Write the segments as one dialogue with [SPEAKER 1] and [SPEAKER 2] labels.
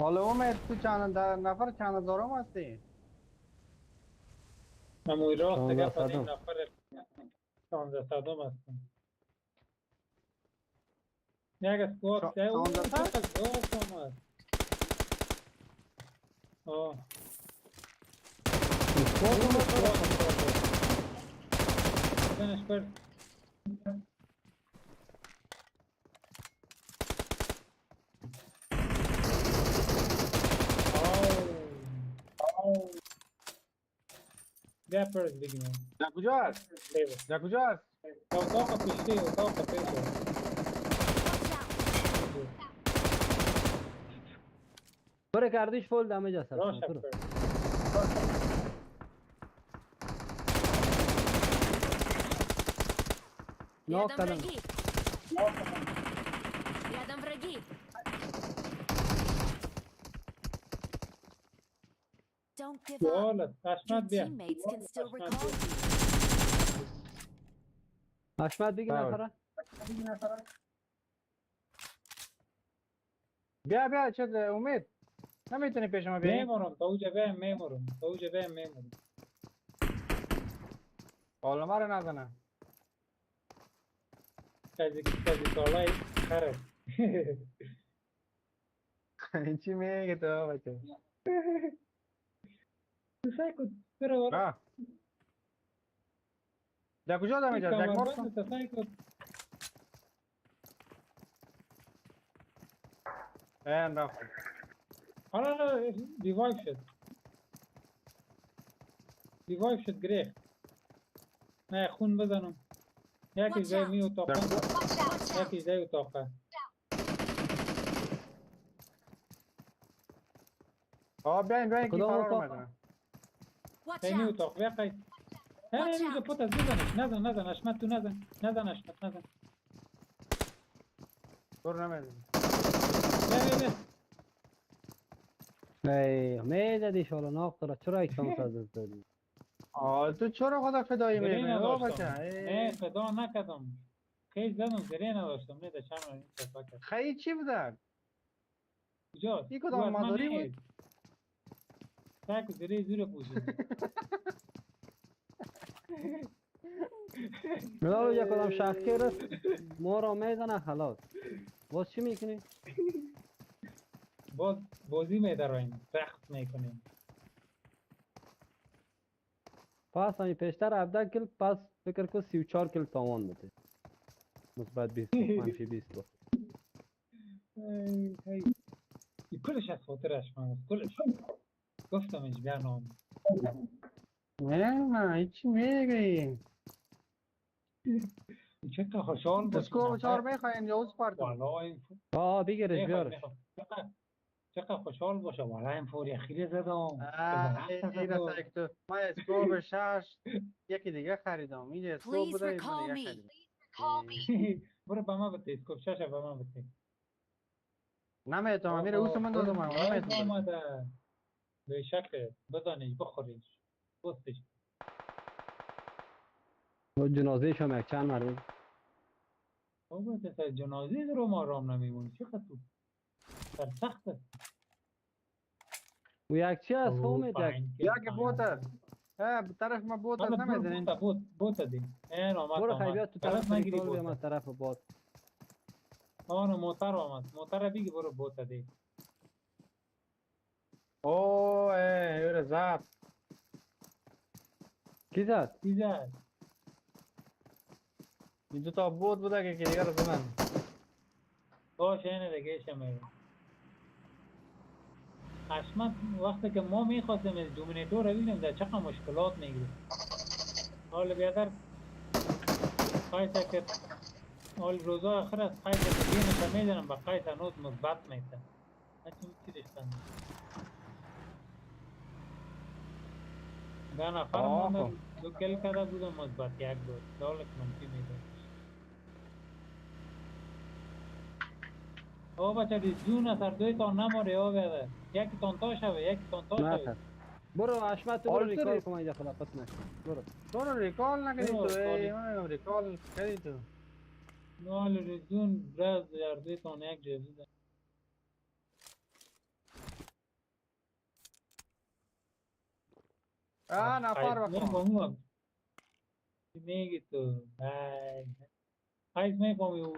[SPEAKER 1] حالا اومد تو چند نفر چند هزارم هستی؟
[SPEAKER 2] همون راست
[SPEAKER 3] 16
[SPEAKER 2] گپ این
[SPEAKER 3] صدم.
[SPEAKER 2] نفر 16 صدم هستم. یک اسکوات ده او
[SPEAKER 1] 16 تا؟
[SPEAKER 2] چقدر زاست آمد. آه
[SPEAKER 3] اسکوات
[SPEAKER 2] او
[SPEAKER 3] اومد
[SPEAKER 2] اسکوات
[SPEAKER 3] چرا؟
[SPEAKER 2] اسکوات بزنش پر. آو گپ پرز بگیم
[SPEAKER 1] در کجا هست؟
[SPEAKER 2] لیو
[SPEAKER 1] در کجا هست؟
[SPEAKER 2] اتاق پشتی اتاق پیشه
[SPEAKER 3] برو کردیش فول دمیج هست
[SPEAKER 2] راش
[SPEAKER 3] برو.
[SPEAKER 2] پر
[SPEAKER 3] ناک
[SPEAKER 4] Рядом
[SPEAKER 3] کردم.
[SPEAKER 4] враги. Рядом враги. Don't give up.
[SPEAKER 2] سوالت
[SPEAKER 4] Your
[SPEAKER 2] حشمت بیا
[SPEAKER 4] teammates can still
[SPEAKER 2] حشمت
[SPEAKER 4] recall
[SPEAKER 2] بیا
[SPEAKER 4] you.
[SPEAKER 3] حشمت بگی
[SPEAKER 1] بله.
[SPEAKER 3] نفره.
[SPEAKER 1] بیا چه امید نمیتونی پیش ما بیایی؟
[SPEAKER 2] میمورم تا اوجه بیم میمورم تا اوجه بیم میمورم
[SPEAKER 1] حالا ما رو نزنه.
[SPEAKER 2] کجی سالای خره
[SPEAKER 1] چی میگه تو بچه؟
[SPEAKER 2] سعی کن برو برو
[SPEAKER 1] آه. در کجا دمیج هست؟ یک مارک کن.
[SPEAKER 2] کمربند سعی کن
[SPEAKER 1] این رفت.
[SPEAKER 2] حالا ریوایف شد ریوایف شد گریخ نه خون بزنم یکی
[SPEAKER 4] Watch
[SPEAKER 2] جای
[SPEAKER 4] out.
[SPEAKER 2] می اتاقه
[SPEAKER 4] Watch out.
[SPEAKER 2] یکی جای اتاقه
[SPEAKER 1] بیاین کی
[SPEAKER 3] کدام
[SPEAKER 1] فرار
[SPEAKER 3] اتاق؟
[SPEAKER 1] اومدن.
[SPEAKER 4] Watch
[SPEAKER 2] جای می
[SPEAKER 4] out.
[SPEAKER 2] اتاق بیا قید نه
[SPEAKER 4] Watch
[SPEAKER 2] اینجا
[SPEAKER 4] out.
[SPEAKER 2] پوت از نزن اشمت تو نزن اشمت نزن
[SPEAKER 1] برو نمیدونی.
[SPEAKER 2] بیا
[SPEAKER 3] ای میزدیش حالا ناک داره چرا یک شانس از دست دادی؟
[SPEAKER 1] تو چرا خدا فدایی
[SPEAKER 2] گری
[SPEAKER 1] میکنی؟ او
[SPEAKER 2] نداشتم
[SPEAKER 1] بچه
[SPEAKER 2] نه فدا نکردم خیلی زدم گری نداشتم نه داشتم این صفا کرد
[SPEAKER 1] خیلی چی بودن؟
[SPEAKER 2] کجاست
[SPEAKER 1] این
[SPEAKER 2] او
[SPEAKER 1] کدام
[SPEAKER 2] از من
[SPEAKER 1] مادری
[SPEAKER 2] نید
[SPEAKER 1] بود؟
[SPEAKER 2] سعی کن گری زور پوشیدم
[SPEAKER 3] میگم یک کدام شخصی رست ما را میزنه خلاص. باز چی میکنی؟
[SPEAKER 2] باز بازی میداریم سخت میکنیم
[SPEAKER 3] پس همی پیشتر 17 کل پس فکر کن 34 کل تاوان بده. مثبت 20 منفی 20 با.
[SPEAKER 2] هی این کلش از خاطرش من کلش گفتم اینج بیا نام
[SPEAKER 1] نه این چی میگی؟
[SPEAKER 2] چقدر خوشحال باشی
[SPEAKER 1] اسکو بچار میخواین یا اوز پارتو؟
[SPEAKER 2] والا این
[SPEAKER 3] بگیرش بیارش.
[SPEAKER 2] چقدر خوشحال باشه والا این فوری خیلی زدم
[SPEAKER 1] ای رسا یک تو ما اسکو به شش یکی دیگه خریدم اینجا اسکو
[SPEAKER 4] Please
[SPEAKER 1] بوده من
[SPEAKER 4] recall
[SPEAKER 1] دیگه
[SPEAKER 4] me.
[SPEAKER 1] خریدم.
[SPEAKER 2] برو به من بده اسکوپ شاشه به من بده
[SPEAKER 1] نمیتونم میره اوسو من دادم
[SPEAKER 2] لایف
[SPEAKER 1] نمیتونم.
[SPEAKER 2] آمده به شکل بزنیش بخوریش بستش
[SPEAKER 3] و جنازه شما یک چند مرد.
[SPEAKER 2] بابا تا جنازه رو ما رام نمیمونی چقدر تو سرسخته
[SPEAKER 3] و یک چی هست امید یک
[SPEAKER 1] یا که بوت است به طرف ما بوت است
[SPEAKER 2] حالا برو
[SPEAKER 1] نمیزنین.
[SPEAKER 2] بوتا دی این
[SPEAKER 3] برو
[SPEAKER 2] آمد
[SPEAKER 3] خیلیات تو
[SPEAKER 2] غلط
[SPEAKER 3] طرف
[SPEAKER 2] نگیری
[SPEAKER 3] ریکال بیم
[SPEAKER 2] بوتا
[SPEAKER 3] از طرف باد.
[SPEAKER 2] آنو موتر آمد موتر بیگی برو بوتا دی
[SPEAKER 1] اوه ایره زب
[SPEAKER 3] کی زد؟
[SPEAKER 2] دیزد
[SPEAKER 1] این دو تا بوت بوده که دیگه رو زدن.
[SPEAKER 2] باشه اینه دیگه ایشه میگم حشمت وقتی که ما میخواستیم از دومینیتور رو بگیریم در چقدر مشکلات میگیریم حال بیادر قایسا که حال روزا آخر از قایسا که گیمش میدنم با قایسا نوت مثبت میته نچیم چی ریختن ده نفر
[SPEAKER 1] آه
[SPEAKER 2] ماندن دو کل کرده بودم مثبت یک داد دالک منفی میدادش او بچه دی جون اثر دوی تان نماره او بیاده یکی تان تا شوه یکی تان تا
[SPEAKER 3] نه
[SPEAKER 2] شوه
[SPEAKER 3] خیر. برو حشمت برو
[SPEAKER 1] حال تو
[SPEAKER 3] ریکال کن اینجا خلافت نشد. برو.
[SPEAKER 1] تو رو ریکال نکردی
[SPEAKER 2] برو
[SPEAKER 1] تو ای
[SPEAKER 2] کالی
[SPEAKER 1] من ریکال کردی تو.
[SPEAKER 2] نوال رزون برز در دوی تان یک جزیده
[SPEAKER 1] نفر بخون
[SPEAKER 2] میفهمم چی میگی تو میفهمی او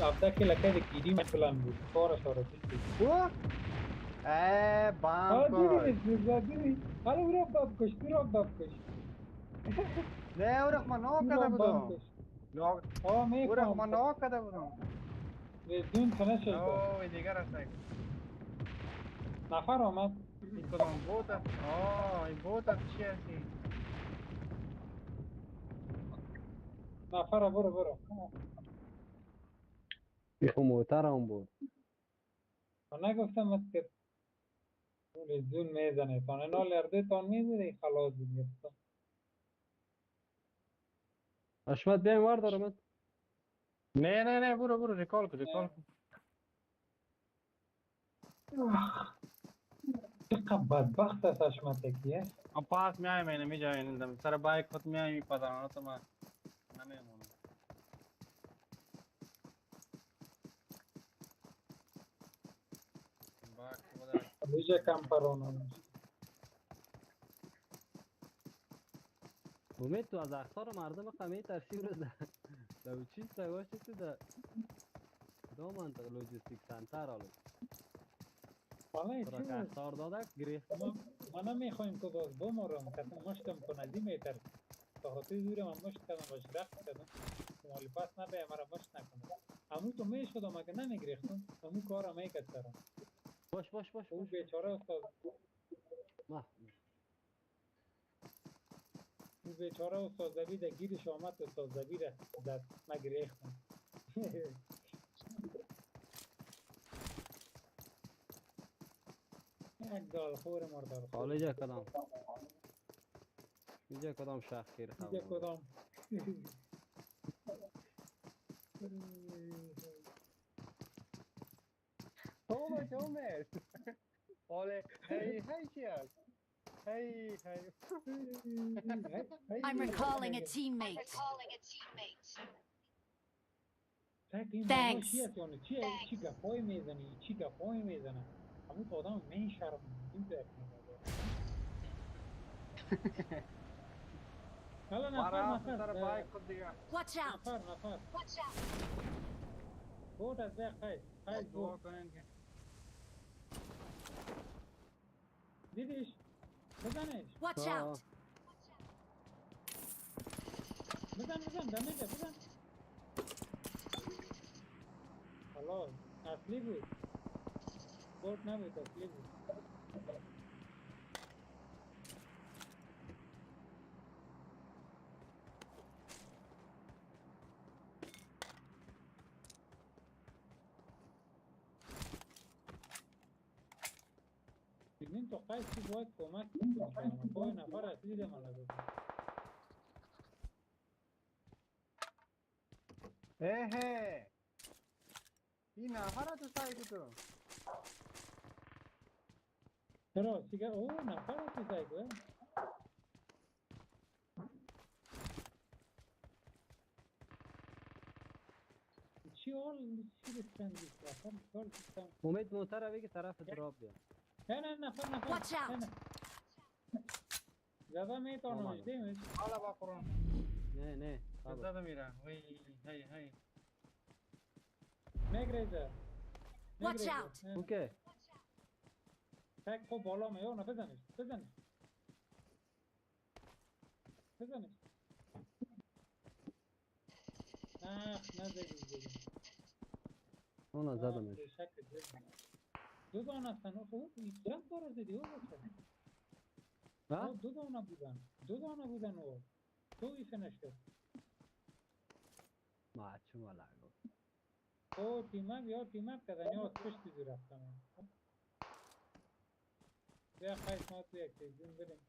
[SPEAKER 2] هفته که لکه کیدی مثلا بود کارش را کشتی
[SPEAKER 1] او بام
[SPEAKER 2] دیدی
[SPEAKER 1] کش
[SPEAKER 2] دیدی حالا او را بکش تو را بکش
[SPEAKER 1] نه اورخ ما نو
[SPEAKER 2] تو
[SPEAKER 1] کده
[SPEAKER 2] را
[SPEAKER 1] بودم
[SPEAKER 2] بکش
[SPEAKER 1] لاغ اورخ ما
[SPEAKER 2] میفهم
[SPEAKER 1] نو کده بودم
[SPEAKER 2] دون کنه شد
[SPEAKER 1] اوه دیگر است
[SPEAKER 2] نفر آمد
[SPEAKER 1] این کدام بوت است این بوت است چی هستی
[SPEAKER 2] نفر برو
[SPEAKER 3] بیخو محترم بود.
[SPEAKER 2] من نگفتم ات که زون میزنه تانه نال ارده تان میزنه خلاص بود
[SPEAKER 3] اشمت بیایم ور دارم من.
[SPEAKER 1] نه برو ریکال کن
[SPEAKER 2] چقدر بدبخت است اشمتکیه
[SPEAKER 1] پاس میایم اینمی جای سر بایک خود میایم پدرانه تو ما نمیمونم بایک خود
[SPEAKER 2] ویژه کمپرانه
[SPEAKER 3] امید تو از اخطار مردم قمی ترسیم رو در چیز سگاشتی تو در دو منطقه لوجستیک سنتر حالا
[SPEAKER 2] حالا
[SPEAKER 3] تو
[SPEAKER 2] چی
[SPEAKER 3] را که
[SPEAKER 2] بود
[SPEAKER 3] اخطار داده گریخت.
[SPEAKER 2] ما نمیخوایم که باز بمارم کسی مشتم کنه از این میتر تا خاطر دوره من مشت کردم باش رقص کردم مالی پس نبه مرا مشت نکنه همون تو میشدم اگه نمیگریختم همون کار میکرد سرم
[SPEAKER 3] باش
[SPEAKER 2] او بیچاره استاد
[SPEAKER 3] ما
[SPEAKER 2] او بیچاره استاد زبیر گیرش آمد استاد زبیر زد نگریختم یک دال خور مردار خور
[SPEAKER 3] خالجه کدام اینجا کدام شخص خیر
[SPEAKER 2] اینجا
[SPEAKER 3] خبر
[SPEAKER 2] کدام
[SPEAKER 1] اومد Ole, hey, cheers. Hey.
[SPEAKER 4] I'm recalling a teammate.
[SPEAKER 2] Thanks.
[SPEAKER 4] Thanks.
[SPEAKER 2] چی گپای میزنه همون تو آدم می شرم حالا
[SPEAKER 1] برای سر بایک خود دیگه
[SPEAKER 4] Watch out.
[SPEAKER 2] نفر بود از ده قیس
[SPEAKER 1] دعا
[SPEAKER 2] بود
[SPEAKER 1] کنین که
[SPEAKER 2] دیدیش بزنش
[SPEAKER 4] Watch out.
[SPEAKER 2] بزن دمیده بزن خلاص اصلی بود بوت نبود اصلی بود ببین تو قیس که باید کمک کنی پای نفر اصلی ده من لگو
[SPEAKER 1] این نفر تو سایت تو
[SPEAKER 2] چرا سیگر او نفر اصلی سایگوه چی حال چی رستن دیست نفر کار دیستم
[SPEAKER 3] امید موتر روی که طرف دراب بیا
[SPEAKER 2] نه نفر
[SPEAKER 4] Watch out.
[SPEAKER 2] زده میتانمش دیمش
[SPEAKER 1] حالا با قرآن
[SPEAKER 3] نه
[SPEAKER 1] زده میره هی
[SPEAKER 2] میگریزه
[SPEAKER 4] Watch out.
[SPEAKER 3] اوکی
[SPEAKER 2] تک خوب بالا میو نه بزنش نه زدی
[SPEAKER 3] اون زدمش
[SPEAKER 2] دو دانه هستن خوب چند بار زدی او بچه
[SPEAKER 3] ها
[SPEAKER 2] دو دانه بودن او تو ایسه نشد
[SPEAKER 3] معچوم لگو
[SPEAKER 2] او تیمک کدن یا پشتی دو رفتم بیا خیلی ما تو یک تیزون بریم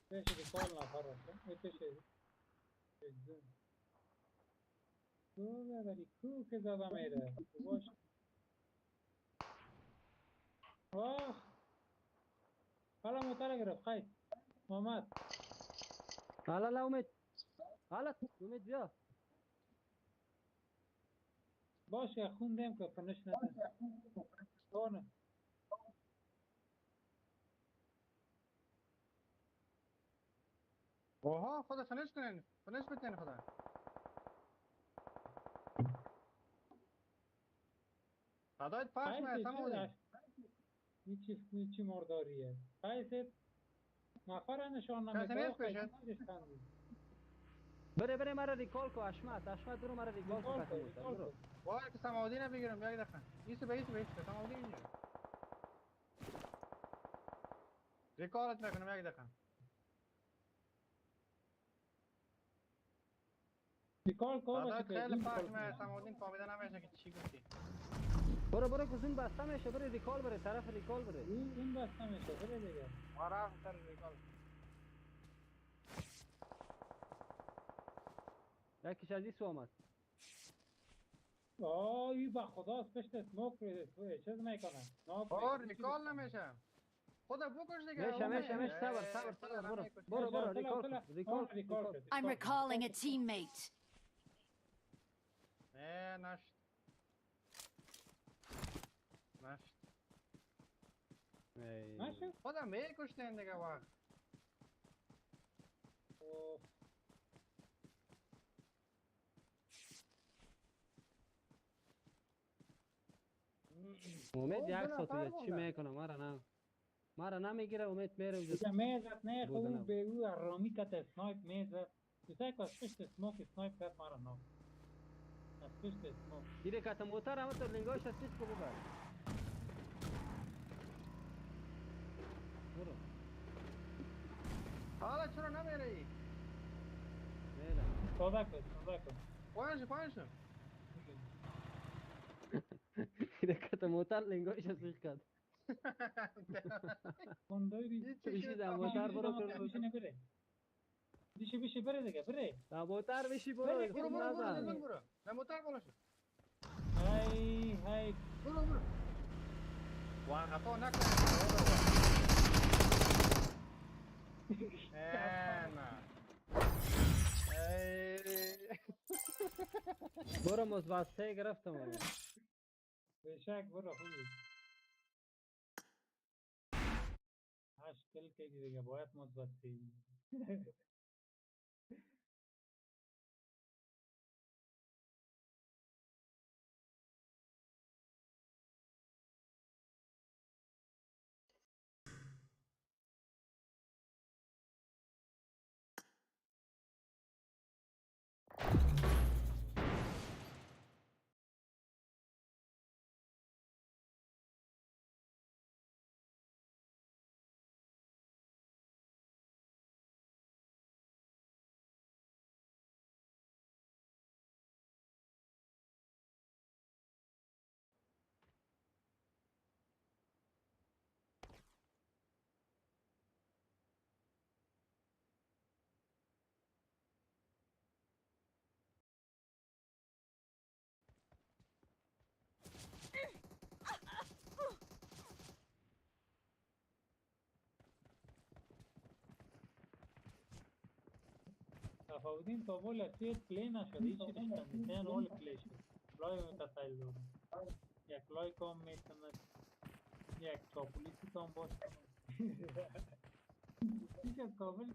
[SPEAKER 2] پیش ریکال نفر رفتم پیش تیزون تو ببری کو که زده میره باش آخ حالا موتر گرفت خیلی محمد
[SPEAKER 3] حالا امید حالا امید بیا
[SPEAKER 2] باشه خوندم که فنش نتن آنه
[SPEAKER 1] اوها خدا فنش کنین فنش بتین خدا فدایت پاش ما سمودین
[SPEAKER 2] هیچی مرداریه قیست نفر نشان
[SPEAKER 1] کسی
[SPEAKER 2] نمیده
[SPEAKER 1] نیست پیشت؟
[SPEAKER 3] بره مرا ریکال کو اشمت برو مرا ریکال کو کت موتر برو
[SPEAKER 1] وای که سمودین بگیرم یک دقیقه ایسو سمودین اینجا ریکارت میکنم یک دقیقه
[SPEAKER 2] ریکال کو
[SPEAKER 1] فدایت
[SPEAKER 2] باشه
[SPEAKER 1] خیلی پاش ما سمودین فهمیده نمیشه که چی گفتی
[SPEAKER 3] برو کزون بسته میشه برو ریکال بره طرف ریکال بره
[SPEAKER 2] اون بسته میشه بره دیگه
[SPEAKER 1] آره سر ریکال
[SPEAKER 3] یکیش از این سو آمد
[SPEAKER 2] ای با خدا پشت اسموک چیز میکنه
[SPEAKER 1] ریکال نمیشه خدا بکش دیگه
[SPEAKER 3] میشه صبر برو ریکال کن
[SPEAKER 4] I'm recalling a teammate.
[SPEAKER 1] نه نشت
[SPEAKER 2] ماشي
[SPEAKER 1] خدا میکشتین دیگه وقت
[SPEAKER 3] امید
[SPEAKER 1] دو
[SPEAKER 3] یک
[SPEAKER 1] نفر
[SPEAKER 3] ساعت چی
[SPEAKER 1] مونده.
[SPEAKER 3] میکنه مرا نمیگیره امید میره
[SPEAKER 2] دیگه
[SPEAKER 3] اونجا
[SPEAKER 2] میزد نه
[SPEAKER 3] بوده
[SPEAKER 2] خوب
[SPEAKER 3] نبود.
[SPEAKER 2] به او رامی کت اسنایپ میزد دوسته که از پشت اسموک اسنایپ کرد مرا نام از پشت اسموک
[SPEAKER 3] دیره کت موتر همه تو لنگاش هستیش کو ببر برو
[SPEAKER 1] حالا چرا نمیری
[SPEAKER 3] میره
[SPEAKER 2] ساده کن
[SPEAKER 1] پایین شو
[SPEAKER 3] دیره کت موتر لنگاش هستیش کد
[SPEAKER 2] کندوری
[SPEAKER 3] بشی در موتر برو
[SPEAKER 2] بیشی نبره بیشی بره دیگه بره
[SPEAKER 3] در موتر بشی برو
[SPEAKER 2] برو،
[SPEAKER 3] خود نزن
[SPEAKER 1] برو نه موتر بالا شو
[SPEAKER 2] های
[SPEAKER 1] برو وان خطا نکنی نه
[SPEAKER 3] برو مثبت 3 گرفتم آقا
[SPEAKER 2] بشک برو خوبی هشت کل که دیگه باید مثبت سیدی تفاوتین تا بالا سیت پلی نشده هیچی نشده میتین اول پلی شد لای متسایل دارم یک لای کام میتونه یک چاپولیسی کام باز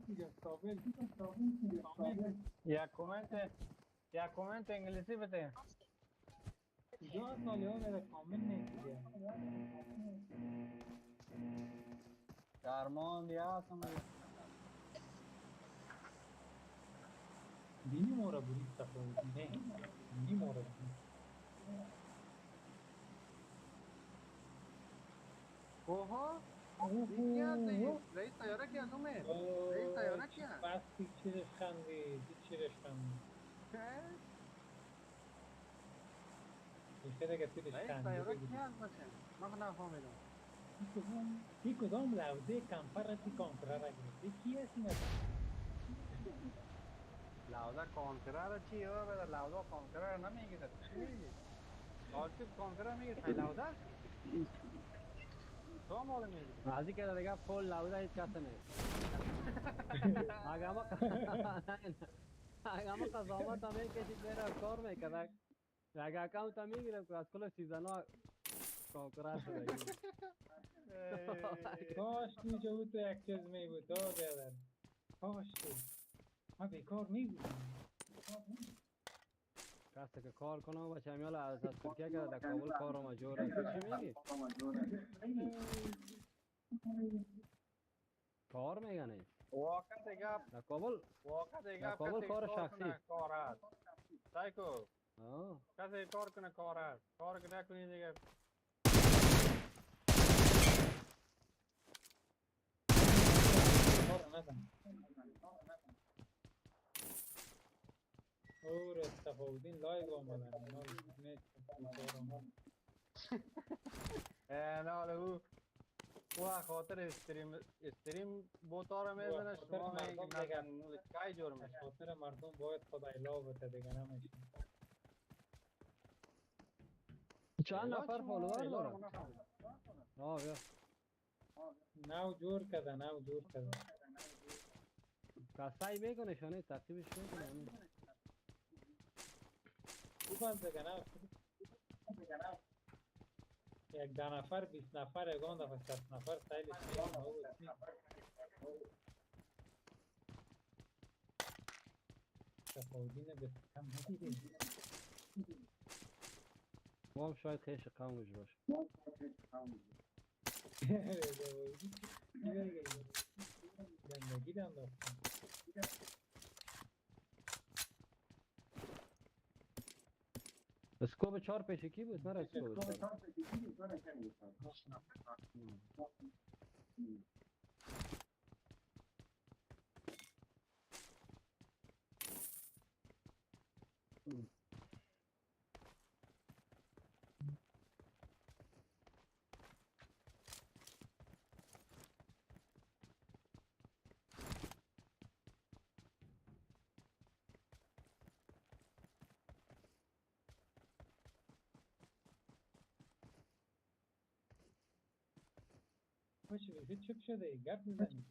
[SPEAKER 2] کجا کابل
[SPEAKER 1] یا کامنت انگلیسی بده
[SPEAKER 2] کجا سالی ها میره کامل نیست دیگه
[SPEAKER 1] درمان یا
[SPEAKER 2] دینی مورا برید تفاوتی نه دینی مورا برید
[SPEAKER 1] اوها رئیس طیاره کی از اومد رئیس طیاره کی است
[SPEAKER 2] بس چیزش خندید چیزش خندید میشه دیگه تیرش
[SPEAKER 1] رئیس
[SPEAKER 2] خندید
[SPEAKER 1] طیاره کی است بچه من نفهمیدم
[SPEAKER 2] این کدام لوده کمپرتی کانترا را گرفته کی است این
[SPEAKER 1] لاودا کانکرر چی هو بده لاودا کانکرر نمیگیره چی میگی آلتی کانکرر میگه خیلی لاودا تو مال میگی
[SPEAKER 3] ازی که دیگه فول لاوده هیچ کس نیست اگه قضاوت هم میکشید میره کار میکرد اگه اکاونت هم میگیره که از کل سیزن ها کانکرر شده
[SPEAKER 2] کاش تو جو تو یک چیز می بود بیادر کاش تو ها بیکار میگو
[SPEAKER 3] کسی که کار کنه و بچه همیال از ترکیه که در کابل کار ما جوره تو چی میگی؟ کار میگنه
[SPEAKER 1] واقعا دیگه
[SPEAKER 3] در کابل
[SPEAKER 1] واقعا
[SPEAKER 3] در
[SPEAKER 1] دیگه
[SPEAKER 3] کابل
[SPEAKER 1] کسی
[SPEAKER 3] کار
[SPEAKER 1] کار
[SPEAKER 3] شخصی
[SPEAKER 1] کنه کار است سایکو
[SPEAKER 3] آه.
[SPEAKER 1] کسی کار کنه کار است کار که نکنی دیگه
[SPEAKER 2] کار ندم اور استفاودین لایو آمدن اینا نیست
[SPEAKER 1] نه او خاطر استریم بوتار میزنه
[SPEAKER 2] خاطر
[SPEAKER 1] شما میگی
[SPEAKER 2] مردم
[SPEAKER 1] که
[SPEAKER 2] دیگه
[SPEAKER 1] نزن کی جور
[SPEAKER 2] از
[SPEAKER 1] میشه
[SPEAKER 2] خاطر مردم باید خدای لا بته دیگه نمیشه
[SPEAKER 3] چند
[SPEAKER 1] الا
[SPEAKER 3] نفر
[SPEAKER 1] چی ما
[SPEAKER 3] فالوور
[SPEAKER 1] الا
[SPEAKER 3] داره؟
[SPEAKER 1] رو نفهمم
[SPEAKER 3] آه بیا
[SPEAKER 2] نو جور کده نو جور کده
[SPEAKER 3] کسایی میکنه شانه ترتیبش میکنه همین
[SPEAKER 2] خوب است دیگه نه یک 10 نفر 20 نفر یگان دفعه 60 نفر سایلش میگن او اسمی تفاودین به کم ندیده
[SPEAKER 3] ما هم شاید خیش قومش باشه
[SPEAKER 2] گندگی دم داختن
[SPEAKER 3] اسکوب 4 پیش کی بود؟ نه اسکوب 4
[SPEAKER 2] باشه بگید چپ شده گرد میزنی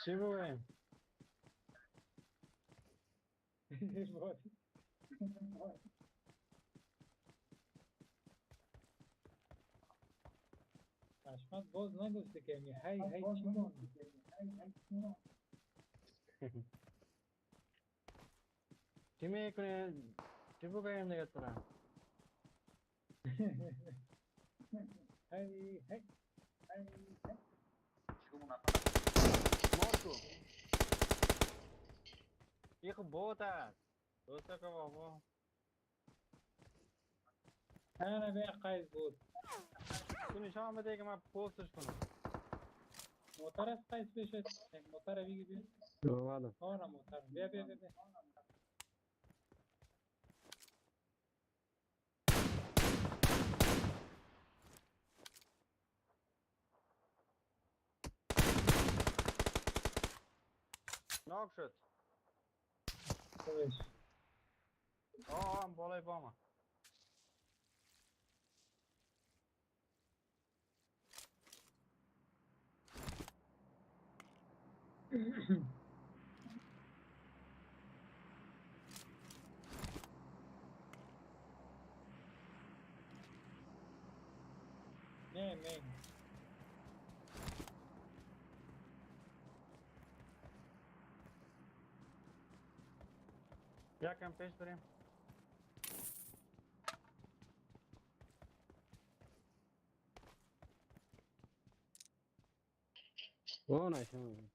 [SPEAKER 1] چی بگویم
[SPEAKER 2] حشمت باز نگفته که می هی هی چی ماندی
[SPEAKER 1] چی میکنه چی بگویم دیگه تو را
[SPEAKER 2] هی هی
[SPEAKER 1] مارکو یک بوت است دوسته که بابا
[SPEAKER 2] نه بیا قیز بود
[SPEAKER 1] تو نشان بده که من پستش کنم
[SPEAKER 2] موتر است قیز پیشت یک موتر بگی بیا
[SPEAKER 3] اومدم
[SPEAKER 2] آره موتر بیا بیا بیا
[SPEAKER 1] ناک شد
[SPEAKER 2] خوبش
[SPEAKER 1] هم بالای بامه
[SPEAKER 2] نه نه
[SPEAKER 1] یکم پیش بریم
[SPEAKER 3] او نشان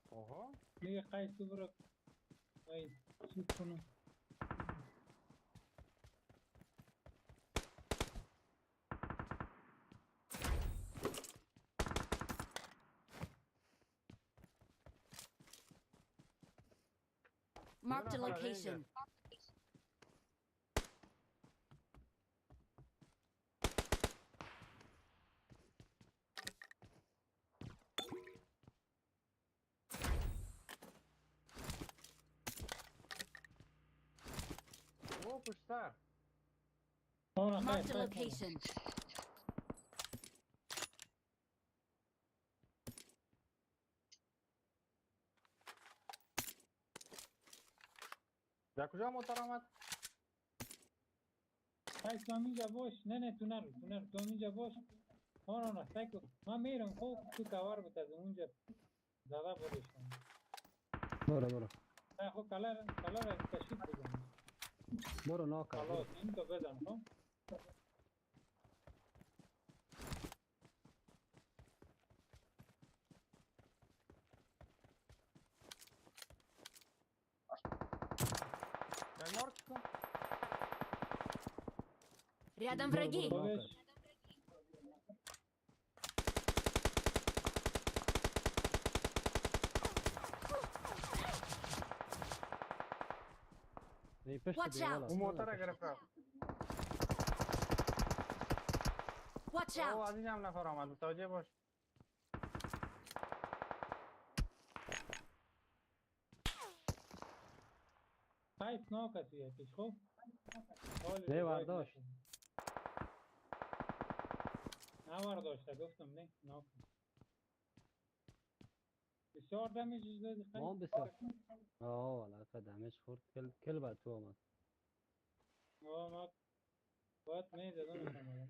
[SPEAKER 1] اوه
[SPEAKER 2] میگه قیز تو برو ای چیز کنم
[SPEAKER 4] Marked a
[SPEAKER 1] نفر از اینجا.
[SPEAKER 4] location.
[SPEAKER 1] او پشتر
[SPEAKER 2] آره
[SPEAKER 4] Marked a
[SPEAKER 2] قیز
[SPEAKER 4] location.
[SPEAKER 1] در کجا موتر آمد؟
[SPEAKER 2] های تو همینجا باش. نه تونر تو همینجا باش. نه سعی کن. من میرم خوب تو کور بود از اونجا زده بودشم.
[SPEAKER 3] برو
[SPEAKER 2] خب کلر کشید بزن.
[SPEAKER 3] برو ناکر برو.
[SPEAKER 2] خلاص این تو بزن خب.
[SPEAKER 1] در مارک کن.
[SPEAKER 4] Рядом
[SPEAKER 3] Бор,
[SPEAKER 4] враги.
[SPEAKER 3] бор, бор.
[SPEAKER 2] خودش
[SPEAKER 3] این پشت
[SPEAKER 4] Watch
[SPEAKER 3] دیوار
[SPEAKER 4] out.
[SPEAKER 3] است.
[SPEAKER 1] اون موتر گرفت رفت.
[SPEAKER 4] Watch
[SPEAKER 1] او
[SPEAKER 4] out.
[SPEAKER 1] از این هم نفر آمد متوجه باش.
[SPEAKER 2] خیلی ناک است یکیش خب. حال
[SPEAKER 3] نه
[SPEAKER 2] ریواید
[SPEAKER 3] ورداشت.
[SPEAKER 2] نکن. نه ورداشته گفتم نه ناک. بسیار دمیجش دادی
[SPEAKER 3] ما هم
[SPEAKER 2] خیلی.
[SPEAKER 3] بسیار. آه والا که دمیج خورد کل بر تو آمد.
[SPEAKER 2] ما باید میزدم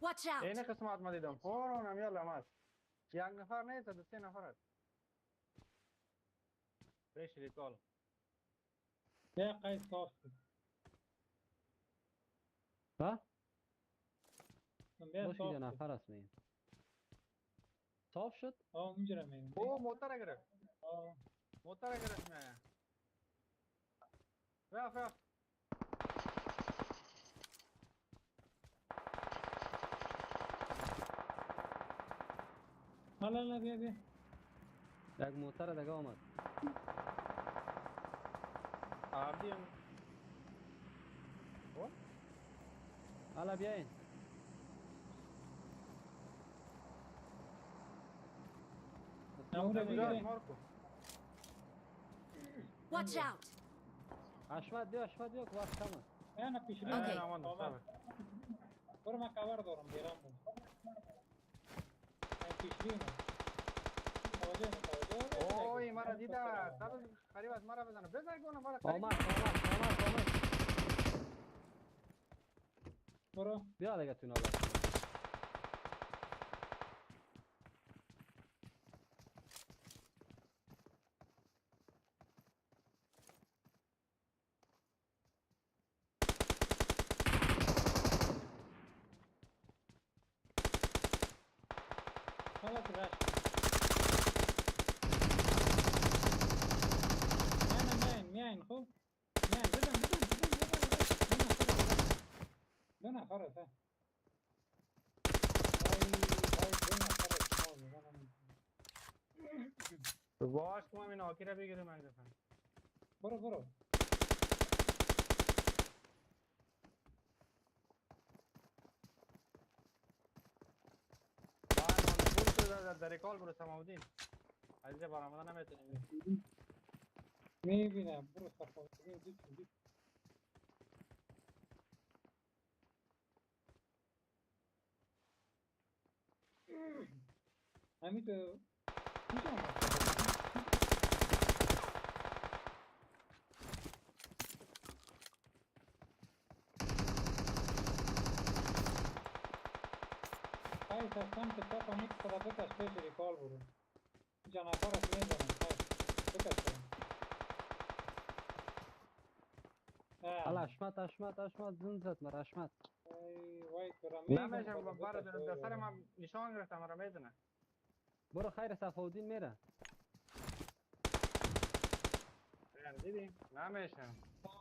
[SPEAKER 4] Watch out.
[SPEAKER 1] این قسمت ما دیدم. فورانم یالا آمد. یک نفر نیست دو سه نفر است. ریش ریکال.
[SPEAKER 2] یه قیس صاف کن.
[SPEAKER 3] ها؟
[SPEAKER 2] بیا
[SPEAKER 3] باش
[SPEAKER 2] صاف
[SPEAKER 3] اینجا
[SPEAKER 2] کن.
[SPEAKER 3] نفر است میم. صاف شد؟
[SPEAKER 2] اونجا میرم.
[SPEAKER 1] او موتر گرفت. موتر گرفت نه. رفت.
[SPEAKER 2] حالا بیا
[SPEAKER 3] یک موتر دیگه آمد.
[SPEAKER 1] آبیم.
[SPEAKER 3] حالا بیاین.
[SPEAKER 2] نمونه بگیره.
[SPEAKER 1] مارکو.
[SPEAKER 4] Watch out.
[SPEAKER 3] اشمت بیا که وقت کم است.
[SPEAKER 2] نه پیشلی
[SPEAKER 4] اوکی.
[SPEAKER 2] نه.
[SPEAKER 1] آمد صبر.
[SPEAKER 2] برو من کور دارم بیرم بود. پیشلی نه. توجه.
[SPEAKER 1] اوی مرا دیده. سبز قریب از مرا بزنه. بزن گونه مرا قریب.
[SPEAKER 3] آمد.
[SPEAKER 2] برو.
[SPEAKER 3] بیا دیگه تو نالا.
[SPEAKER 2] حالا تو رش. میاین خوب. میاین بزن. دو نفر است.
[SPEAKER 1] باش که من این آکی را بگیرم من گفتم.
[SPEAKER 2] برو.
[SPEAKER 1] در ریکال برو سماودین. از اینجا برآمدن نمیتونیم.
[SPEAKER 2] میبینم برو صفایی دید. همین تو کجا آمد؟ خیلی سستم که تا فهمید که بکش پیش ریکال برو. اینجا نفرت میزنم خیلی بکش برم.
[SPEAKER 3] حالا اشمت زن زد مرا اشمت.
[SPEAKER 2] وای برم
[SPEAKER 1] نمیشم برا در سر من نشان گرفتم مرا میزنه.
[SPEAKER 3] برو خیر صفاودین میره.
[SPEAKER 1] دیدی؟ نمیشم.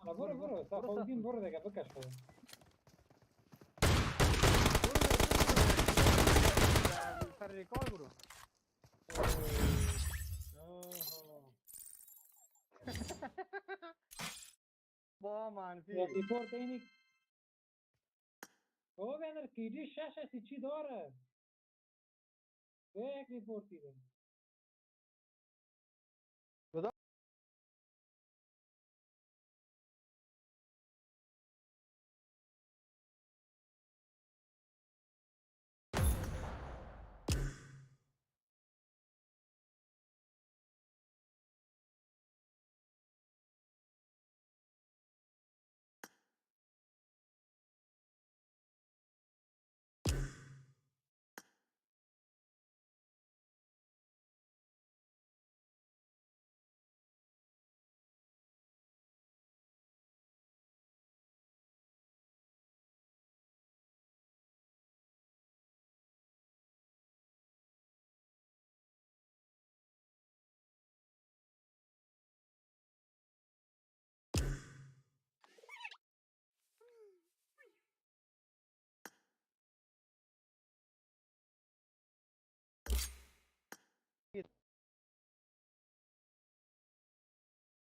[SPEAKER 2] برو صفاودین برو دیگه بکش برو.
[SPEAKER 1] سر ریکال برو. با منفی.
[SPEAKER 2] یا ریپورت اینی او بینر کیجی شش چی داره؟ یک ریپورت دیده.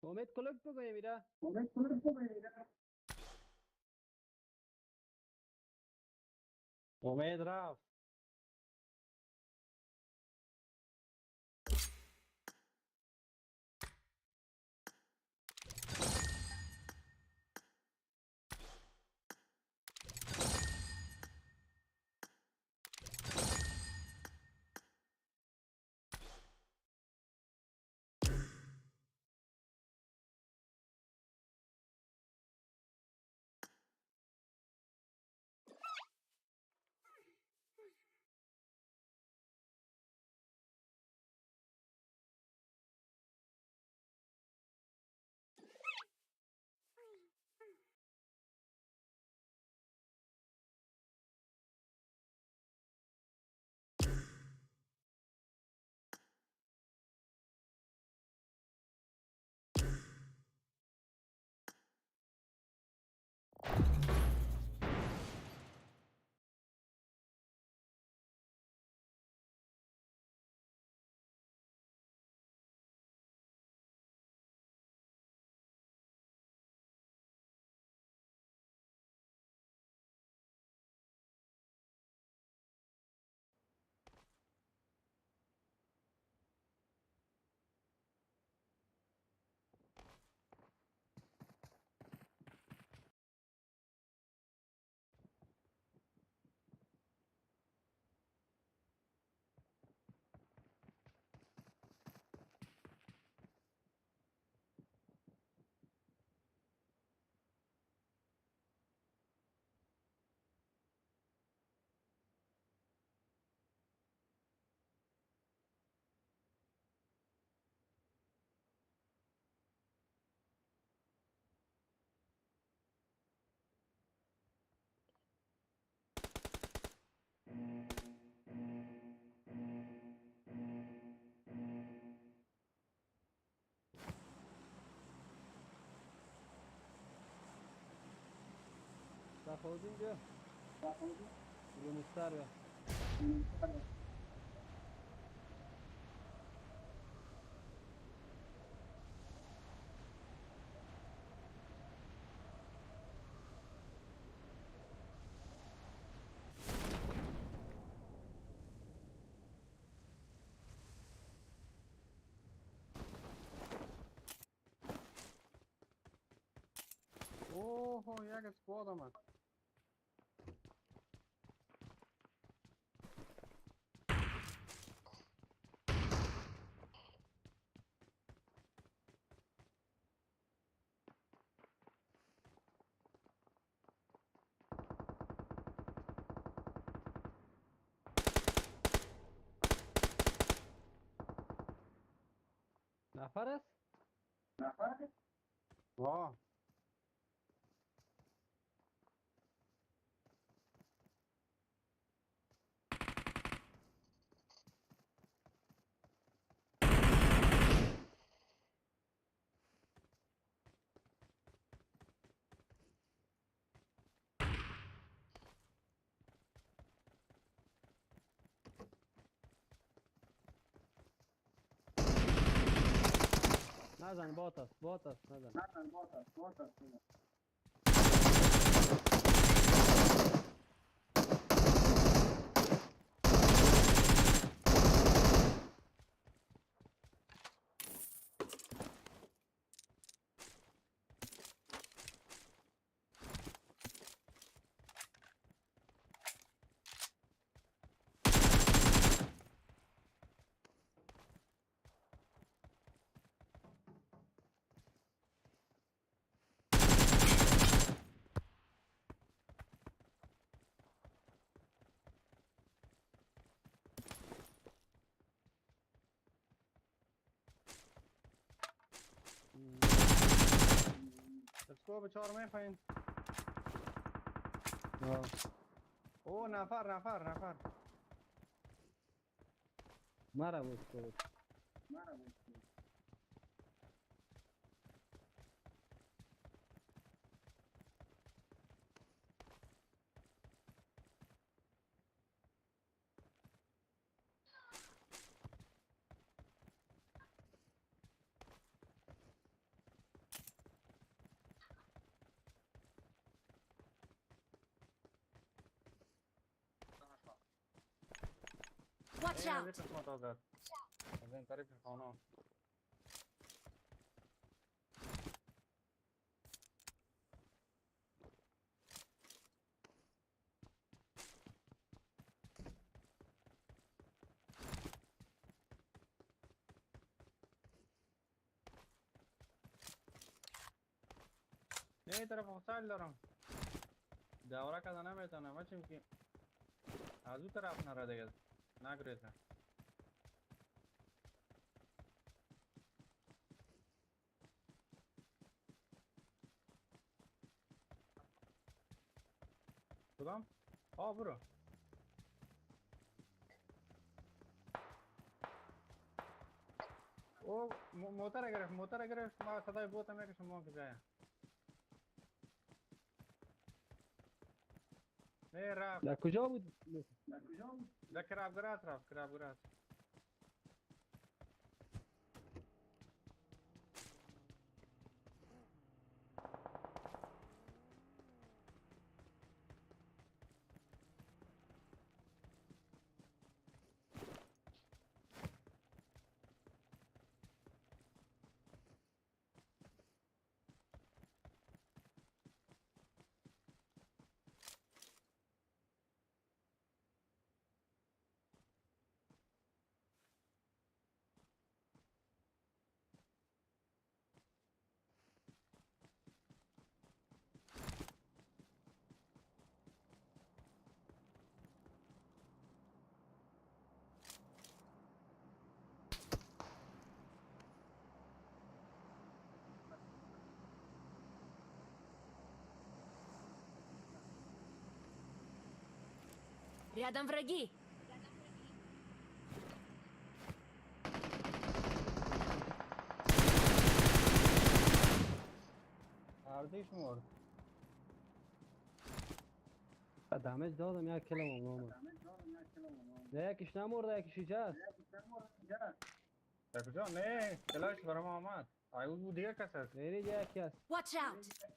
[SPEAKER 3] امید کلک بگوی میره.
[SPEAKER 1] امید رفت.
[SPEAKER 3] صفاودین بیا. رو مستر بیا.
[SPEAKER 1] اوه یک اسکواد آمد.
[SPEAKER 3] نفر است؟
[SPEAKER 1] واه.
[SPEAKER 3] نزن بات است. بات است نزن.
[SPEAKER 1] اسکواد بچهار میخواین.
[SPEAKER 3] آه.
[SPEAKER 1] اوه نفر.
[SPEAKER 3] مرا بود.
[SPEAKER 4] Watch
[SPEAKER 1] این از این
[SPEAKER 4] out!
[SPEAKER 1] قسمت ها زد از این طریق خانه ها. این طرف افتال دارم دوره کده نمیتونم بچیم که از اون طرف نره دیگه نگریزه کدام؟ برو او موتر گرفت ما صدای بوت میکشم ما که جایم نه رفت
[SPEAKER 3] در کجا بود؟
[SPEAKER 1] در کرابگرات رفت کرابگرات
[SPEAKER 4] Рядом враги!
[SPEAKER 1] اردیش مرد
[SPEAKER 3] دمج دادم یک کلم هم نامد یکیش نمورده یکیش جست
[SPEAKER 1] در کجا؟ نه کلاش برام آمد او بود دیگه کس هست
[SPEAKER 3] غیری یکی هست
[SPEAKER 4] Watch out!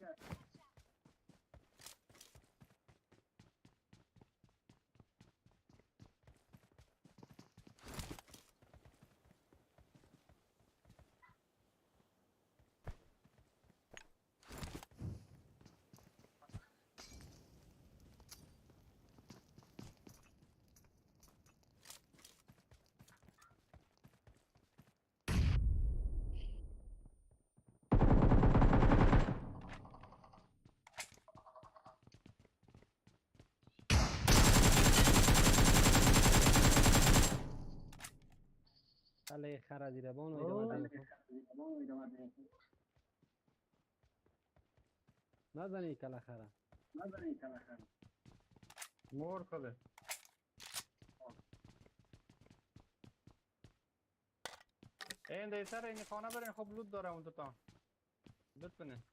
[SPEAKER 3] علی خرا زیر بان و ایدامه نزنی کلا خرا
[SPEAKER 1] مور کده این دیسر این خانه برین خب لود داره اون دوتا لود کنین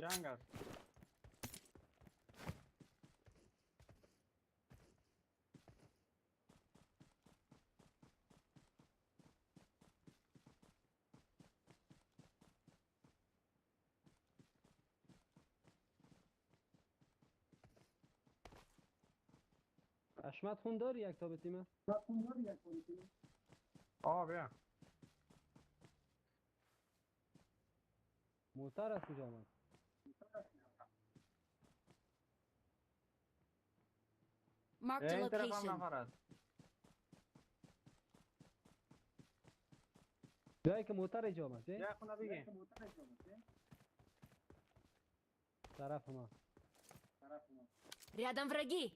[SPEAKER 1] جنگ است
[SPEAKER 3] اشمت خون داری یک تا بتیمه
[SPEAKER 1] بیا
[SPEAKER 3] موتر از کجا آمد
[SPEAKER 4] Marked a
[SPEAKER 1] این طرف هم
[SPEAKER 4] location.
[SPEAKER 1] نفر است
[SPEAKER 3] جایی که موتر ایجا آمد چه؟
[SPEAKER 1] یک خونه بگی
[SPEAKER 3] طرف ما
[SPEAKER 4] Рядом враги!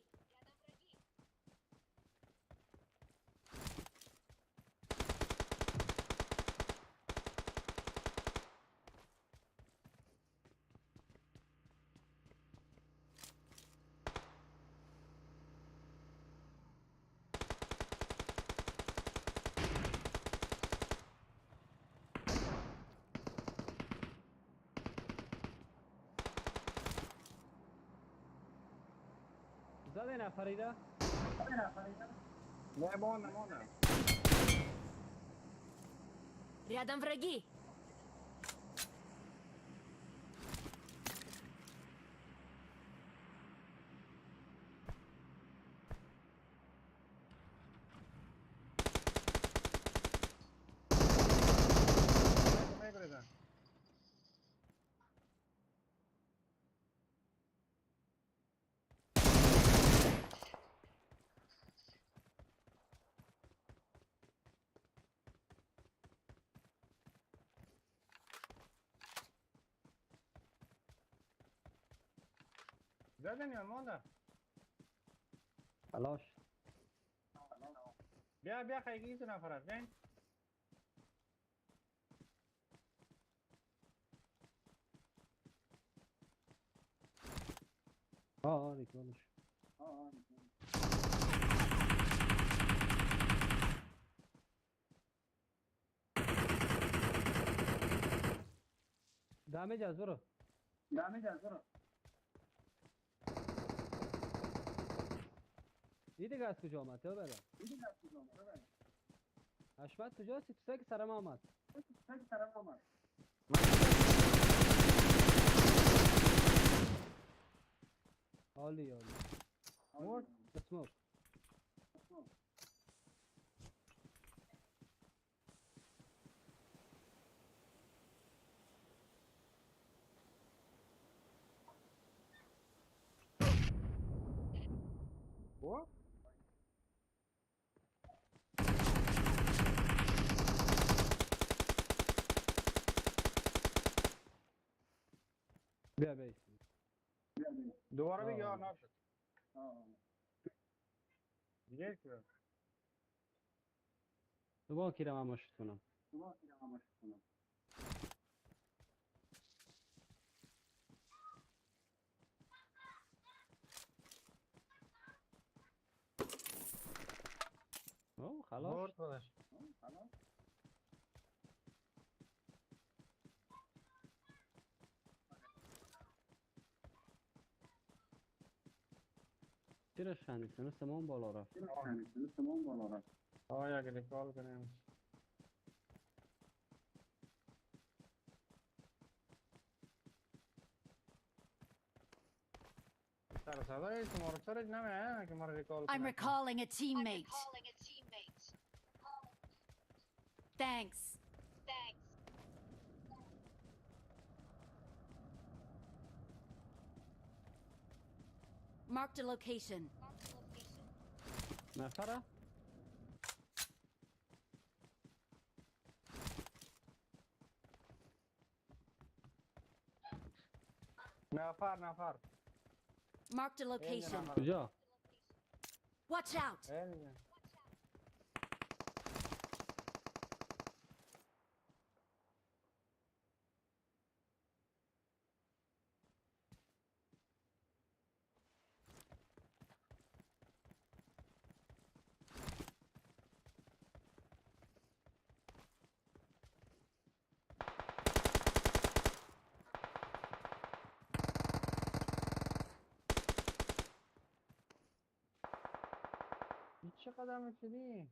[SPEAKER 3] فريدة
[SPEAKER 1] Не, мона.
[SPEAKER 4] Рядом враги.
[SPEAKER 1] Не гриза. زدن یا مالا
[SPEAKER 3] خلاص
[SPEAKER 1] بیا خیلی 2 نفر است بیاین
[SPEAKER 3] ریکولش دامج از برو دیگه از کجا آمد تو بده حشمت کجاست تو سگ سرم آمد عالی
[SPEAKER 1] مرد
[SPEAKER 3] اسموک
[SPEAKER 1] او
[SPEAKER 3] بیا بیش
[SPEAKER 1] دوباره
[SPEAKER 3] آه.
[SPEAKER 1] بگی نشد دیگه که
[SPEAKER 3] تو با کی رو مشت کنم او خلاص
[SPEAKER 1] مرد خودش
[SPEAKER 3] چرا شنی سنو سمان بالا رفت
[SPEAKER 1] آه یک ریکال کنیم سر صدای شما رو چرا نمیه که ما رو ریکال
[SPEAKER 4] I'm
[SPEAKER 1] کنه
[SPEAKER 4] recalling a teammate. Thanks. Marked a location.
[SPEAKER 3] نفره
[SPEAKER 1] نفر
[SPEAKER 4] Marked a location.
[SPEAKER 3] کجا
[SPEAKER 4] Watch out.
[SPEAKER 1] اینجا این چه قدم شدی؟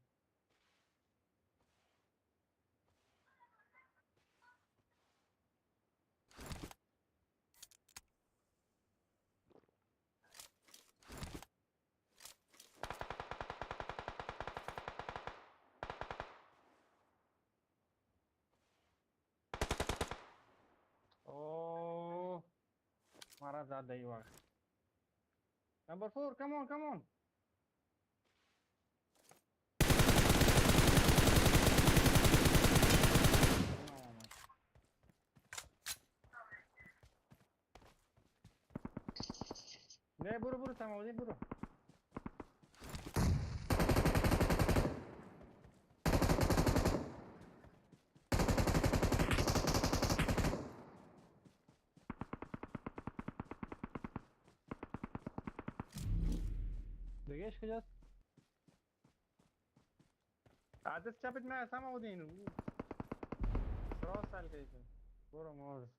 [SPEAKER 1] اوه مرا زد ای وقت نمبر 4 come on نه برو سماودی برو
[SPEAKER 3] دیگهش کجاست
[SPEAKER 1] عدس چپت نه سماودین راست سال کیسه برو مورد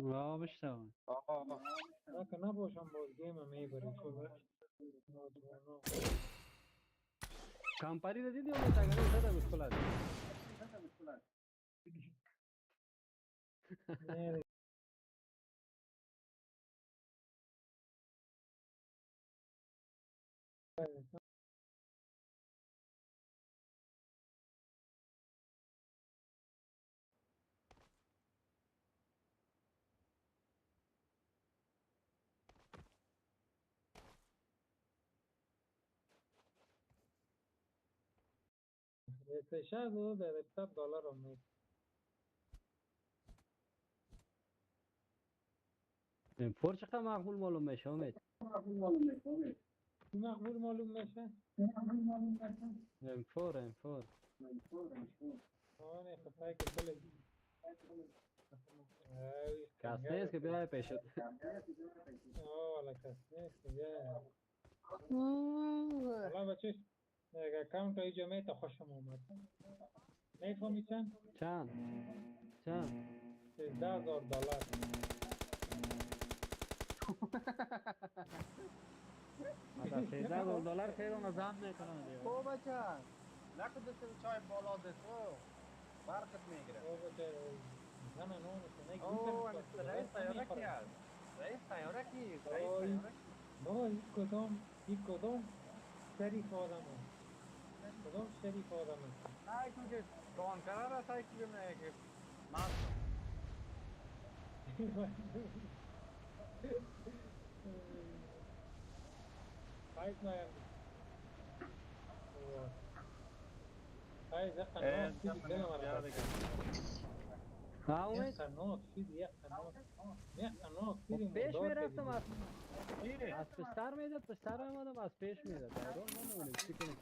[SPEAKER 3] بشتم
[SPEAKER 2] که نباشم باز گیم میبری خب
[SPEAKER 3] کمپری رو دیدی اون تگره زده مشکل است
[SPEAKER 2] نه شاید او به $70 هم می
[SPEAKER 3] این فور چقدر مقبول معلوم میشه امید
[SPEAKER 2] چی مقبول معلوم میشه
[SPEAKER 3] ام4
[SPEAKER 2] آنه خطایی که کل
[SPEAKER 3] کس نیست که بیای پیشت
[SPEAKER 2] والا کس نیست دیگه حالا بچه اکاونت اینجا میتا خوشم اومد میفهمی چند؟
[SPEAKER 3] چند
[SPEAKER 2] $13,000
[SPEAKER 3] مثلا $13 خیر اون زن میکنم دیگه
[SPEAKER 1] او بچه نکو دست چای بالا دستو برقت میگیره.
[SPEAKER 2] او بچه زن ناموسه نه
[SPEAKER 1] او
[SPEAKER 2] گوتن
[SPEAKER 1] مثل رئیس سیاره کی هست؟ رئیس سیاره کی؟ رئیس
[SPEAKER 2] آی
[SPEAKER 1] سیاره کی؟
[SPEAKER 2] بابا این کدام شریف آدم هست کدام شریف آدم هست
[SPEAKER 1] ای تو که کان کرده است ای که میگه که مستم.
[SPEAKER 2] فایت مایم های زه قناط فیدی دلم
[SPEAKER 1] بیا
[SPEAKER 2] ارخص
[SPEAKER 1] دیگه.
[SPEAKER 3] ها
[SPEAKER 2] یک
[SPEAKER 3] امید
[SPEAKER 2] قناط فیدی یک قناط فیدی
[SPEAKER 3] خب پیش
[SPEAKER 2] مردار
[SPEAKER 3] میرفتم
[SPEAKER 2] فیدی
[SPEAKER 3] از پشتر میداد پشتر میمادم از پیش میداد ایران نمونیم چی کنیم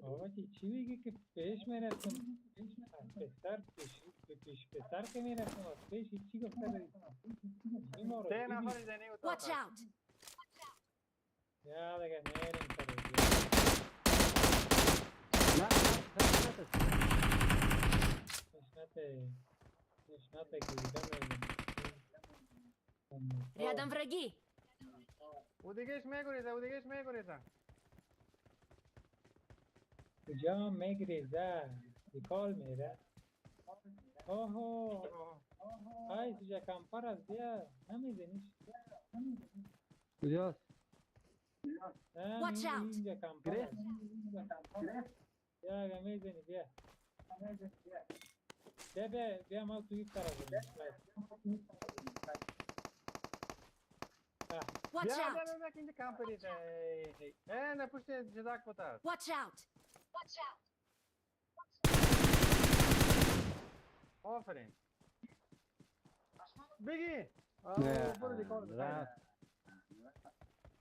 [SPEAKER 2] آقا چی میگی که پیش میرفتم از پسر پیش پسر که میرفتم از پیش چی گفته داری این ما رو
[SPEAKER 1] 3
[SPEAKER 2] فیدی
[SPEAKER 1] نفر زنی اتاق
[SPEAKER 4] Watch
[SPEAKER 1] هست.
[SPEAKER 4] out!
[SPEAKER 2] یا دیگه میریم سر
[SPEAKER 3] نه
[SPEAKER 2] نشنته گیریده
[SPEAKER 4] Рядом враги!
[SPEAKER 1] او دیگهش میگوریزه او دیگهش میگوریزه.
[SPEAKER 2] کجا میگریزه بیکال میره اوهو های سوجا کمپر از بیا نمیزنیش
[SPEAKER 3] کجاست
[SPEAKER 4] Watch out!
[SPEAKER 2] اینجا کمپر
[SPEAKER 3] گرفت
[SPEAKER 2] است بیا اگه میزنی بیا بیا ما توی طرف بریم
[SPEAKER 4] Watch
[SPEAKER 1] بیا
[SPEAKER 4] out!
[SPEAKER 1] بیا که اینجا کمپریزه. نه پشت جدک بوده.
[SPEAKER 4] Watch out!
[SPEAKER 1] آفرین. بگی.
[SPEAKER 3] نه
[SPEAKER 1] برو دیکار بکنی.
[SPEAKER 3] رفت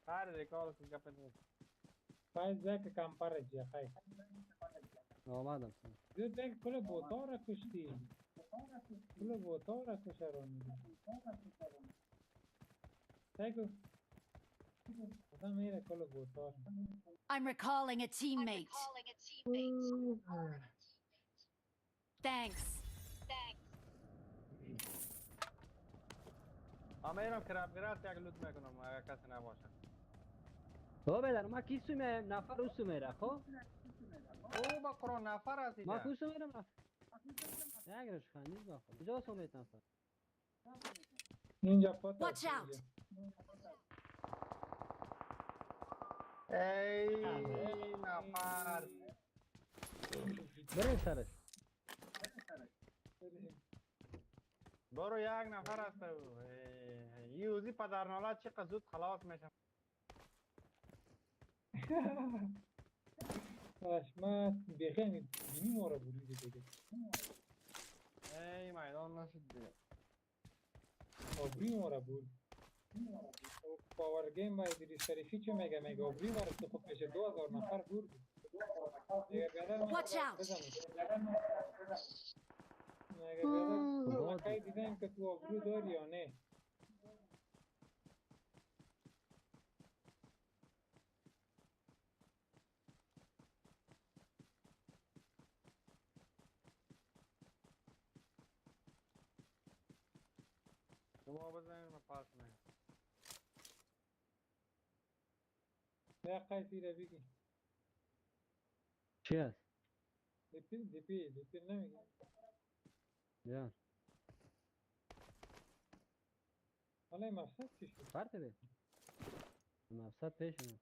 [SPEAKER 1] هر دیکار که گپ نیست.
[SPEAKER 2] فایز زک کمپر جا خیلی
[SPEAKER 3] آمدم
[SPEAKER 2] زود دیگه کل بوتا را کشتی کل بوتا را کشرانی دیگه آدم میره کل بوتا را
[SPEAKER 4] I'm recalling a teammate. Thanks.
[SPEAKER 1] اما اینم کراب گراست یک لوت میکنم اگر کسی نباشه.
[SPEAKER 3] خب بدر ما کیسو می نفر اوسو میره خب
[SPEAKER 1] او با قرآن نفر است
[SPEAKER 3] ما
[SPEAKER 1] اینجا.
[SPEAKER 3] کوسو میرم نفر نگرش خندید باخر کجاست امید نفر
[SPEAKER 2] اینجا پاتا
[SPEAKER 4] Watch out!
[SPEAKER 1] ای نفر.
[SPEAKER 3] بریم سرش
[SPEAKER 1] برو یک نفر است او. یوزی پدرنالا چقدر زود خلاص میشه.
[SPEAKER 2] ما بخیر بینی ما را بریدی دیگه
[SPEAKER 1] ای میدان نشد دیگه.
[SPEAKER 2] آبری ما را بود پاور گیم با ادریس شریفی چه میگه آبری ما را تو خود پیش 2000 نفر بود دیگه بیادر ما
[SPEAKER 4] Watch out!
[SPEAKER 2] بزنید دیگه بیادر مکای دیدم که تو آبرو داری یا نه
[SPEAKER 1] شما بزنید من پاس نه.
[SPEAKER 2] یا قیسی را بگی.
[SPEAKER 3] چی است؟
[SPEAKER 2] دیپی نمیگی.
[SPEAKER 3] یا
[SPEAKER 2] حالا این مقصد چی شد؟
[SPEAKER 3] فرق ده مفسد پیش من.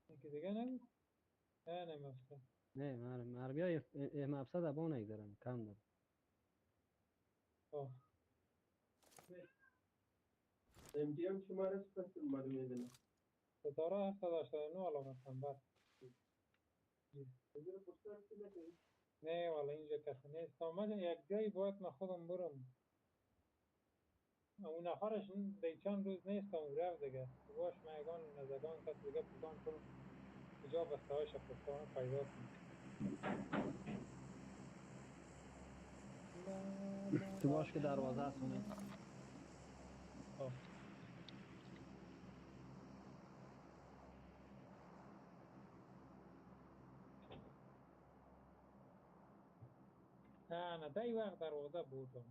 [SPEAKER 2] یکی دیگه نبود؟ نه مقصد.
[SPEAKER 3] نه مرمی های مفسد ابا نگذارم کم دارم.
[SPEAKER 2] آه.
[SPEAKER 5] MTM شمارش پس اومده میدونم.
[SPEAKER 2] ستاره 789 علامت نمبر.
[SPEAKER 5] اینجا رو پشتر چی نکنی؟
[SPEAKER 2] نه والا اینجا کسی نیست. من یک جایی باید من خودم برم. اون نفرش دی چند روز نیست اون رفت دیگه. باش من یگان نزدان کسی دیگه پلان کنم. کجا بسته های شکستانه پیدا کنم.
[SPEAKER 3] تو باش که دروازه است اونه.
[SPEAKER 2] آه. نه دی وقت دروازه بودم.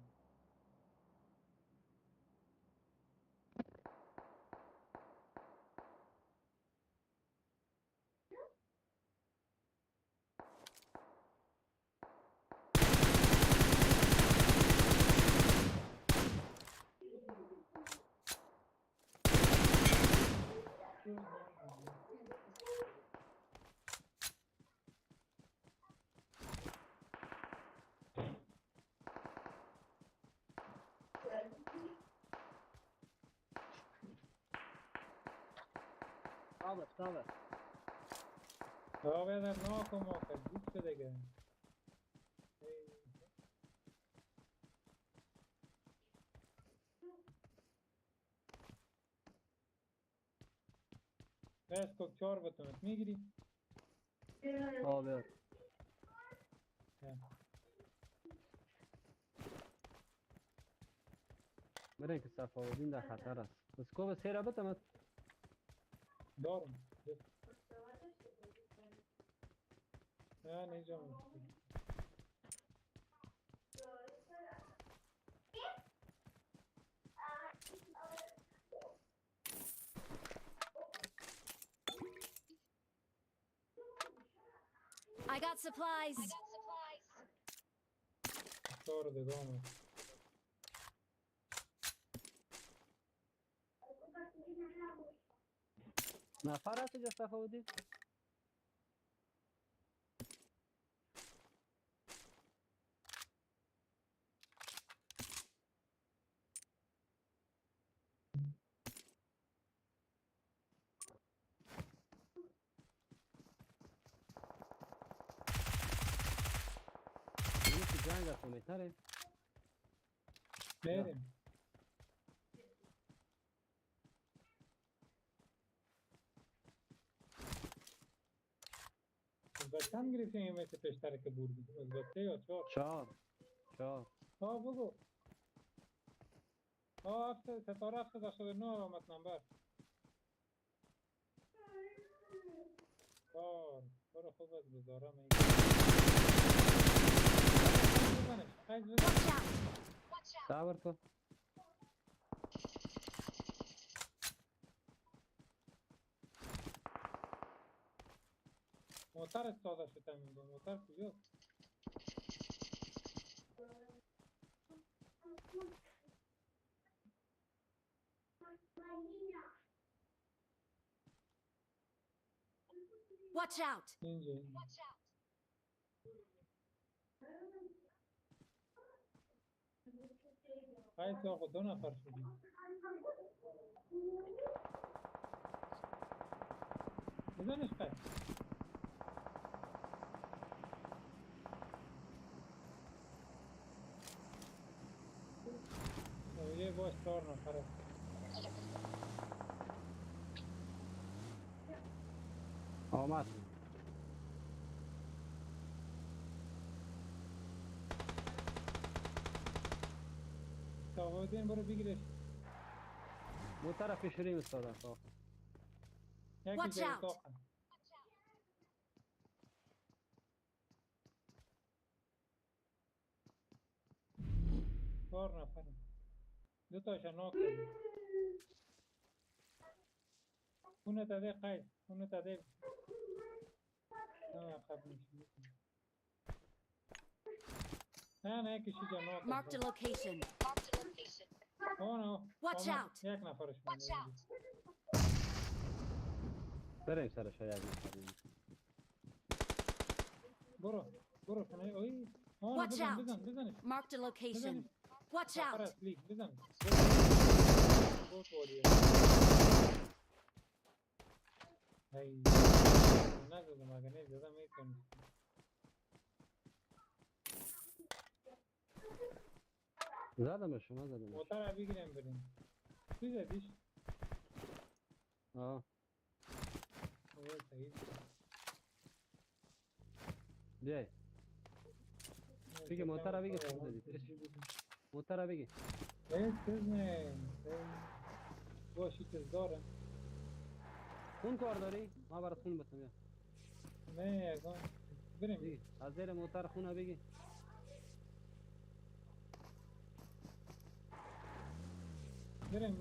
[SPEAKER 3] صابر
[SPEAKER 2] آقا در ناکم آقا گوش شده دیگه. بس کوک 4 بتونت میگیری؟
[SPEAKER 3] صابر برای که صفاودین در خطر است. اسکوب سیره بتمت.
[SPEAKER 2] دارم. نه نیجام.
[SPEAKER 4] I got supplies.
[SPEAKER 2] دار دگام.
[SPEAKER 3] نفر هست اینجا صفاودین؟ این که جنگ است میتره.
[SPEAKER 2] بریم. از چند گرفتیم این مثل پیشتره که بردیم؟ از 3 یا 4؟
[SPEAKER 3] 4
[SPEAKER 2] بگو. ستاره 789 علامت نمبر. برو خوب از بزارم این.
[SPEAKER 4] Watch out.
[SPEAKER 3] صبر کن.
[SPEAKER 2] موتر استاده شده میگه. موتر کجاست؟
[SPEAKER 4] Watch out.
[SPEAKER 2] اینجا. خیلی آقا 2 نفر شدیم. بزنش خیلی. یه باش 4 نفر است.
[SPEAKER 3] آمد.
[SPEAKER 2] صفاودین برو بگیرش.
[SPEAKER 3] مو طرف شیرین استاد صاف.
[SPEAKER 2] یکی
[SPEAKER 4] Watch
[SPEAKER 2] جای
[SPEAKER 4] out.
[SPEAKER 2] اتاقه. 4 نفر. دو تاش ناک کرد. اونو تده قید. اونو تده. نه عقب میشی. نه یکیشی جا ناک
[SPEAKER 4] Marked a
[SPEAKER 2] کرد.
[SPEAKER 4] location.
[SPEAKER 2] آنو.
[SPEAKER 4] Watch out.
[SPEAKER 2] یک نفرش مونده.
[SPEAKER 3] بریم سرش یک نفر.
[SPEAKER 2] برو کنه. اوی. آنو
[SPEAKER 4] Watch out.
[SPEAKER 2] بزنش.
[SPEAKER 4] Marked a location. Watch
[SPEAKER 2] نفر
[SPEAKER 4] out.
[SPEAKER 2] اصلی بزن. بوت والیه. هی. نزدم اگه نزدم میکنم.
[SPEAKER 3] زدمش شما زدمش.
[SPEAKER 2] موتر رو بگیریم بریم. چی زدیش؟
[SPEAKER 3] آه
[SPEAKER 2] اوه صحیح.
[SPEAKER 3] بیای بگی موتر رو بگی خود زدی. موتر رو بگی.
[SPEAKER 2] نه. باشی چیز دارم.
[SPEAKER 3] خون کار داری؟ ما برات خون بسم بیا.
[SPEAKER 2] نه یکم. بریم.
[SPEAKER 3] بگی از زیر موتر خونه بگی.
[SPEAKER 2] بریم.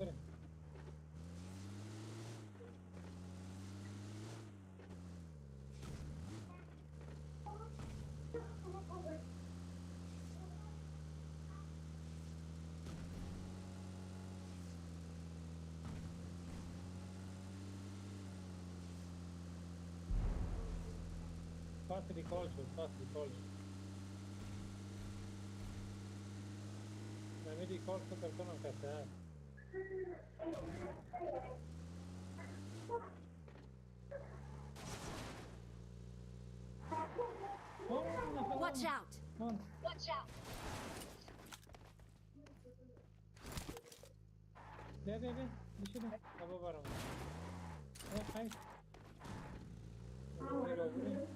[SPEAKER 2] پس ریکال شد. نمی ریکال شد کنم کسی هست.
[SPEAKER 4] Watch out.
[SPEAKER 2] بیا بشینم. بابا برام. خیلی. بریم.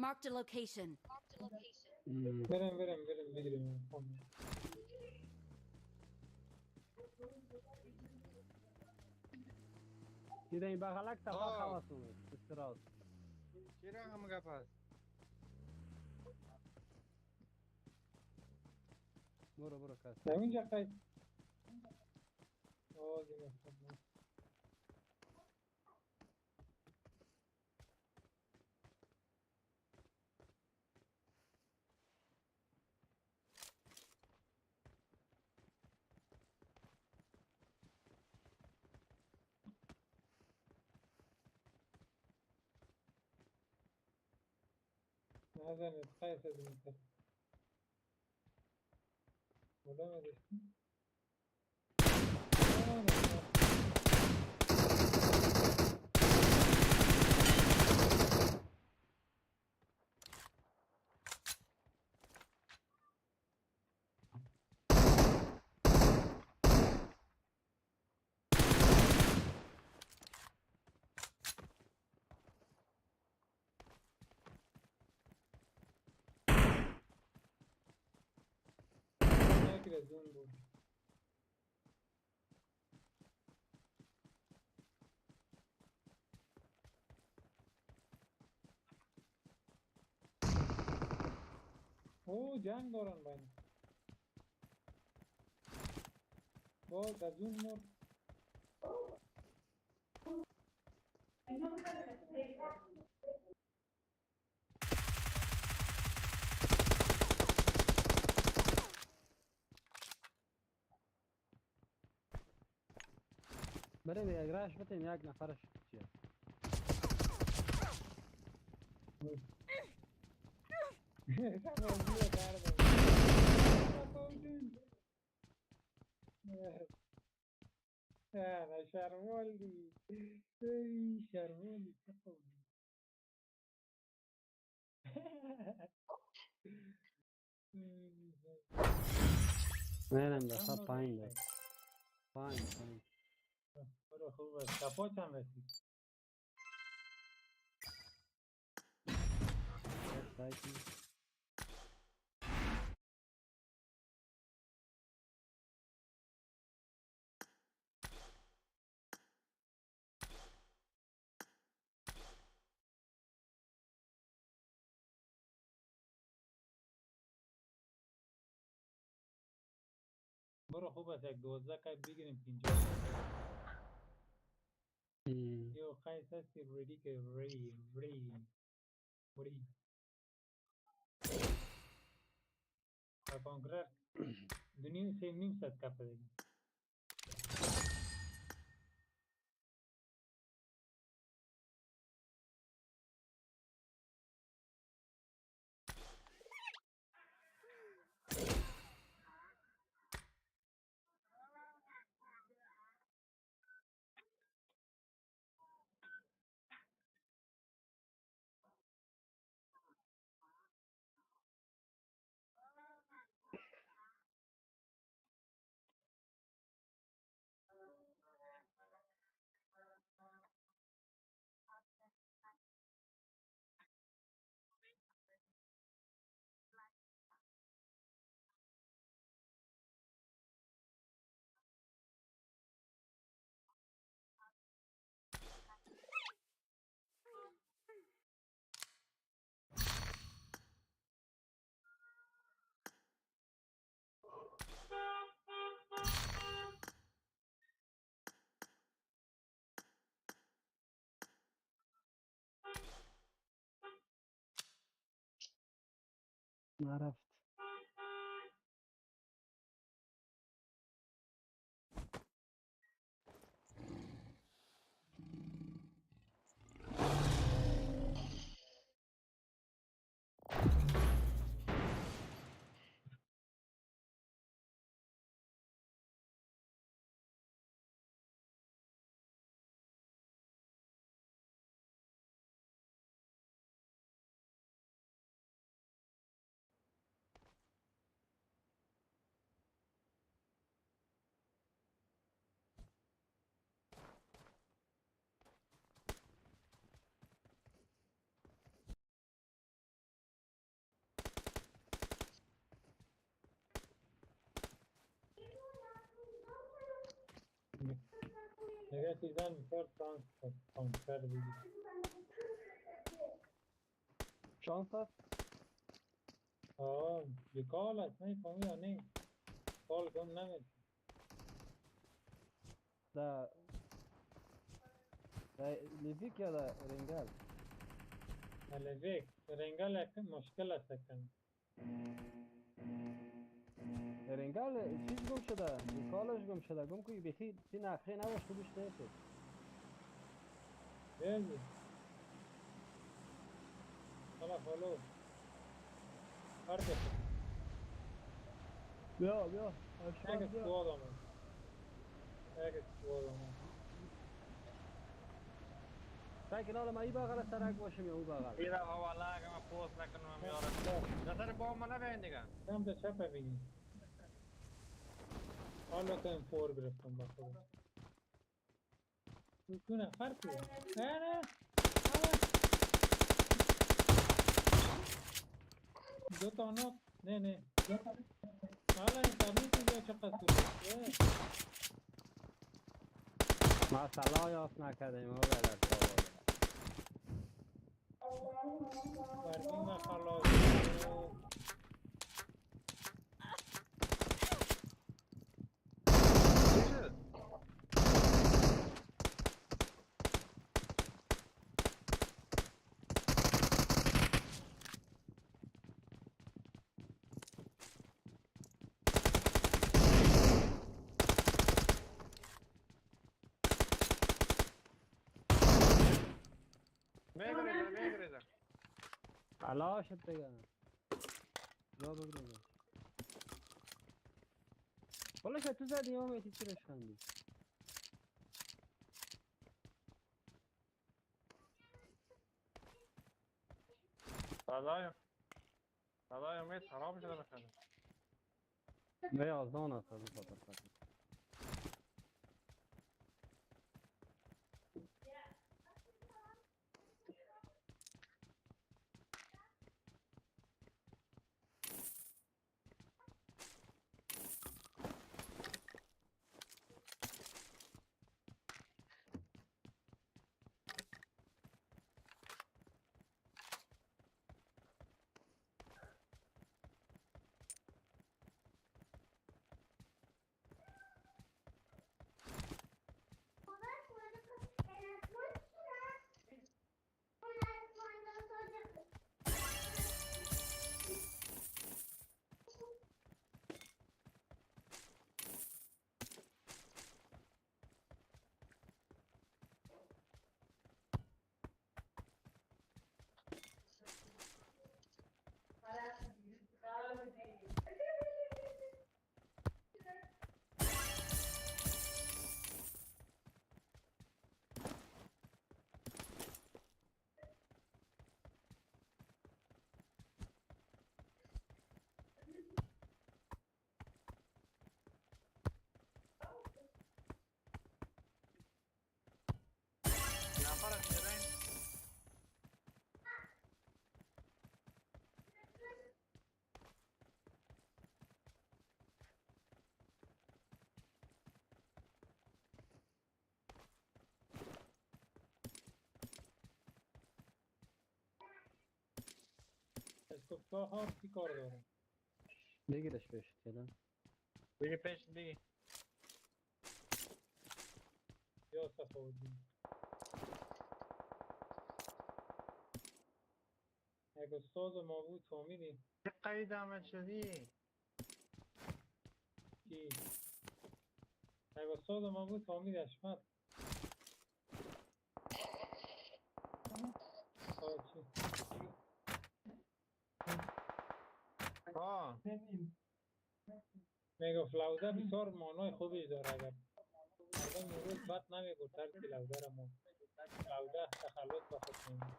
[SPEAKER 4] Marked a location.
[SPEAKER 2] بریم بگیریم.
[SPEAKER 3] دیده این بغلک تفا
[SPEAKER 1] آه.
[SPEAKER 3] خواستم استراز.
[SPEAKER 1] چی رقم گپ هست؟
[SPEAKER 3] برو کس.
[SPEAKER 2] نمینجا قید. دیگه. نزنید قید زدیم. بودا مدشتیم. یکی رزون بود. جنگ دارن بین. دزون مرد.
[SPEAKER 3] بریم یک راش بتیم یک نفرش چیه.
[SPEAKER 2] Esa movida tarde. نه شرمولی ای شرمولی چه خوب
[SPEAKER 3] میرم دفعه پایین داد پایین
[SPEAKER 2] برو خوب است کپا چند رسید
[SPEAKER 3] سعی کنی.
[SPEAKER 2] برو خوب است یک 12 کپ بگیریم 50 یو قیس هستی ریدی که ری کنگرس دنیا سه نیم ست کپ دیگه
[SPEAKER 3] نرفت
[SPEAKER 2] دیگه چیزا میکرد ترانسفر بگیر
[SPEAKER 3] شانس هست
[SPEAKER 2] یه کال است نه فهمی یا نه کال گم نمید
[SPEAKER 3] در لیزیک یا در رنگل
[SPEAKER 2] الویک رنگل یک مشکل است کن
[SPEAKER 3] رنگل چیز گم شده کالش گم شده گم که بخی تی نخی نباش خودش نیست
[SPEAKER 2] بیازی حالا فالو هر دفعه
[SPEAKER 3] بیا
[SPEAKER 2] یک اسکواد آمد یک اسکواد آمد
[SPEAKER 3] سعی کن حالا ما ای بغل سرک باشیم یا او بغل
[SPEAKER 1] این را والله اگه من پوست نکنم یارم نظر با من نبین دیگه
[SPEAKER 2] سمت چپ بگی حالا که این فور گرفتم با خودم دو نفر تو نه دو تا نوک نه حالا اینترنت اینجا چقدر سوره
[SPEAKER 3] ما سلا یاس نکردیم ما بدر
[SPEAKER 2] بردیم و خلاص
[SPEAKER 1] میگریزم
[SPEAKER 3] سلا شد دیگه جا بگیریم والا که تو زدی امید چی رشندی؟
[SPEAKER 1] فضای امید خراب شده بخدا.
[SPEAKER 3] نه آزان است از این خاطر خاطر.
[SPEAKER 1] نفرش میرین.
[SPEAKER 2] اسکوپا ها چی کار داره؟
[SPEAKER 3] بگیرش بهش کلا.
[SPEAKER 1] بگی پیش بگی.
[SPEAKER 2] یا صفاودین یک استاد ما بود فهمیدی
[SPEAKER 1] چه قید عمل شدی؟
[SPEAKER 2] کی یک استاد ما بود فهمیدی اشمت چی
[SPEAKER 1] آه
[SPEAKER 2] میگفت لوده بسیار مانای خوبی داره اگر مردم امروز بد نمیگو ترک لوده را ما لوده تخلص به خود نمید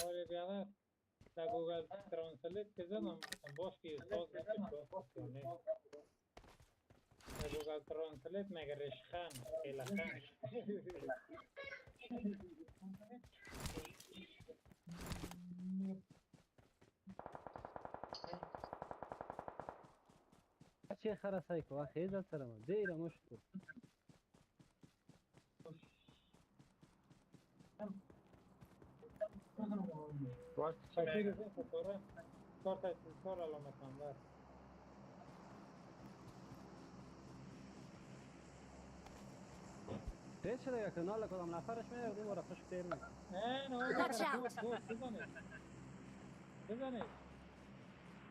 [SPEAKER 2] آره بیادر در گوگل ترانسلیت که زدم گفتم باش که استاد میشه درست یا نه در گوگل ترانسلیت میگه رشخن خیلخن
[SPEAKER 3] چه خرسایی که وقت خیزت سر ما زیر مشکل.
[SPEAKER 1] باش چی
[SPEAKER 2] فکر
[SPEAKER 1] میگه؟
[SPEAKER 2] زن خطوره کار تحصیل کار علامت نمبر
[SPEAKER 3] تیز شده یک کنال کدام نفرش میاد این ورقش تیر میکنه.
[SPEAKER 2] نه نه
[SPEAKER 4] Watch out!
[SPEAKER 2] دوست بزنید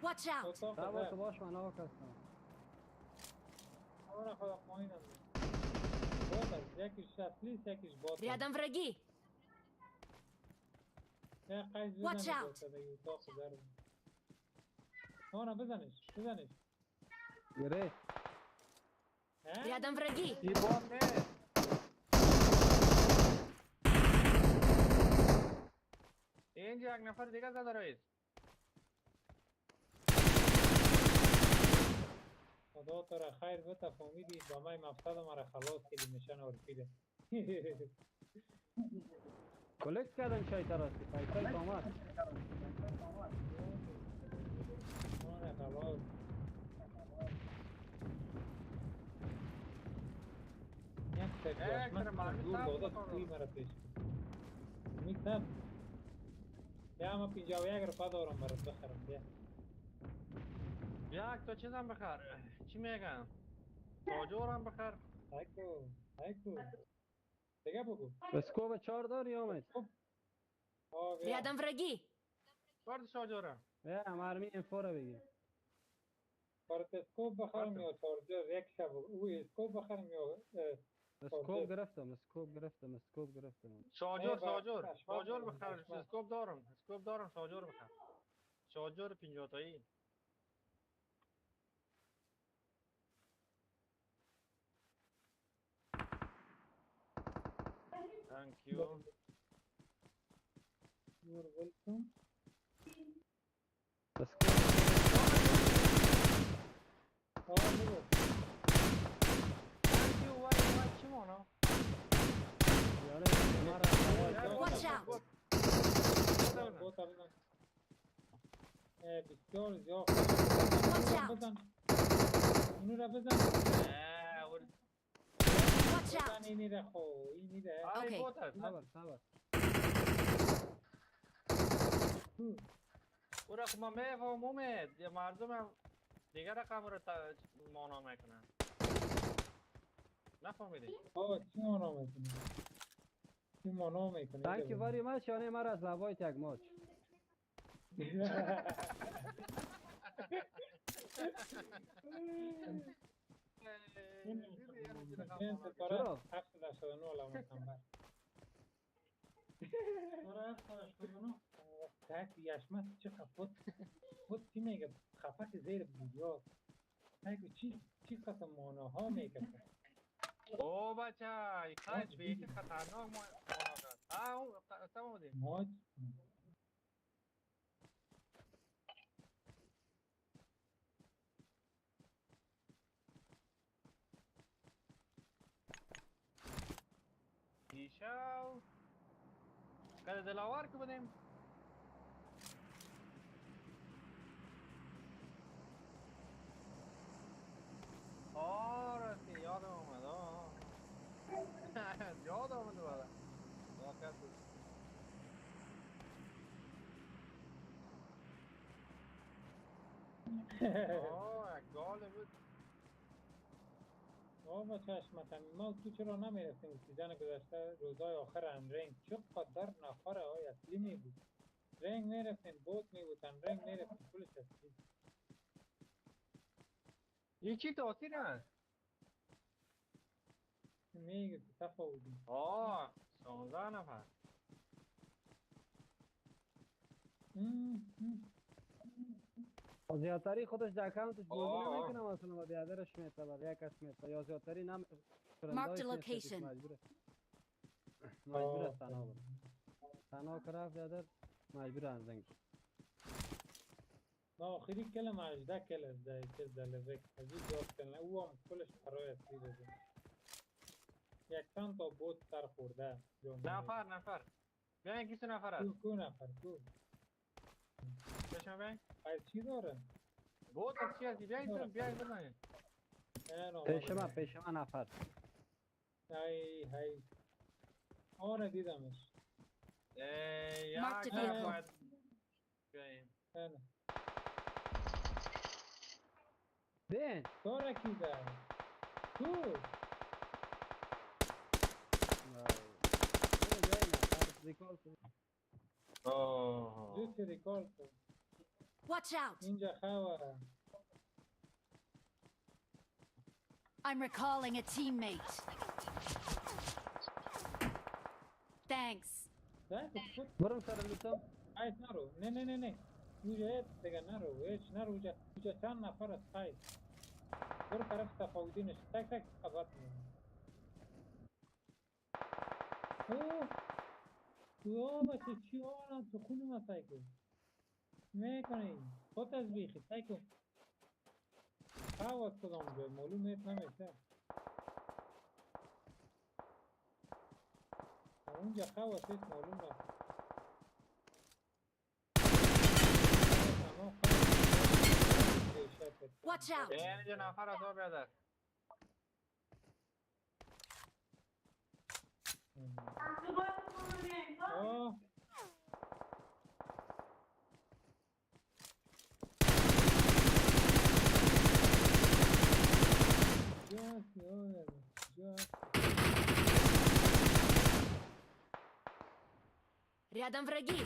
[SPEAKER 4] Watch out!
[SPEAKER 2] اتاق
[SPEAKER 3] تا
[SPEAKER 2] زد
[SPEAKER 3] باش من آقا کستم.
[SPEAKER 2] اون خدا پایین هم باد است یکیش شفلیست یکیش باد است
[SPEAKER 4] Рядом враги!
[SPEAKER 2] یک قیز
[SPEAKER 4] Watch
[SPEAKER 2] بزنید
[SPEAKER 4] out!
[SPEAKER 2] واسه دیگه اتاق زد نه بزنش
[SPEAKER 3] گره.
[SPEAKER 4] Рядом враги!
[SPEAKER 1] ای بام نه. اینجا یک نفر دیگه زده رئیس.
[SPEAKER 2] خدا تو را خیر بته فهمیدی با من مفسد مرا خلاص کردی نشان عرفیده
[SPEAKER 3] کلکت کردن چای تراستی پیسای آمد.
[SPEAKER 2] نه خلاص یک سر
[SPEAKER 1] چرا
[SPEAKER 2] دشمن
[SPEAKER 1] مرمی
[SPEAKER 2] دور
[SPEAKER 1] صاف
[SPEAKER 2] داده
[SPEAKER 1] بکنم؟
[SPEAKER 2] توی مرا پیش میتب بیا ما 51 روپا دارم برات بخرم بیا
[SPEAKER 1] یک تا چیزم بخر. چی میگم؟ تاجورم بخر.
[SPEAKER 2] هایکو دیگه بگو
[SPEAKER 3] اسکوب 4 داری آمد.
[SPEAKER 2] خب بیا
[SPEAKER 4] Рядом враги!
[SPEAKER 1] برد تاجورم.
[SPEAKER 3] یا مرمی انفورا بگیر.
[SPEAKER 2] برات اسکوپ بخرم
[SPEAKER 1] برد.
[SPEAKER 2] یا چارجر یک شب او اسکوپ بخرم یا
[SPEAKER 3] اسکوب
[SPEAKER 2] چارجر
[SPEAKER 3] گرفتم اسکوب گرفتم.
[SPEAKER 1] شاجور
[SPEAKER 2] نه اشمت
[SPEAKER 1] شاجور
[SPEAKER 2] میگم
[SPEAKER 1] بخر.
[SPEAKER 2] اشمت
[SPEAKER 1] اسکوب دارم شاجور بخر. شاجور 50 تایی. Thank you.
[SPEAKER 2] You're welcome.
[SPEAKER 3] بس
[SPEAKER 2] بگو.
[SPEAKER 1] Thank you. Why چی مانا؟
[SPEAKER 3] یاره مرا
[SPEAKER 4] Watch out!
[SPEAKER 2] بوتا بزن. بسیار زیاد.
[SPEAKER 4] Watch out!
[SPEAKER 2] بزن. اینو را بزن.
[SPEAKER 4] Watch
[SPEAKER 2] بزن
[SPEAKER 4] out!
[SPEAKER 2] اینی را خو. اینی را.
[SPEAKER 1] آی
[SPEAKER 4] Okay.
[SPEAKER 1] بوت است.
[SPEAKER 3] صبر
[SPEAKER 1] او را خب من میفهمم مردم دیگر رقم رو مانا میکنن. نفهمیدی؟
[SPEAKER 2] چی مانا میکنی؟ چی مانا میکنی؟
[SPEAKER 3] Thank you very much یعنی مرا از لبای تک ماچ
[SPEAKER 2] این ستاره
[SPEAKER 3] چرا؟
[SPEAKER 2] 789 علامت نمبر. ستاره 789 تک یشمت چه خفت بود چی میگه خفت زیر بیاد تک چی قسم ماناها میگه
[SPEAKER 1] او بچه خیلی بیتی خطرناک مانا کرد. اون تمام
[SPEAKER 2] ماج
[SPEAKER 1] دیشو کده دلاور که بودیم راستی یادم آمد یاد آمد دوباره واقعا بود یک گاله بود
[SPEAKER 2] با چشمت ما تو چرا نمیرسیم سیزن گذشته روزای آخر انرنگ چقدر نفر های اصلی می بود رنگ میرفتیم بود می بودن رنگ میرفتیم کلش اصلی
[SPEAKER 1] یکی تاثیر هست
[SPEAKER 2] میگه تو تفاوتی
[SPEAKER 1] 16 نفر
[SPEAKER 3] زیادتری خودش در اکانتش بازی
[SPEAKER 1] آه.
[SPEAKER 3] نمیکنه مثلا با بیادرش میته بر یک کس میته یا زیادتری
[SPEAKER 4] Mark the location.
[SPEAKER 3] مجبور است تنها بره تنها که رفت بیادر مجبور انزنگ
[SPEAKER 2] ما آخری کلم 18 کل از ده چیز در لوک عجیب جاب کلن او هم کلش برای اصلی بده یکسان تا بود سر خورده
[SPEAKER 1] نفر بیاین کسی نفر هست
[SPEAKER 2] کو نفر کو
[SPEAKER 1] بشما بیاین
[SPEAKER 2] خیلی چی داره؟
[SPEAKER 1] بود از چی هستی بیاین بزنین
[SPEAKER 3] پیش من نفر
[SPEAKER 2] هی آره دیدمش
[SPEAKER 4] Mark the
[SPEAKER 1] یک
[SPEAKER 4] vehicle.
[SPEAKER 1] باید بیاین
[SPEAKER 3] بین
[SPEAKER 2] داره کی ده؟ کو؟ دوست ریکال کن
[SPEAKER 4] Watch out!
[SPEAKER 2] اینجا خواه
[SPEAKER 4] I'm recalling a teammate. Thanks.
[SPEAKER 2] ده کت
[SPEAKER 3] برم سر لوتم
[SPEAKER 2] خیلی نرو نه اونجا هیچ دیگه نرو هیچ نرو اونجا چند نفر است خیلی برو طرف صفاودی نشد تک خبر میدونم اوه بچه چی آنم تو خونی ما سایکو میکنی خود از بیخی سایکو خواه از کدام جای معلوم نیست نمیشه اونجا خواه از هیچ معلوم نیست
[SPEAKER 4] Watch out!
[SPEAKER 1] اینجا نفر از آب بیادر
[SPEAKER 4] Рядом враги!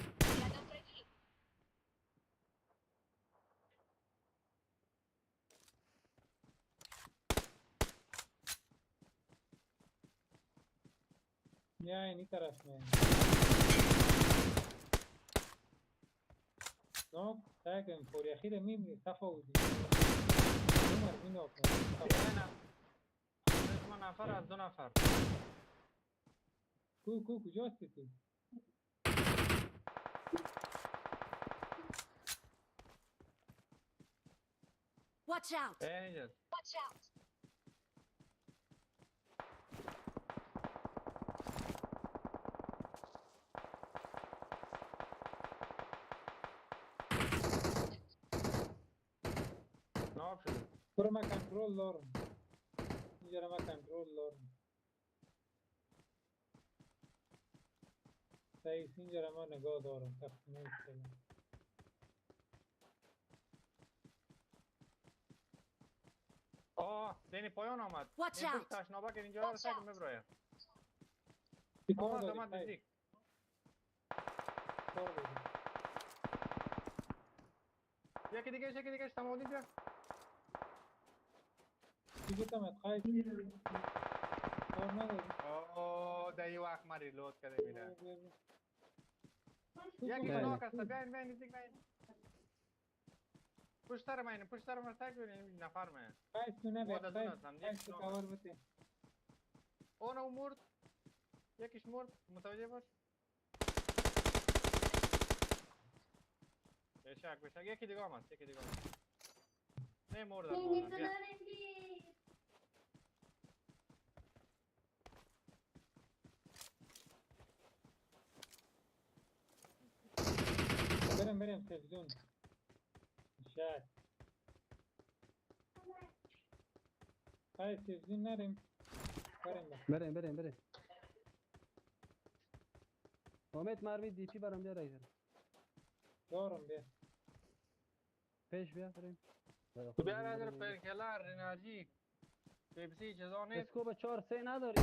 [SPEAKER 2] میای این طرف میای نوک تاگم فوری اخیر میمی تفاوتی عمر این نوک
[SPEAKER 1] من نفر از 2 نفر
[SPEAKER 2] کجا هستی تو؟
[SPEAKER 4] Watch out!
[SPEAKER 1] اینجاست. Ne yapıyorsun?
[SPEAKER 2] برو من کنترل دارم اینجا را من کنترل دارم سعیس اینجا را من نگاه دارم تقسیم ایستگاه
[SPEAKER 1] Beni payón آمد.
[SPEAKER 4] Watch
[SPEAKER 1] این پشت
[SPEAKER 4] out!
[SPEAKER 1] تشنابه که اینجا رو سگ میبرایم.
[SPEAKER 2] چیکار
[SPEAKER 1] آمد
[SPEAKER 2] داری
[SPEAKER 1] آمد
[SPEAKER 2] سعیس؟
[SPEAKER 1] نزدیک.
[SPEAKER 2] چیکار داری؟
[SPEAKER 1] یکی دیگه تمام اینجا.
[SPEAKER 2] دیگه تمت خواهی کار نداری
[SPEAKER 1] دایی وقت ما ریلود کرده میره. یکی
[SPEAKER 3] بله.
[SPEAKER 1] ناک است. بیاین نزدیک بیاین. پشت سر من سگ ببین نفر من.
[SPEAKER 2] خواهیش تو نبیر
[SPEAKER 1] خود از اون هستم.
[SPEAKER 2] خواهیش تو کور بده
[SPEAKER 1] اونو مرد. یکیش مرد. متوجه باش. بشک یکی دیگه آمد. نه مردن. بیا.
[SPEAKER 2] بریم تلویزیون شاید خواهیش تلویزیون نریم
[SPEAKER 3] بریم امید مرمی دی پی برام بیار ایزن
[SPEAKER 2] دارم بیا
[SPEAKER 3] پیش بیا بریم
[SPEAKER 1] تو بیار از پرکلر انرژی پیپسی چیزا نیست.
[SPEAKER 3] اسکو به 4 3 نداری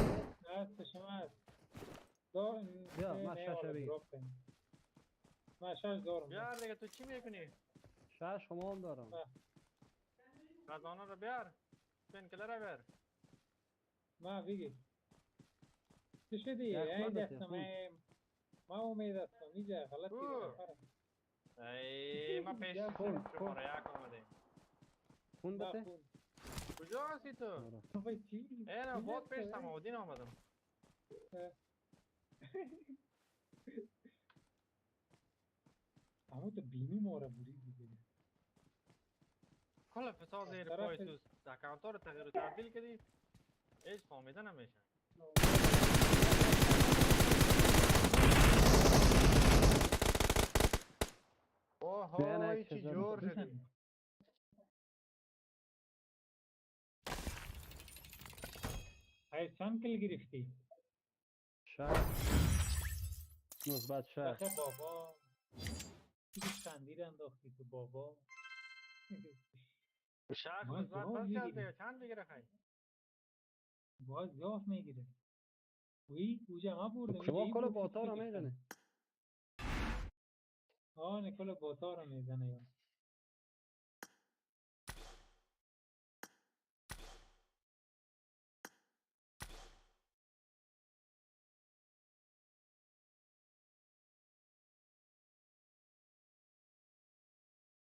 [SPEAKER 2] هست شما هست دارم
[SPEAKER 3] بیا، من شش بگیر.
[SPEAKER 2] من شش دارم
[SPEAKER 1] بیار دیگه تو چی میکنی؟
[SPEAKER 3] 6 شما هم دارم
[SPEAKER 1] خزانه رو بیار. پنکلر رو بیار.
[SPEAKER 2] ما بگی چه شدی؟
[SPEAKER 3] یخ
[SPEAKER 2] این
[SPEAKER 3] بده،
[SPEAKER 2] دستم
[SPEAKER 3] خون.
[SPEAKER 2] ما امید هستم اینجا غلط
[SPEAKER 1] اوه.
[SPEAKER 2] کردم
[SPEAKER 1] ای ما پیش
[SPEAKER 3] خون،
[SPEAKER 1] شما رو یک آمده.
[SPEAKER 3] خون
[SPEAKER 2] نه
[SPEAKER 3] بده
[SPEAKER 2] خون
[SPEAKER 1] کجا هستی تو؟
[SPEAKER 3] آره.
[SPEAKER 2] آقای چی؟
[SPEAKER 1] اینا بود پیش سماودین آمدم.
[SPEAKER 2] اما تو بینی ما را بودی دیگه
[SPEAKER 1] کل فساد زیر
[SPEAKER 2] طرف-
[SPEAKER 1] پای تو اکانتا رو تغییر و تبدیل کردی. هیچ فهمیده نمیشه.
[SPEAKER 3] بیاین
[SPEAKER 1] اوه
[SPEAKER 3] یک
[SPEAKER 1] چی
[SPEAKER 3] چیزا
[SPEAKER 1] جور
[SPEAKER 2] بزن.
[SPEAKER 1] شدی.
[SPEAKER 2] ای چند کل گرفتی؟
[SPEAKER 3] 6 مثبت 6
[SPEAKER 2] آخه بابا چی خندیر انداختی تو بابا
[SPEAKER 1] شخص
[SPEAKER 2] ما
[SPEAKER 1] مثبت
[SPEAKER 2] جواب
[SPEAKER 1] بس کرد
[SPEAKER 2] میگیریم.
[SPEAKER 1] دیگه چند بگیره خیلی.
[SPEAKER 2] باز یاف میگیره وی اوجا ما بردم
[SPEAKER 3] شما
[SPEAKER 2] اینجا
[SPEAKER 3] کل
[SPEAKER 2] این
[SPEAKER 3] باتا رو
[SPEAKER 2] فکر
[SPEAKER 3] میزنه
[SPEAKER 2] نکل باتا رو میزنه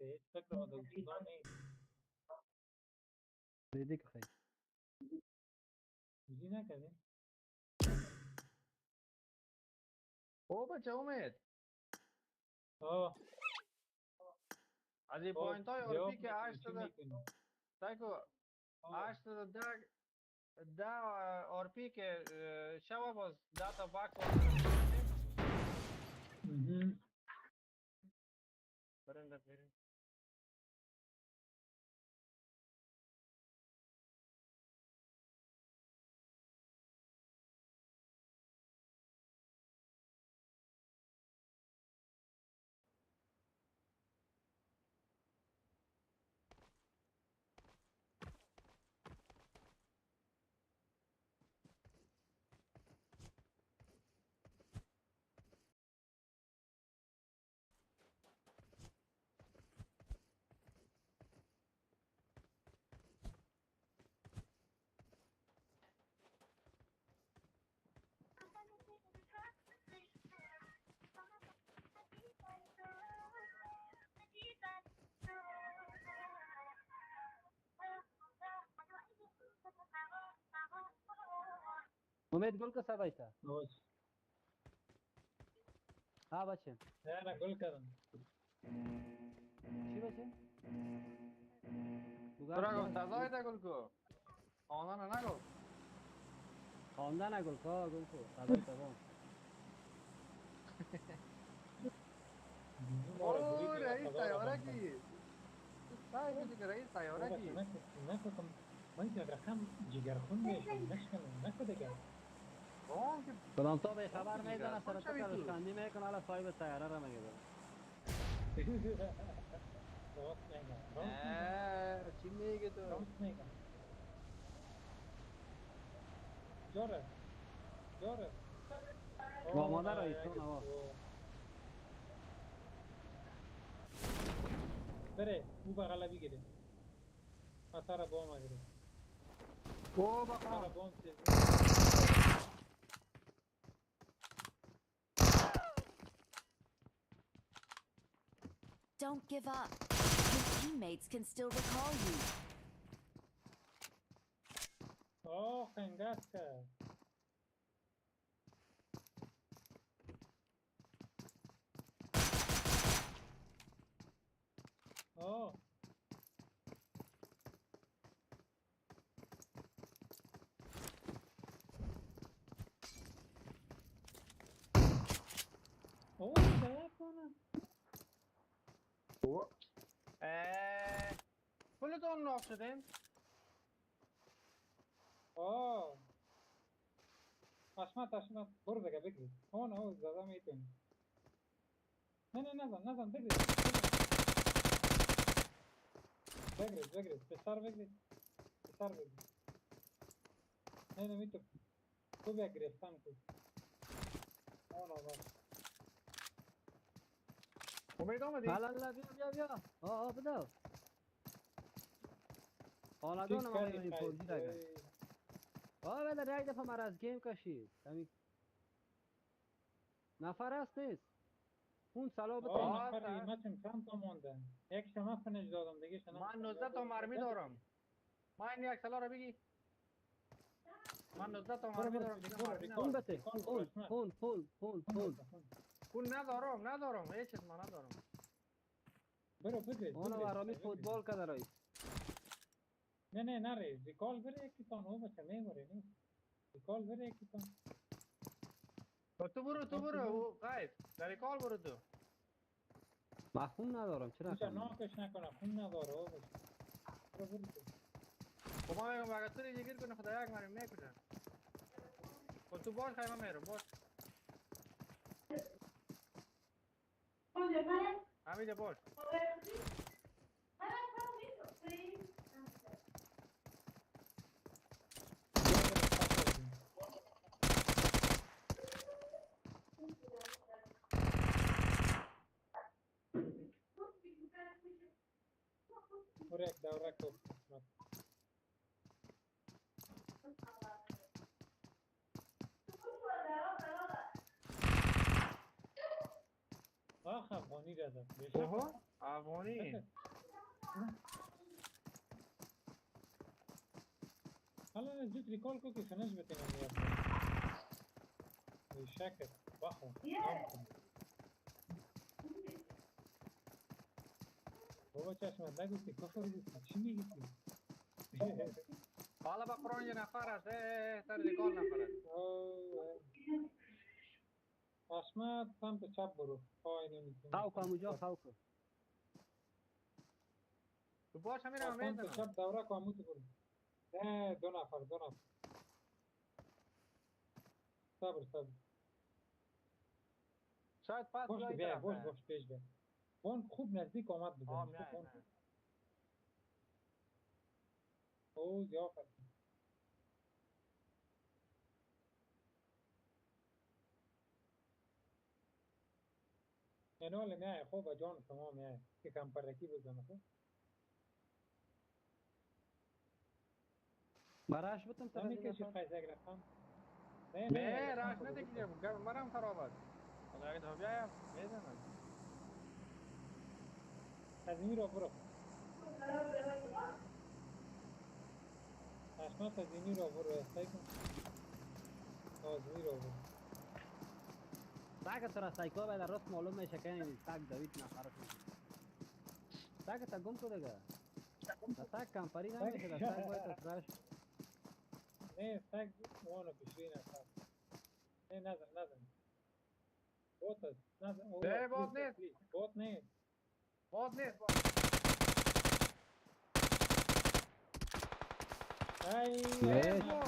[SPEAKER 2] یا هیچ فکر ما دوستان نیست
[SPEAKER 3] دیدی که خیلی
[SPEAKER 2] چیزی نکردیم
[SPEAKER 1] او بچه امید
[SPEAKER 2] آه
[SPEAKER 1] از این
[SPEAKER 2] خب
[SPEAKER 1] پوینت های
[SPEAKER 2] جواب
[SPEAKER 1] اورپی که
[SPEAKER 2] میکنی
[SPEAKER 1] 8
[SPEAKER 2] چی
[SPEAKER 1] داده
[SPEAKER 2] میکنی
[SPEAKER 1] سایکو 8 داده 10 اورپی که شبه باز 10 تا باکس بریم
[SPEAKER 3] امید گل که سبایتا
[SPEAKER 2] باش
[SPEAKER 3] ها بچه
[SPEAKER 2] نه گل کردم.
[SPEAKER 3] چی بچه؟
[SPEAKER 1] ترا گفت تزای ده گل کو آنها نگو
[SPEAKER 3] خواندن گل که گل کو سزای تبا
[SPEAKER 2] بیزو ما را برید
[SPEAKER 1] اوه
[SPEAKER 2] دیگه
[SPEAKER 1] رئیس
[SPEAKER 2] خدا را
[SPEAKER 1] سیاره
[SPEAKER 2] بند کن.
[SPEAKER 1] کی سعی کجی که رئیس سیاره
[SPEAKER 2] بابا
[SPEAKER 1] کی
[SPEAKER 2] نکن من که رقم جگرخون میشم نکن دیگه.
[SPEAKER 1] اون که
[SPEAKER 3] کدام تا به
[SPEAKER 1] اون که
[SPEAKER 3] خبر
[SPEAKER 1] دیگر
[SPEAKER 3] میزنه
[SPEAKER 1] خون
[SPEAKER 3] سر تو
[SPEAKER 1] شوی تو
[SPEAKER 3] پرشکندی میکنه حالا صاحب سیاره را میگه داره
[SPEAKER 1] چی میگی تو
[SPEAKER 2] راست میگم. جاره
[SPEAKER 3] آماده
[SPEAKER 2] نه
[SPEAKER 3] رئیس
[SPEAKER 2] یک
[SPEAKER 3] تو نوا
[SPEAKER 2] تو بره او بغلا بگیره ما سر بام اگره
[SPEAKER 1] او
[SPEAKER 2] سر
[SPEAKER 1] بخون
[SPEAKER 2] بام تیزی.
[SPEAKER 4] Don't give up. Your teammates can still recall you.
[SPEAKER 2] خنگت کرد. آه دقیق کنم.
[SPEAKER 1] کلتون ناف شدین
[SPEAKER 2] حشمت برو دیگه بگیر. زده میتونی. نه نزن بگیر. بگیر پسر بگیر. نه میتونی. تو بیا گرفتن کن.
[SPEAKER 1] امید آمدی
[SPEAKER 3] لا بیا بدو حالا
[SPEAKER 2] چیز
[SPEAKER 3] دونم
[SPEAKER 2] کردی
[SPEAKER 3] این
[SPEAKER 2] خیلی.
[SPEAKER 3] پوزی رگه بده یک دفعه مرا از گیم کشید نفر است نیست اون سلا بده
[SPEAKER 2] نفر ریمتون چند تا مونده. یک شما فنش دادم دیگه شما.
[SPEAKER 1] من 19 تا مرمی دارم ما این یک سلا رو بگی من 19 تا مرمی دارم دیگه مرمی
[SPEAKER 3] خون
[SPEAKER 1] ندارم
[SPEAKER 3] بده خون
[SPEAKER 1] کون ندارم هیچ چیز ما ندارم
[SPEAKER 2] برو بگیر.
[SPEAKER 3] اون آرامی فوتبال کده رئیس
[SPEAKER 2] نه نره. ریکال بره یکی تان. او بچه میموره نیست. ریکال بره یکی تان.
[SPEAKER 1] تو برو او غیب در کال برو تو
[SPEAKER 3] من خون ندارم چرا
[SPEAKER 2] بچه
[SPEAKER 3] کم
[SPEAKER 2] ناکش نکنه. خون نداره. او بچه برو تو.
[SPEAKER 1] خب ما میگم اگر تو دیگه گیر کنه خدا یک مرمی میکشه خب تو باش خیلی من میرم باش حمیده باش
[SPEAKER 2] برو یک دوره کن. افغانی را داد.
[SPEAKER 1] اوه افغانی
[SPEAKER 2] حالا زود ریکال کو که فنش بتونم بیاد. شکر بخو بابا چشمت نگفتی کفر گفتی چی میگی تو؟
[SPEAKER 1] حالا با قرآن یه نفر است سر دیکال نفر است
[SPEAKER 2] حشمت سمت چپ برو. پای نمیتونی
[SPEAKER 3] خواه کن اونجا خواه کن
[SPEAKER 1] تو باش همین هم
[SPEAKER 2] سمت
[SPEAKER 1] میزنم
[SPEAKER 2] چپ دوره کاموت برو. نه دو نفر صبر
[SPEAKER 1] شاید پس
[SPEAKER 2] باش
[SPEAKER 1] بیایی
[SPEAKER 2] بیا
[SPEAKER 1] طرف
[SPEAKER 2] باش پیش بیا. اون خوب نزدیک آمد
[SPEAKER 1] آه
[SPEAKER 2] بزنی.
[SPEAKER 1] میای
[SPEAKER 2] او زیافت اینال میای خوب جان شما میای که کم پرکی بزنه خوب.
[SPEAKER 3] براش بتم سر از این
[SPEAKER 2] نمیکشی
[SPEAKER 3] نفر
[SPEAKER 2] خیلی یک رقم.
[SPEAKER 1] نه
[SPEAKER 2] رقم
[SPEAKER 1] راش
[SPEAKER 2] خود
[SPEAKER 1] نده
[SPEAKER 2] بود.
[SPEAKER 1] که گرم منم خراب است خدا اگه دفعه بیایم میزنم
[SPEAKER 2] از این را برو. حشمت از این را برو. استای کن. از این را برو.
[SPEAKER 3] سگ تو را سایکو باید راست معلوم میشه که این سگ دوید نفرشون. سگ تا گم کده گه. سگ کمپری نمیشه ده سگ باید تصرش.
[SPEAKER 2] نه سگ موانو پیشوی نفر. نه نزن. بوت است. نزن.
[SPEAKER 1] نه، بوت نیست.
[SPEAKER 2] بوت نیست.
[SPEAKER 1] باز نیست.
[SPEAKER 2] ای
[SPEAKER 3] نه.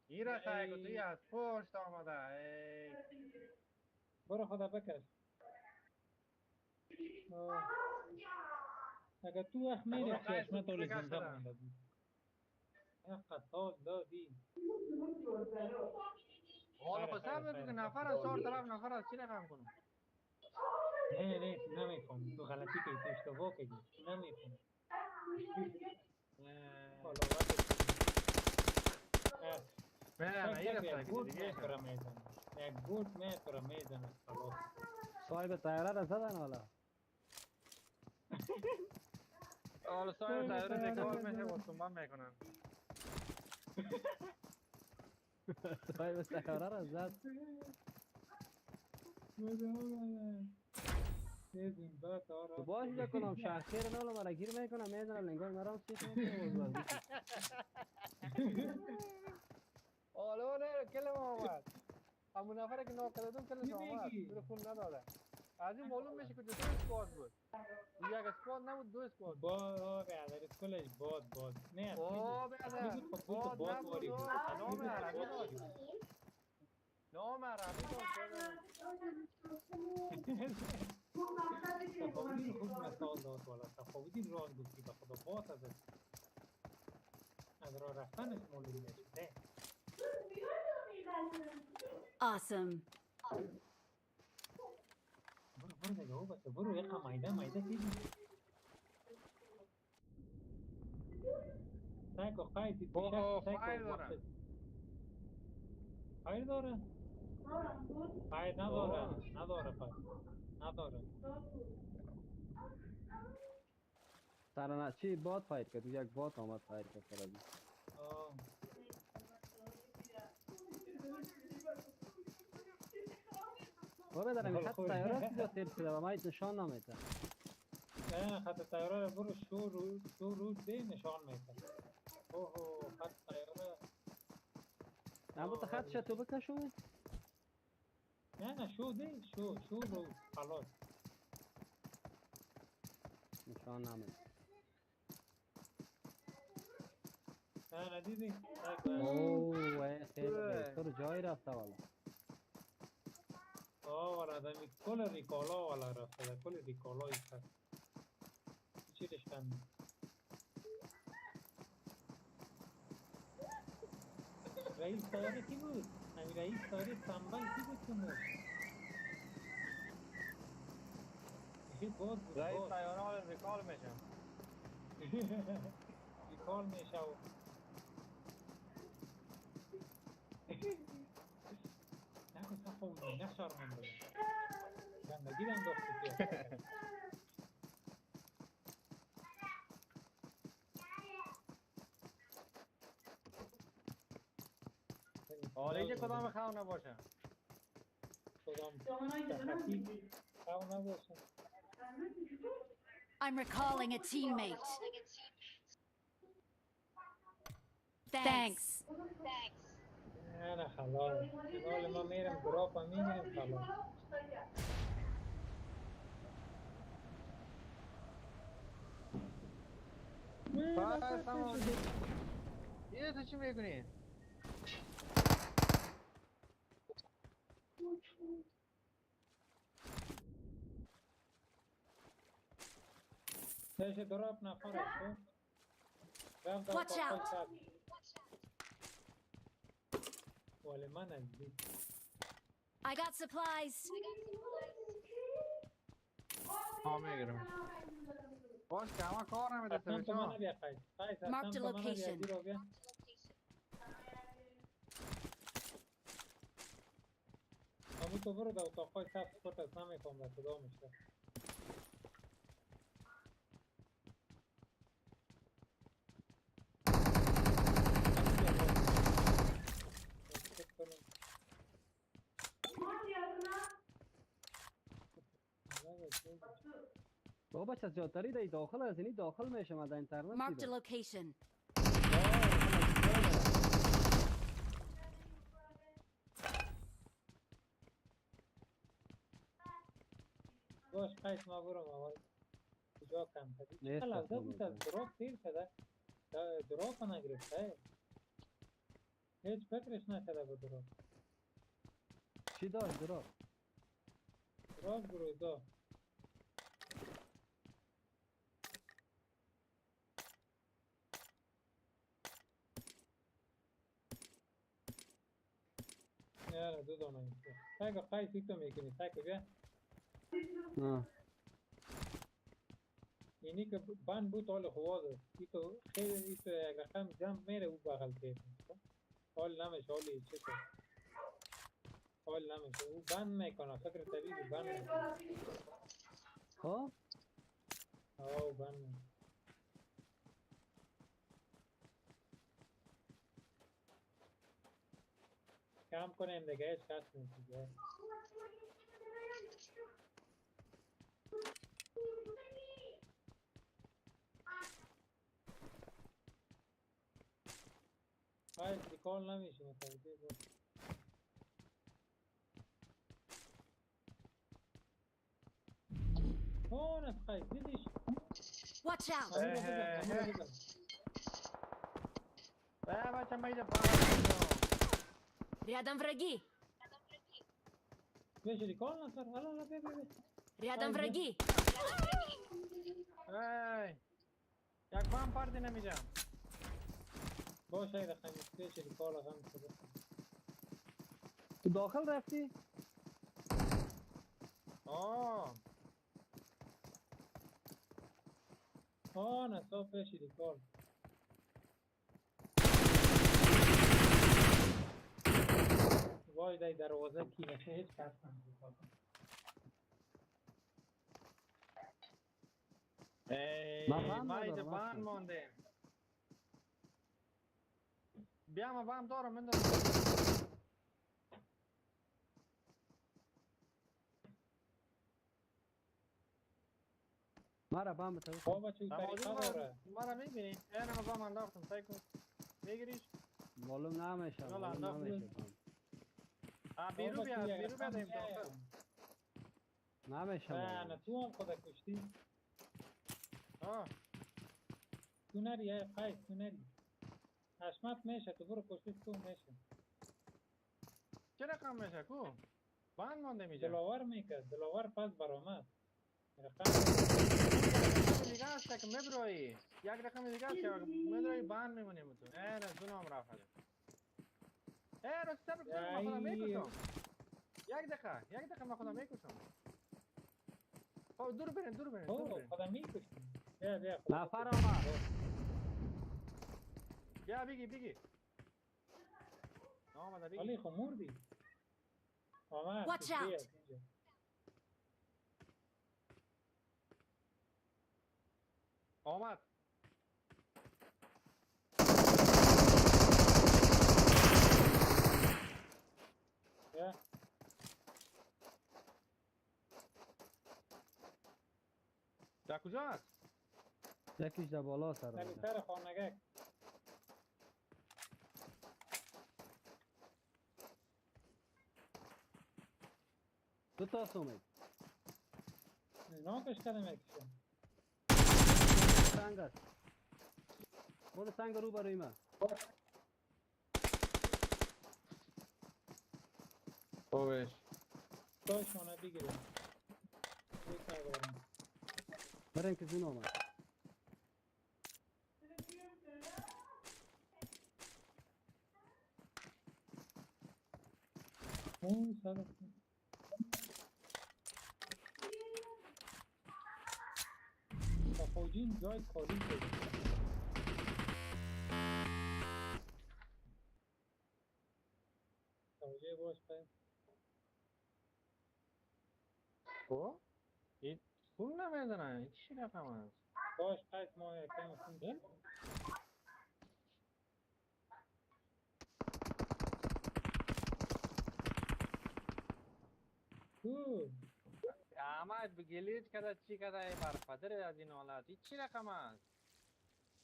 [SPEAKER 1] ایره سایکو توی از پشت آمده. ای.
[SPEAKER 2] برو خدا بکش. اگر تو وقت میری
[SPEAKER 1] برو خیلی
[SPEAKER 2] چشمه طول
[SPEAKER 1] بکش
[SPEAKER 2] زنده
[SPEAKER 1] خدا.
[SPEAKER 2] مانده بود. حقا تاز دادی.
[SPEAKER 1] حالا خب سب بگو که نفر از چهار طرف نفر از چی رقم کنم.
[SPEAKER 2] نه نمیفهم. تو غلطی که تو اشتباه کردی. نمیفهم. حالا وقت
[SPEAKER 1] نه ایره سایکو
[SPEAKER 2] گوت
[SPEAKER 1] دیگه
[SPEAKER 2] می تو میزنه. یک گوت می تو میزنه. خلاص.
[SPEAKER 3] صاحب تایره را زدن حالا.
[SPEAKER 1] حالا صاحب تایره دکار میشه و سنبه میکنن.
[SPEAKER 3] صاحب تایره را زد. تو باش بکنم شخصیر نالو مرا گیر میکنم میزنم لنگار مرام سیخ میکنم.
[SPEAKER 1] حالا نه کلم آمد. همون نفره که ناک کردم کلش آمد. تو خون نداده. از این معلوم میشه که دو اسکواد بود. یک اسکواد نبود دو اسکواد.
[SPEAKER 2] برادر کلش باد نه
[SPEAKER 1] برادر
[SPEAKER 2] بود خود تو
[SPEAKER 1] باد
[SPEAKER 2] باد
[SPEAKER 1] نبود
[SPEAKER 2] واری بود
[SPEAKER 1] نام عربی داشت. نام عربی داشت.
[SPEAKER 2] تفاوتی رو خوب مثال داد والا تفاوتی راز گفتی به خدا باد از راه رفتنش معلوم میشه نه
[SPEAKER 4] Awesome.
[SPEAKER 2] برو دیگه او بسه برو یکا مایده دیدی سایکو خواهی پیشک
[SPEAKER 1] فایر دارم.
[SPEAKER 2] فایر داره؟ فایر نداره
[SPEAKER 3] سرانه چی باد فایر کرد یک باد آمد فایر کرد سر از این. و بدارم این خط تایره است کجا تیل شده و ما ایت نشان نمیده.
[SPEAKER 2] نه خط تایره رو برو شو روز ده نشان میده اوه خط تایره
[SPEAKER 3] نبود خط شد تو بکشون؟
[SPEAKER 2] نه شو ده شو روز خلاص
[SPEAKER 3] نشان نمیده.
[SPEAKER 2] نه دیدی
[SPEAKER 3] اوه خیلی تو رو جایی رفته والا.
[SPEAKER 2] والا دمی کل ریکالا والا رفته کل ریکالا ایسته چی رشتن رئیس تایره کی بود؟ نمی رئیس تایره تنبل کی بود که موش؟ باد بود
[SPEAKER 1] رئیس
[SPEAKER 2] باد
[SPEAKER 1] تایاره حال ریکال میشم.
[SPEAKER 2] ریکال میشه و نکو صفا نه شرمم بگم گندگی رو انداختی که
[SPEAKER 1] حالا اینجا کدام خواه نباشه.
[SPEAKER 2] کدام تخطی خواهو نباشه
[SPEAKER 4] I'm recalling a teammate. Thanks.
[SPEAKER 2] نه خلاص حال ما میرم دراپ هم میگیرم خلاص
[SPEAKER 1] بس تمام. یه تو چی میکنی؟
[SPEAKER 2] سرش دراپ نفر است رفت
[SPEAKER 4] Watch out.
[SPEAKER 2] ولی من نزدیک
[SPEAKER 4] I got supplies.
[SPEAKER 1] ها میگیرم. باش که همه کار نمیده
[SPEAKER 2] حتما تو
[SPEAKER 1] سرشان.
[SPEAKER 2] منو بیا قید
[SPEAKER 4] Marked a
[SPEAKER 2] حتما تو منو بیا
[SPEAKER 4] location.
[SPEAKER 2] زیرو بیا همون تو برو در اتاقای سبز پرت از نمیکنم در کدام میشه
[SPEAKER 3] بابا چه جاتری دی داخل از اینی داخل میشم از اینترنت
[SPEAKER 4] Marked a
[SPEAKER 3] دیدم.
[SPEAKER 4] location.
[SPEAKER 2] باش قیس ما برم اول کجا کم کردی
[SPEAKER 3] نیست
[SPEAKER 2] چقدر لحظه
[SPEAKER 3] اصلا
[SPEAKER 2] بود از
[SPEAKER 3] اصلا.
[SPEAKER 2] دراک تیر شده دراک نگرفته هیچ فکرش نکرده با دراک
[SPEAKER 3] چی داشت درا؟
[SPEAKER 2] دراک گروزا یاره دو دانه ایسته سایگا قیس ایتو میکنی سایگا بیا اینی که بند بود حال خواهد ایتو خیلی ایتو یک رقم جمع میره او بغل تیپ حال نمیشه حالی چه تو حال نمیشه او بند میکنه فکر طبیعی بند میکنه
[SPEAKER 3] خب
[SPEAKER 2] او بند میکنه کم کنیم دیگه هیچ کس نیست قیس ریکال نمیشه متوجه بود اون از قیس دیدیش
[SPEAKER 4] Watch out!
[SPEAKER 2] امو رو بزن
[SPEAKER 1] بچه میده پاور
[SPEAKER 4] Рядом враги!
[SPEAKER 2] بشه ریکال نکر حالا بیا بیا بیا
[SPEAKER 4] Рядом
[SPEAKER 2] Ай,
[SPEAKER 4] враги!
[SPEAKER 1] یک بام پردی نمیجم
[SPEAKER 2] باشه ای رقمی بشه ریکال هم شده
[SPEAKER 3] تو داخل رفتی؟
[SPEAKER 1] آه
[SPEAKER 2] نه صاف بشه ریکال وای دای دروازه کی نشه هیچ کس نمیشه
[SPEAKER 1] ای
[SPEAKER 3] بام
[SPEAKER 1] مایده
[SPEAKER 3] ندارم
[SPEAKER 1] بان
[SPEAKER 3] اصلا.
[SPEAKER 1] مونده بیا ما بام دارم من دارم
[SPEAKER 3] مرا بام بتو.
[SPEAKER 2] بابا چه طریقه داره
[SPEAKER 1] مرا میبینی؟ اینه ما بام انداختم سعی کن میگیریش؟
[SPEAKER 3] معلوم نمیشه
[SPEAKER 1] یلا
[SPEAKER 3] معلوم
[SPEAKER 1] انداخت.
[SPEAKER 3] نمیشه بام.
[SPEAKER 1] بیرو
[SPEAKER 2] بابا
[SPEAKER 1] بیاد
[SPEAKER 2] تو یک
[SPEAKER 1] بیرو بیاد
[SPEAKER 2] رقم
[SPEAKER 1] این داخل
[SPEAKER 3] نمیشه
[SPEAKER 2] نه
[SPEAKER 3] معلوم.
[SPEAKER 2] تو هم خدا کشتی تو نری ای قیس تو نری حشمت میشه تو برو پشتش تو میشه
[SPEAKER 1] چه رقم میشه کو؟ بان مونده میشه
[SPEAKER 2] دلاور میکرد دلاور پس برآمد رقم
[SPEAKER 1] رقم دیگه است که مبروی یک رقم دیگه است که مبروی بان میمونیم تو این از دونم رفت راستی صبر کن من خودم میکشم یک دقیقه من خودم میکشم دور برین دور برین دور برین
[SPEAKER 2] خدا میکشتی بیا
[SPEAKER 3] نفر آمد.
[SPEAKER 1] بیا بگی آمده بگی
[SPEAKER 2] علی خو مردی آمد
[SPEAKER 4] Watch out.
[SPEAKER 2] بیا اینجا
[SPEAKER 1] آمد
[SPEAKER 2] بیا
[SPEAKER 1] در کجا است؟
[SPEAKER 3] یکیش در بالا سر
[SPEAKER 2] در
[SPEAKER 3] بوده.
[SPEAKER 2] سر خانگک
[SPEAKER 3] دو تا سومید.
[SPEAKER 2] ناکش کردم یکیشون
[SPEAKER 3] سنگ است. بود سنگ رو بروی من.
[SPEAKER 1] خوبش
[SPEAKER 2] داشت مانه بگیره بیت نگارم
[SPEAKER 3] برین که زین آمد.
[SPEAKER 2] اون سر خوجین جای کاری شد توجه باش پس
[SPEAKER 1] خب این پول نمیدنه این چی رقم است
[SPEAKER 2] باش قیس ما یکم خون
[SPEAKER 1] این؟
[SPEAKER 2] تو
[SPEAKER 1] اما گلیت کرده چی کرده ای برپدر از این حالت این چی رقم است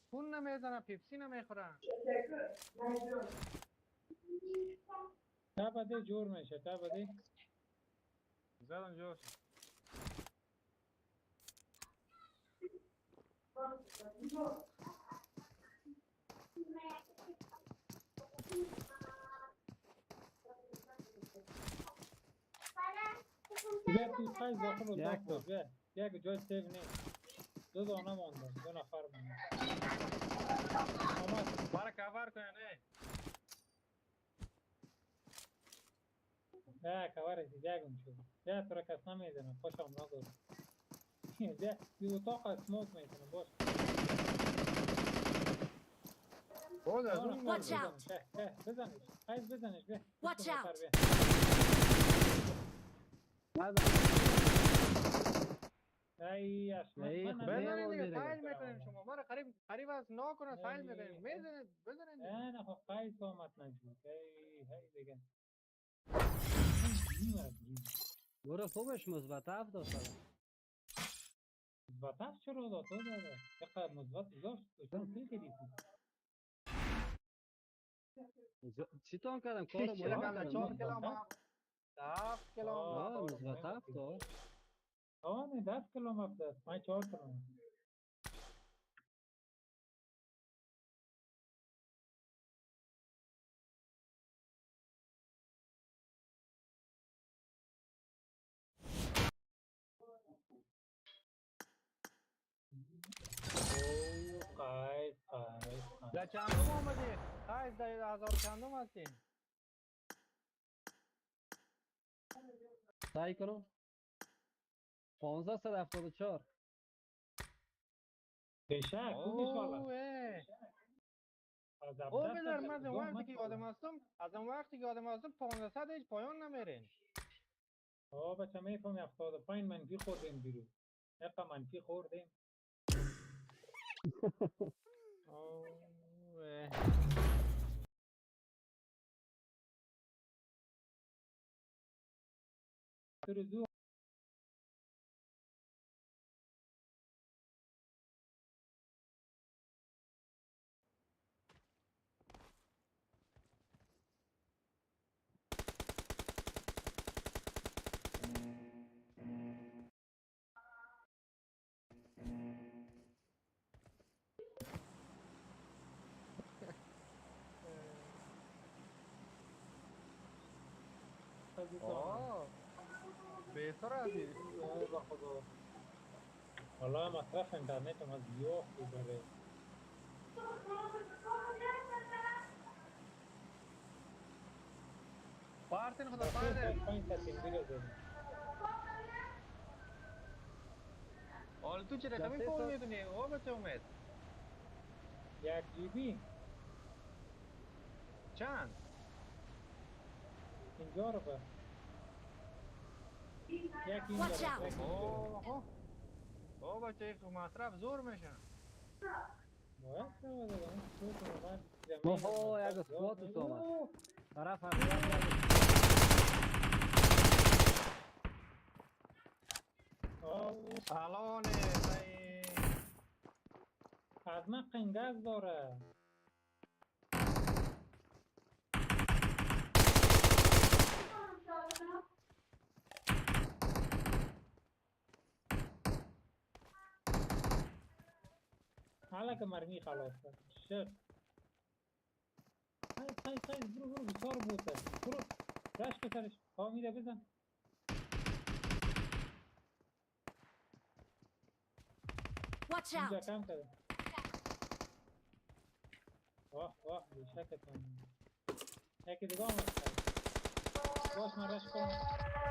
[SPEAKER 1] خون نمیزنه پیپسی نمیخوره
[SPEAKER 2] تا بده جور میشه تا بده
[SPEAKER 1] زدم جوش
[SPEAKER 2] بیا تو خیلی داخل رو
[SPEAKER 3] یک
[SPEAKER 2] داخل
[SPEAKER 3] بار.
[SPEAKER 2] بیا یک جای سیو نیست دو دانه مانده دو نفر مانده آمد
[SPEAKER 1] برای کفر کنه نه
[SPEAKER 2] نه کورش جگم شد بیا تو را کس نمیزنم خوشم نگذار بیا بی اتاق اسموک میکنم باش
[SPEAKER 1] بود از
[SPEAKER 2] آره،
[SPEAKER 1] اون
[SPEAKER 4] Watch
[SPEAKER 1] مرد
[SPEAKER 4] out.
[SPEAKER 2] بزنش خیلی بزنش بیا
[SPEAKER 4] Watch
[SPEAKER 2] بیا
[SPEAKER 4] out.
[SPEAKER 2] بیا
[SPEAKER 3] نزن.
[SPEAKER 2] ای اشمت
[SPEAKER 3] ای،
[SPEAKER 2] من
[SPEAKER 3] خب
[SPEAKER 1] بزنید
[SPEAKER 3] می‌مون
[SPEAKER 1] دیگه
[SPEAKER 3] دیگه.
[SPEAKER 1] سایل میکنیم شما مرا قریب از ناکنه سایل میکنیم میزنید بزنید دیگه.
[SPEAKER 2] نه نه خب خیلی سامت نجود ای دیگه
[SPEAKER 3] برو خوبش مثبت 7 داد.
[SPEAKER 2] مثبت چرا داد تو داده چقدر مثبت گذاشت تو چرا کل کردی
[SPEAKER 3] چی تان کردم کار
[SPEAKER 1] چی
[SPEAKER 3] مهم
[SPEAKER 1] رقم
[SPEAKER 3] کردم
[SPEAKER 1] 4
[SPEAKER 3] نه.
[SPEAKER 1] کیلو ما 7 کیلو ما
[SPEAKER 3] آه مثبت 7 داد.
[SPEAKER 2] آه 10 کیلومتر من 4 کیلومتر اوه قاید
[SPEAKER 1] در چندم آمدی؟ سایز در 1000 چندم هستی؟
[SPEAKER 3] سعی کنم 1574.
[SPEAKER 2] بشک خوبش والا
[SPEAKER 1] اوه
[SPEAKER 2] از
[SPEAKER 1] او
[SPEAKER 2] 17
[SPEAKER 1] بذار من از
[SPEAKER 2] تا
[SPEAKER 1] وقتی که یادم هستم از اون وقتی که یادم هستم 500 هیچ پایان نمیرین
[SPEAKER 2] آه بچه میفهمی 75 منفی خوردیم دیروز یکا منفی خوردیم
[SPEAKER 1] اوه
[SPEAKER 2] تو
[SPEAKER 1] آه بهتر هستی
[SPEAKER 2] ای با خدا والله مصرف اینترنت هم از بیاه ببره
[SPEAKER 1] پارتین خدا
[SPEAKER 2] دفعه
[SPEAKER 1] پارتین
[SPEAKER 2] 5 سانتی رو زدیم
[SPEAKER 1] حال تو چه رقمی
[SPEAKER 3] دسته
[SPEAKER 1] فون
[SPEAKER 3] تا
[SPEAKER 1] میدونی او بچه اومد
[SPEAKER 2] 1 جی بی
[SPEAKER 1] چند
[SPEAKER 2] 50 روپه یکی
[SPEAKER 4] Watch
[SPEAKER 2] اینجا
[SPEAKER 4] out.
[SPEAKER 2] یکی اینجا
[SPEAKER 1] اوه او بچه خب مصرف زور میشه
[SPEAKER 2] باید شود دیگه اون تو اومد
[SPEAKER 3] اوه یک
[SPEAKER 2] مصرف زیاد
[SPEAKER 3] اسکوات تو آمد.
[SPEAKER 2] اوه
[SPEAKER 3] طرف هست.
[SPEAKER 2] آه
[SPEAKER 1] الان
[SPEAKER 2] از من قنگز داره حالا که مرمی خلاص کرد شد خیلی برو بسار بوده برو رش بسرش میره بزن
[SPEAKER 4] Watch
[SPEAKER 2] اینجا
[SPEAKER 4] out.
[SPEAKER 2] کم کرده واه بیشکتون یکی دیگه آمد باش من رش کنم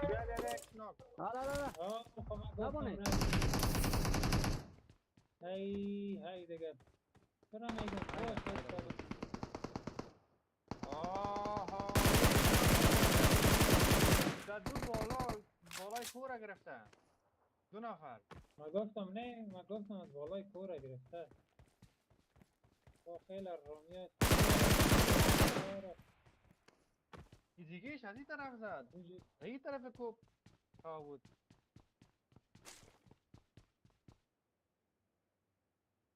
[SPEAKER 1] بیا نوک
[SPEAKER 3] آره
[SPEAKER 2] آه خب من
[SPEAKER 3] نبونه.
[SPEAKER 2] گفتم رش هی دیگه چرا میگم باش
[SPEAKER 1] آها در دو بالای کور گرفته 2 نفر
[SPEAKER 2] من گفتم از بالای کور گرفته با خیلی رومیه
[SPEAKER 1] این دیگهش از این طرف زد این طرف کوب ها بود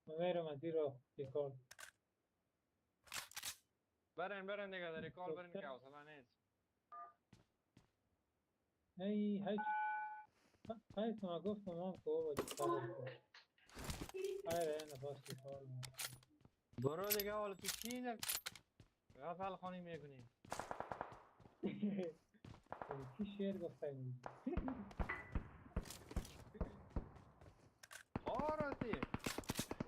[SPEAKER 2] میرم از زیر ریکال.
[SPEAKER 1] برن دیگه در ریکال برن که حوصله نیست.
[SPEAKER 2] ای هیچ ما گفتم هم که بابا صبر کن. خیره نفس ریکال.
[SPEAKER 1] برو دیگه حالا تو چی غفل خانی میکنی؟
[SPEAKER 2] کی شعر گفته بود؟
[SPEAKER 1] راستی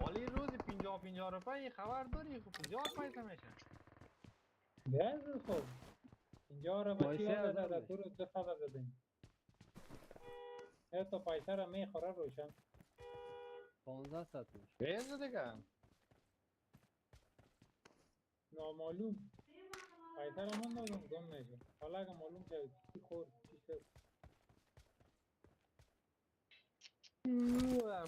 [SPEAKER 1] حالی روز 50 روپये خبر داری؟ خب زیاد پیسه میشه.
[SPEAKER 2] گرد خب اینجا را با چی
[SPEAKER 3] 3000
[SPEAKER 2] آزاده در
[SPEAKER 3] میشه.
[SPEAKER 2] برو 2 سال بدیم. تا پیسه را میخوره روشن.
[SPEAKER 3] 1500 میشه.
[SPEAKER 1] بیزه دیگه.
[SPEAKER 2] نامعلوم پیسه را من دادم گم میشه. حالا اگه معلوم شد چی خورد چی شد.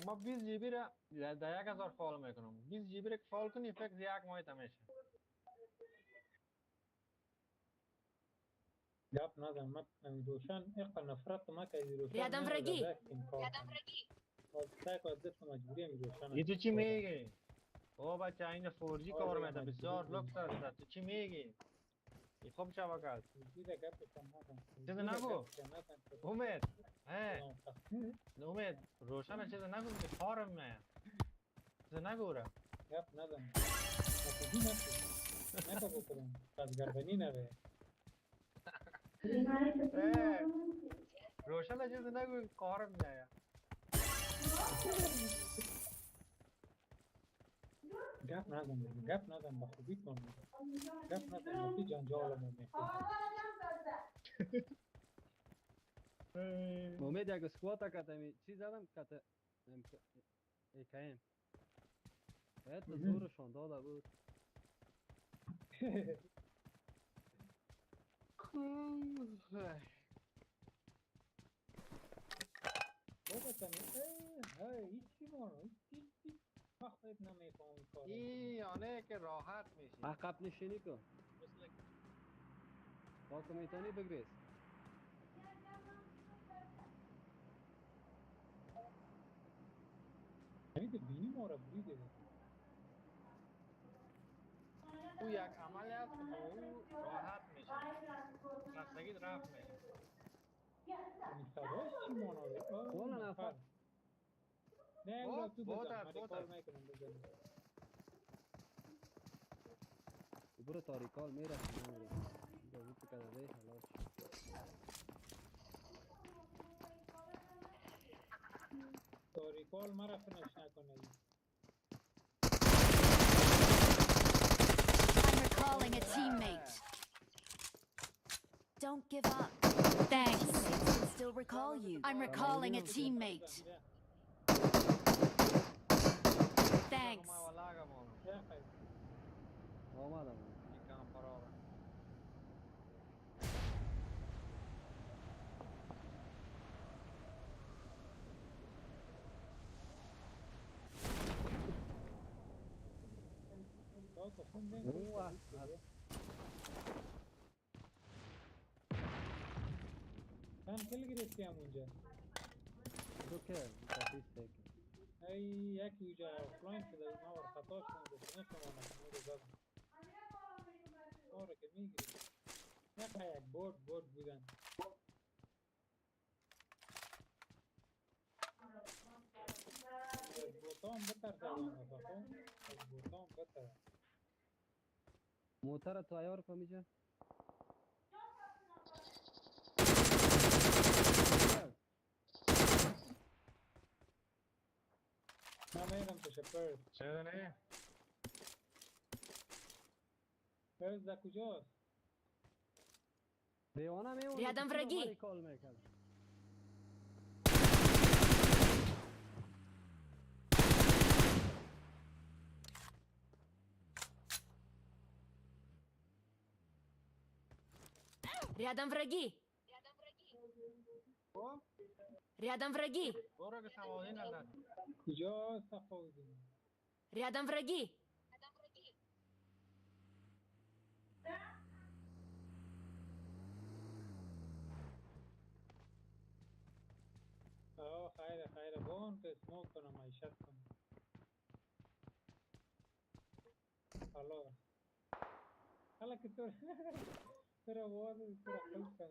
[SPEAKER 1] ما 20 جی بی را در 1000 فال میکنم. 20 جی بی را که فال کنی فکر یک ماه میشه.
[SPEAKER 2] گپ نزن من روشن اقا نفرت ما که از روشن
[SPEAKER 4] Рядом
[SPEAKER 2] میاد
[SPEAKER 4] враги.
[SPEAKER 2] در این کار کنم. سعی کنم دست مجبوری هم روشن
[SPEAKER 1] ای تو چی
[SPEAKER 2] استفاده.
[SPEAKER 1] میگی؟ او بچه این 4G کار
[SPEAKER 2] دیگه
[SPEAKER 1] میده
[SPEAKER 2] مجبوری
[SPEAKER 1] بسیار
[SPEAKER 2] بود.
[SPEAKER 1] لکس است. تو چی میگی؟ ای خوب شبکه.
[SPEAKER 2] زیر گپشم نزن.
[SPEAKER 1] چیز
[SPEAKER 2] زیر
[SPEAKER 1] نگو.
[SPEAKER 2] گپشم نزن که
[SPEAKER 1] امید. اه
[SPEAKER 2] کلام تخته.
[SPEAKER 1] امید روشن چیز نگو که کارم میاد. چیز نگو را.
[SPEAKER 2] گپ نزن. نکدی نکو بکنم. از گردنی نره.
[SPEAKER 1] اه روشن چیز نگو که کارم میاد.
[SPEAKER 2] گپ نزن دیگه. گپ نزن با خوبی کن. گپ نزن با کی جنجالمون میکنی.
[SPEAKER 3] امید یک اسکوات کته می چی زدم کته AKM. باید تو زورشان داده بود.
[SPEAKER 2] بابا تنه های هیچی مانو هیچ وقت نمیفهمی کارو.
[SPEAKER 1] این آنه که راحت میشی.
[SPEAKER 3] عقب نشینی کن.
[SPEAKER 1] مثل
[SPEAKER 3] با کمیتانی بگریز.
[SPEAKER 2] یعنی تو بینی ما را بریده.
[SPEAKER 1] او یک عمل است که با او راحت میشه. خستگی رفت میشه.
[SPEAKER 2] این صداش چی مانو
[SPEAKER 3] والا
[SPEAKER 2] نفر.
[SPEAKER 3] نفر.
[SPEAKER 2] نه او را تو بزن من
[SPEAKER 1] بوتر
[SPEAKER 2] کال میکنم بزن.
[SPEAKER 3] برو تاریکال میرسی نمیری. اینجا بود کده ده حلاج.
[SPEAKER 2] تاریکال مرا فنش نکنه.
[SPEAKER 4] I'm recalling a teammate. Don't give up. Thanks. Teammates can still recall you. I'm recalling a teammate. Thanks.
[SPEAKER 3] آمدم. اوه
[SPEAKER 2] چند کل گرفتی هم اونجا؟
[SPEAKER 3] تو که تفیز تکی.
[SPEAKER 2] ای یکی اونجا آفلاین شده بود ما خطا شدم گفت نشما نکنه رو زدم ما رو که میگیری نکنه یک برد بودن از بوتا هم بتر زدن از بوتا هم بتر
[SPEAKER 3] موتر تو ایار کن میشه.
[SPEAKER 2] من میدم پشه
[SPEAKER 1] چه
[SPEAKER 2] پرز در کجاست؟
[SPEAKER 3] دیوانه میمونه.
[SPEAKER 4] Рядом враги.
[SPEAKER 3] کال میکنه.
[SPEAKER 4] Рядом враги. Рядом враги.
[SPEAKER 1] برو که سوادی نداد.
[SPEAKER 2] کجاست صفاودین؟
[SPEAKER 4] Рядом враги.
[SPEAKER 2] خیره بان که اسموک کنم معیشت کنم خلاص حالا که تو تو را باز تو را خلص کنم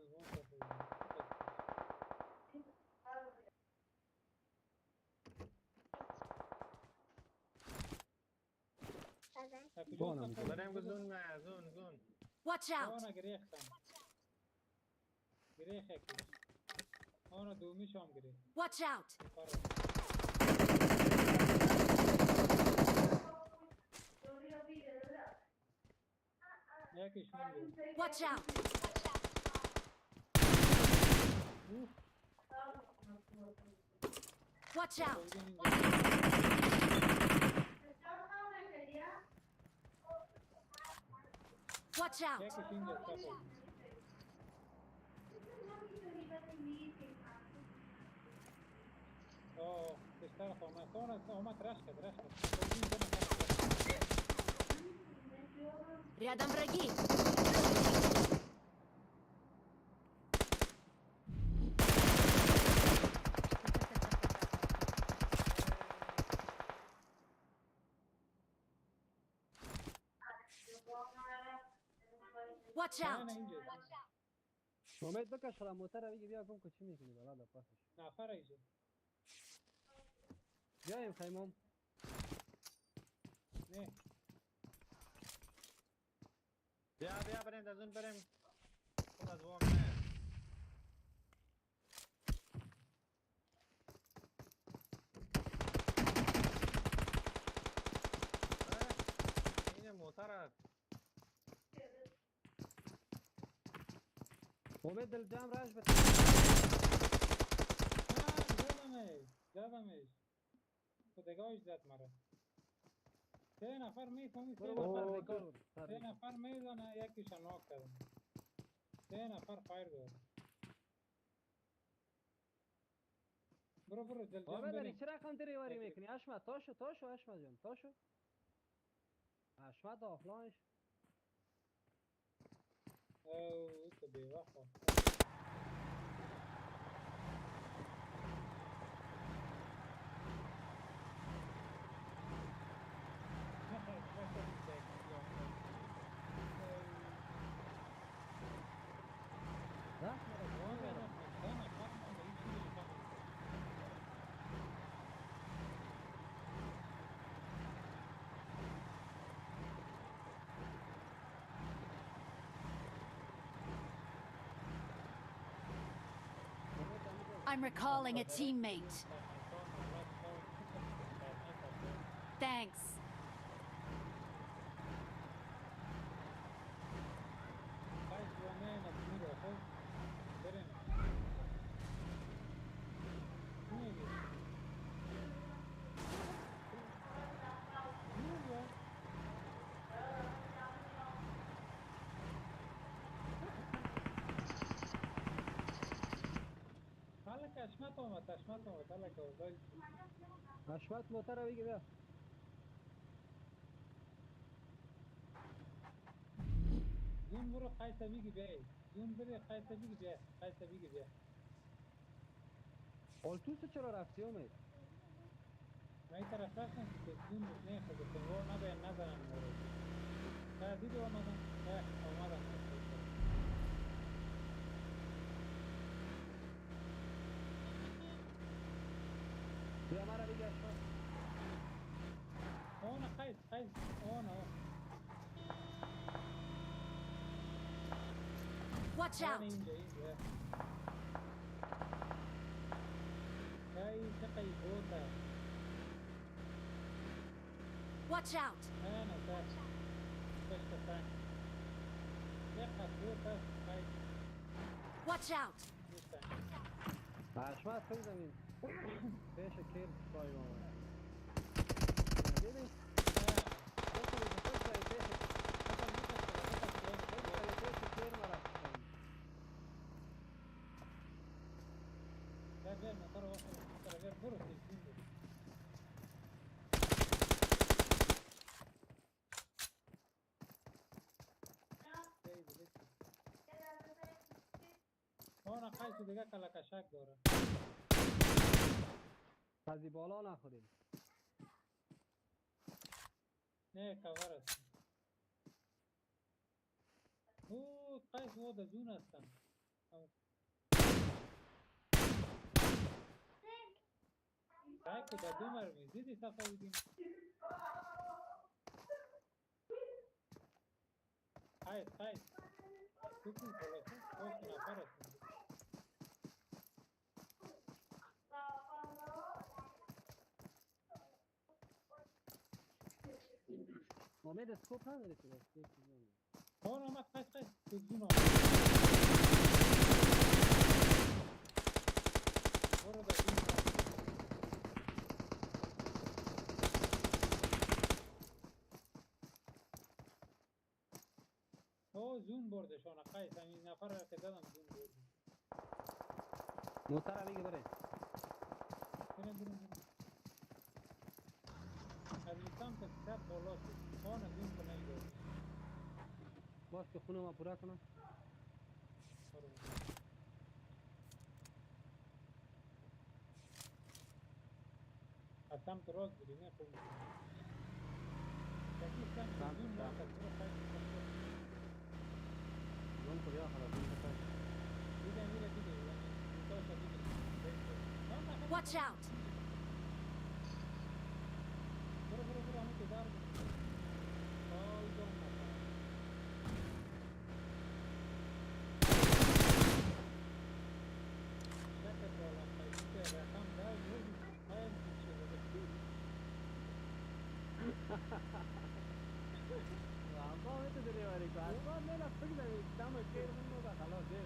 [SPEAKER 2] ما
[SPEAKER 1] بریم که زون نه زون
[SPEAKER 4] Watch out!
[SPEAKER 2] آنا گریختم گریخ یکی آنا دومیش هم گریخ
[SPEAKER 4] Watch out!
[SPEAKER 2] یکیش مونده
[SPEAKER 4] Watch out! Watch out! Watch out!
[SPEAKER 2] یکیش اینجا صفا بستر آمد آمد رش کرد
[SPEAKER 4] Рядом враги! Watch out!
[SPEAKER 3] امید بکش خلا موتر رو بگی بیا گم که چی میکنی برادر پاسش
[SPEAKER 2] نفر ایجا
[SPEAKER 3] بیایم خیمم
[SPEAKER 2] نه
[SPEAKER 1] بیا بریم از اون بریم خود از وام نه این موتر است
[SPEAKER 3] امید دل جام راش بده
[SPEAKER 2] زدمش خدگاهش زد مرا 3 نفر میفهمی 3
[SPEAKER 3] برو
[SPEAKER 2] نفر
[SPEAKER 3] برو
[SPEAKER 2] دیگه 3 نفر میزنه یکیش ناک کردم 3 نفر فایر داره برو دل جان
[SPEAKER 3] امید داری
[SPEAKER 2] بریم
[SPEAKER 3] چرا رقم دری واری میکنی اشمت تاشو اشمت جان تاشو اشمت آفلانش
[SPEAKER 2] او تو بیوفا
[SPEAKER 4] I'm recalling a teammate. Thanks.
[SPEAKER 2] اشمت آمد حالا اوضاع
[SPEAKER 3] اشمت موتر رو بگی بیا
[SPEAKER 2] زون برو قیصه بیگی بیای زون بری قیصه بیگی بیا
[SPEAKER 3] آلتوس چرا رفتی امید
[SPEAKER 2] من این طرف رفتم که زون نه خود کنگاه نزنن مورد دیدی آمدن آمدن
[SPEAKER 3] بیا مرا بگی اشمت
[SPEAKER 2] آنا قیس آنا
[SPEAKER 4] Watch out!
[SPEAKER 2] اینجا چقی بوده
[SPEAKER 4] Watch out!
[SPEAKER 2] انا تشتفن چقی بوده قیس
[SPEAKER 4] Watch out!
[SPEAKER 3] اشمت خیلی زمین پیش کیر سای آمد دیدی؟
[SPEAKER 2] برو آنا قیس دیگه کلکشک داره
[SPEAKER 3] از بالا نخوریم
[SPEAKER 2] نه کور است او قیس و در زون هستن قیس که در 2 مرمی زیدی صفحه بودیم قیس تو کن خلاصه 8 نفر هستن
[SPEAKER 3] امید اسکوپ نداری تو اسکوپ بزنی.
[SPEAKER 2] آن آمد قیس تو زون آمد برو در زون او زون بردشان قیس همین نفر را که زدم زون برده
[SPEAKER 3] موتر علی بره
[SPEAKER 2] برم از این سمت سر بالا شد آن از اون کنه دار
[SPEAKER 3] باش که خونه ما پورا کنم.
[SPEAKER 2] از سمت راست بودی نه خوب یکی سمت زون ما تا برو قیس
[SPEAKER 3] زون کجا خلاص این بسر
[SPEAKER 2] دیگه
[SPEAKER 4] Watch out!
[SPEAKER 2] برو همون که دار بود آی دارم نفر شکر بالا قیسی که رقم دار بودی قیم کچه بودی
[SPEAKER 3] آقا امید دریوری کو آقا نه لا فکر نمی دم خیر من نو خلاص ده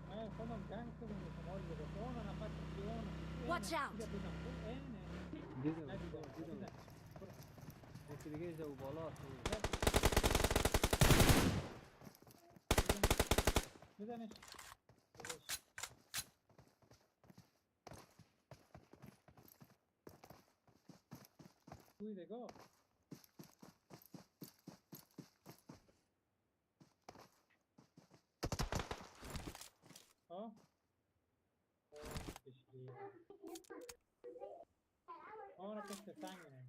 [SPEAKER 2] من خودم گنگ شدم شمال بده اون نفر که اون
[SPEAKER 4] Watch out!
[SPEAKER 3] دیدم یکی دیگه ایجا و بالا
[SPEAKER 2] بزنش توی دگاه ها کشکی آن را پشت سنگ نه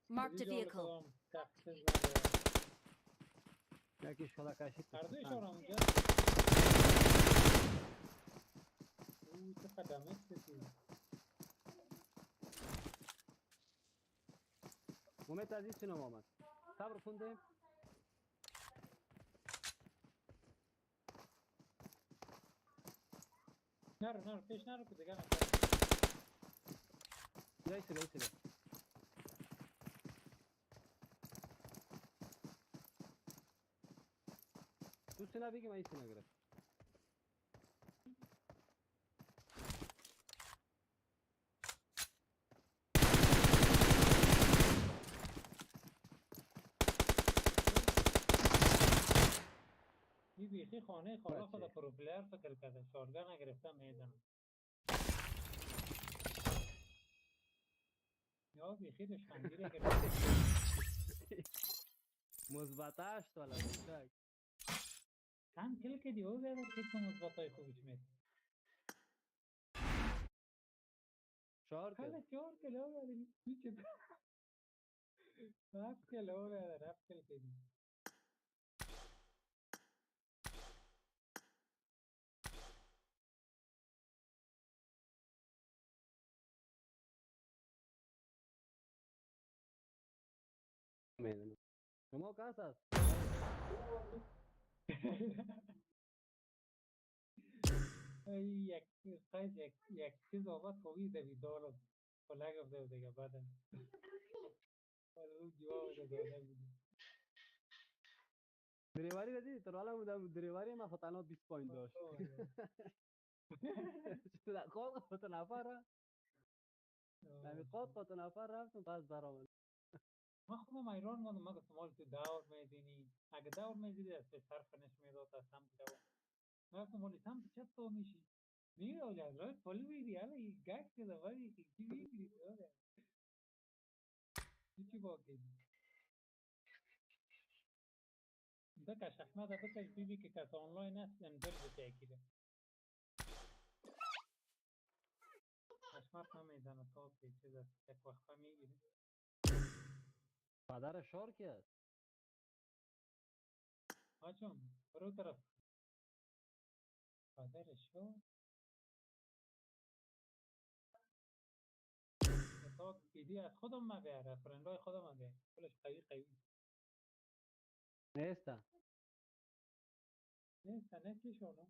[SPEAKER 4] Marked a vehicle.
[SPEAKER 3] یکی شلا کشید
[SPEAKER 2] هر دویشان اونجا اوه چه قدمه کسی
[SPEAKER 3] امید از این سینما آمد صبر کنده
[SPEAKER 2] نرو پیش نرو که دیگه نکنه
[SPEAKER 3] ایسه تو سینا بگی من این سینا گرفت
[SPEAKER 2] این بیخی خانه خالا
[SPEAKER 3] بچه.
[SPEAKER 2] خدا پروپلر فکر کرده شارگاه نگرفتم میدنم یا بیخی دشخنگیره گرفته
[SPEAKER 3] مثبت 8 والا دوشک
[SPEAKER 2] چند کل که دیو بیادر کیت مثبتای خوبیش مید
[SPEAKER 3] 4
[SPEAKER 2] حالا 4 کلو بیادر پیچه 7 کلو بیادر 7 کل که دی
[SPEAKER 3] میدونم شما کس هست
[SPEAKER 2] یک چیز آمد خوبی دویدار فلگ افته بود دیگه بعد اون جواب داده بود
[SPEAKER 3] دریواری را دیدی؟ تروالا بودم دریواری ما فتنات 20 پوینت داشت چطور خواب خود نفر را نمیخواد خود نفر رفتم پس برآمد
[SPEAKER 2] من خودم ایران ماندم من گفتم حال تو دور میدینی اگه دور میدیدی از پی صرف نشمیداد از سمت دوام من گفتم حالی سمت چپ تو میشی میگه اولی از راه پلی بیدی حالا این گک شده ولی چی بیگیری چی باقی بکش احمد بکش بیبی که کس آنلاین است انزل بشه یکیده احمد نمیزنه تا که چیز است یک وقفه میگیره
[SPEAKER 3] پدر شار کی است؟
[SPEAKER 2] آجون برو طرف پدرش شو تا بیدی از خودم مگه فرندای خودم مگه کلش قوی قوی
[SPEAKER 3] نیسته.
[SPEAKER 2] نیست نه چی شونه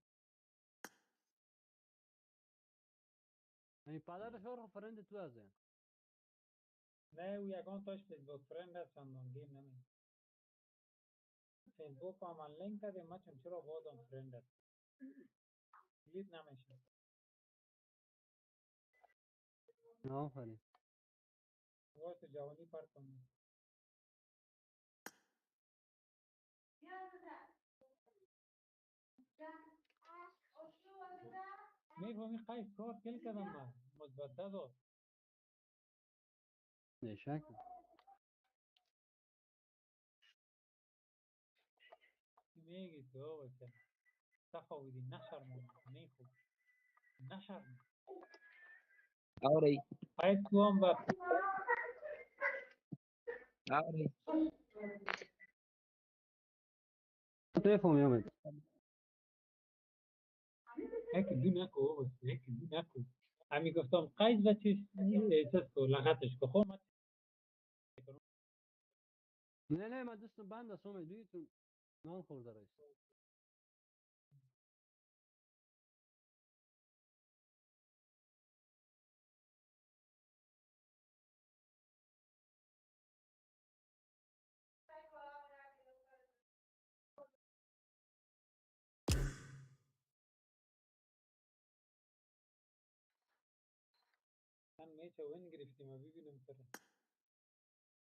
[SPEAKER 3] این پدر شار خو فرند تو هسته.
[SPEAKER 2] نه او یکان تاش فیسبوک فرند است چندان گیم نمی فیسبوک هم من لینک کردیم ما چون چرا بادم فرند است دید نمیشه
[SPEAKER 3] آفرین.
[SPEAKER 2] واسه جوانی پر کنیم میفهمی قیس کار کل کردم من مثبت داد
[SPEAKER 3] نشک.
[SPEAKER 2] میگی تو بچه تفاوضی نشرمون نیخو نشرم
[SPEAKER 6] Audi,
[SPEAKER 2] قیس تو هم بر
[SPEAKER 6] Audi.
[SPEAKER 3] تو فهمی اومد.
[SPEAKER 2] یکی دو نکو بس یکی دو نکو همی گفتم قیس و چیز چیز کو لغتش که خب من
[SPEAKER 3] نه نه من دستم بند است اومد دوی تو نان خورده رئیس.
[SPEAKER 2] من میچه وین گرفتیم و ببینم تره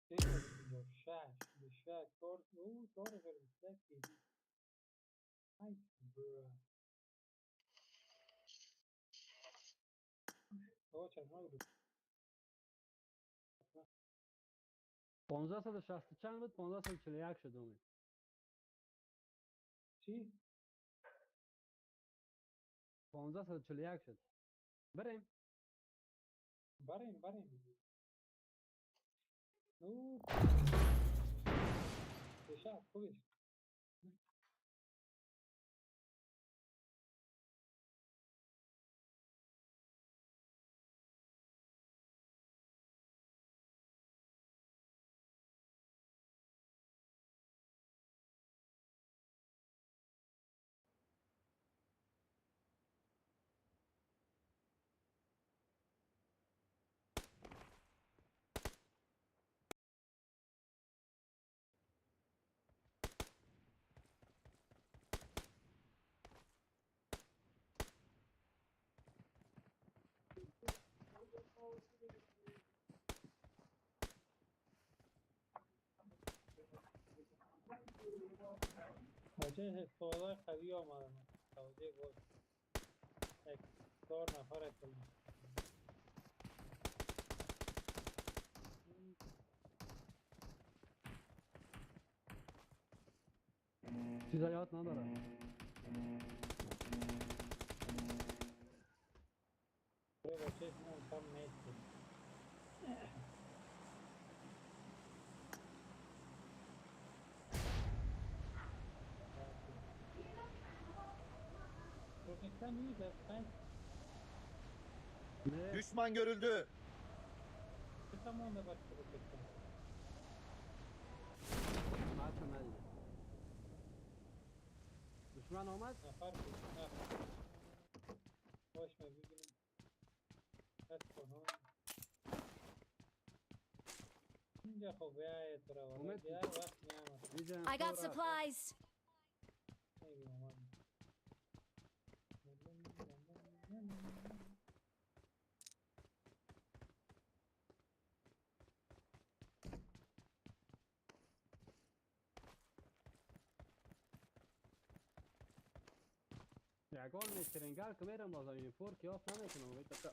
[SPEAKER 2] سه اینجا شش به شش چهار او چهار فرد دیدی قیس برا آقا چشمه بود
[SPEAKER 3] 1560 چند بود 1541 شد اومد.
[SPEAKER 2] چی؟
[SPEAKER 3] 1541 شد. بریم.
[SPEAKER 2] بریم او به شش خوبش بچه استفاده قوی آمدن توجه باش یک 4 نفر کلیم
[SPEAKER 3] چیزا یاد نداره.
[SPEAKER 2] بچه من کم نیستیم Türkistan iyi de ben
[SPEAKER 3] نه
[SPEAKER 7] Düşman görüldü.
[SPEAKER 2] tamamında bak Türkistan.
[SPEAKER 3] ماشو ندیده. دشمن آمد.
[SPEAKER 2] Ne fark ne? Boş ver bir günüm. Kaç konu. اینجا خب بیایه تو را ولی
[SPEAKER 3] اومد.
[SPEAKER 2] دیار وقت نیامد
[SPEAKER 3] دیدم
[SPEAKER 4] I got
[SPEAKER 3] تو رفت.
[SPEAKER 4] supplies.
[SPEAKER 2] خیلی اومد
[SPEAKER 3] یگان میسترینگر که میرم باز این فور کیاس نمیکنم ولی تا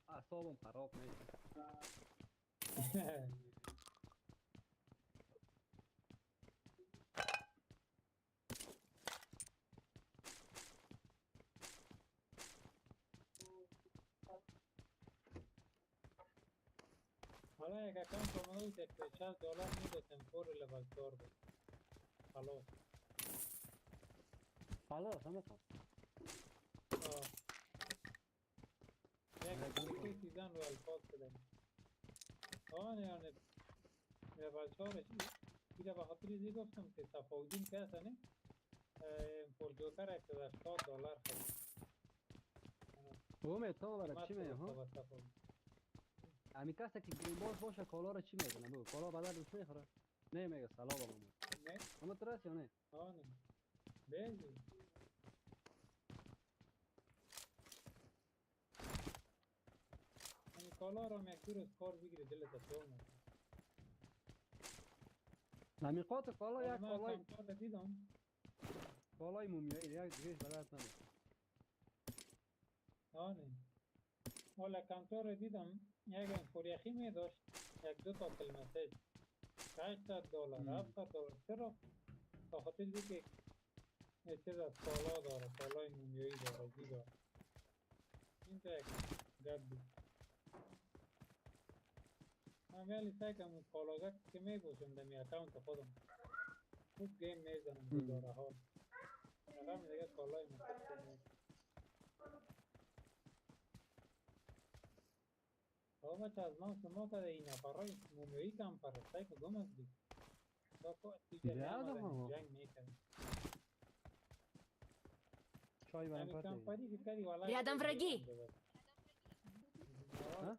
[SPEAKER 3] اعصابم خراب میشه.
[SPEAKER 2] حالا یک اکانت آمده بود $60 میدادم پر لول 4 بود. خلاص.
[SPEAKER 3] خلاص هم خب
[SPEAKER 2] آه. یک کوی سیزن رو الفاظ کردم. آه نه لول 4 ایره به خاطر ازی گفتم که صفاودین که هست نه پردوکر $180 خرید.
[SPEAKER 3] اومد تو برای
[SPEAKER 2] قیمت
[SPEAKER 3] چی میگه ها؟
[SPEAKER 2] با صفاودین.
[SPEAKER 3] امی کسی که گرین باز باشه کالا رو چی میکنه بگو کالا به دردش میخوره نه میگه سلام بابا
[SPEAKER 2] نه؟
[SPEAKER 3] اما تو رسی یا نه
[SPEAKER 2] آه نه. بیزی. این کالا رو هم یک دو روز کار بگیری دلت افیون میکنه.
[SPEAKER 3] نمیقات کالا یک
[SPEAKER 2] من
[SPEAKER 3] کالای
[SPEAKER 2] کمتر دیدم.
[SPEAKER 3] کالای مومیایی یک دیگه به درد نمیخوره
[SPEAKER 2] آره حالا کمتر دیدم یک فوریخی می داشت یک دو تا کلمسیج $800 $700 چرا؟ به خاطر که یه چیز از کالا داره کالای مومیایی داره زی داره این تو یک گپ بود من ولی سعی کنم کالاگه که می باشم دمی اکاونت خودم خوب گیم میزنم گزاره حال رقم دیگه کالای متفقه نیست آقا بچه از من شما که این نفرهای مومیایی کم پرستای که گم از دید دا که تیجه می
[SPEAKER 3] زیاد
[SPEAKER 2] آمدن
[SPEAKER 3] ها
[SPEAKER 2] جنگ میکنن
[SPEAKER 3] چای برام
[SPEAKER 2] همین
[SPEAKER 3] پرده
[SPEAKER 2] کمپانی که کردی والا
[SPEAKER 4] Рядом враги!
[SPEAKER 3] ها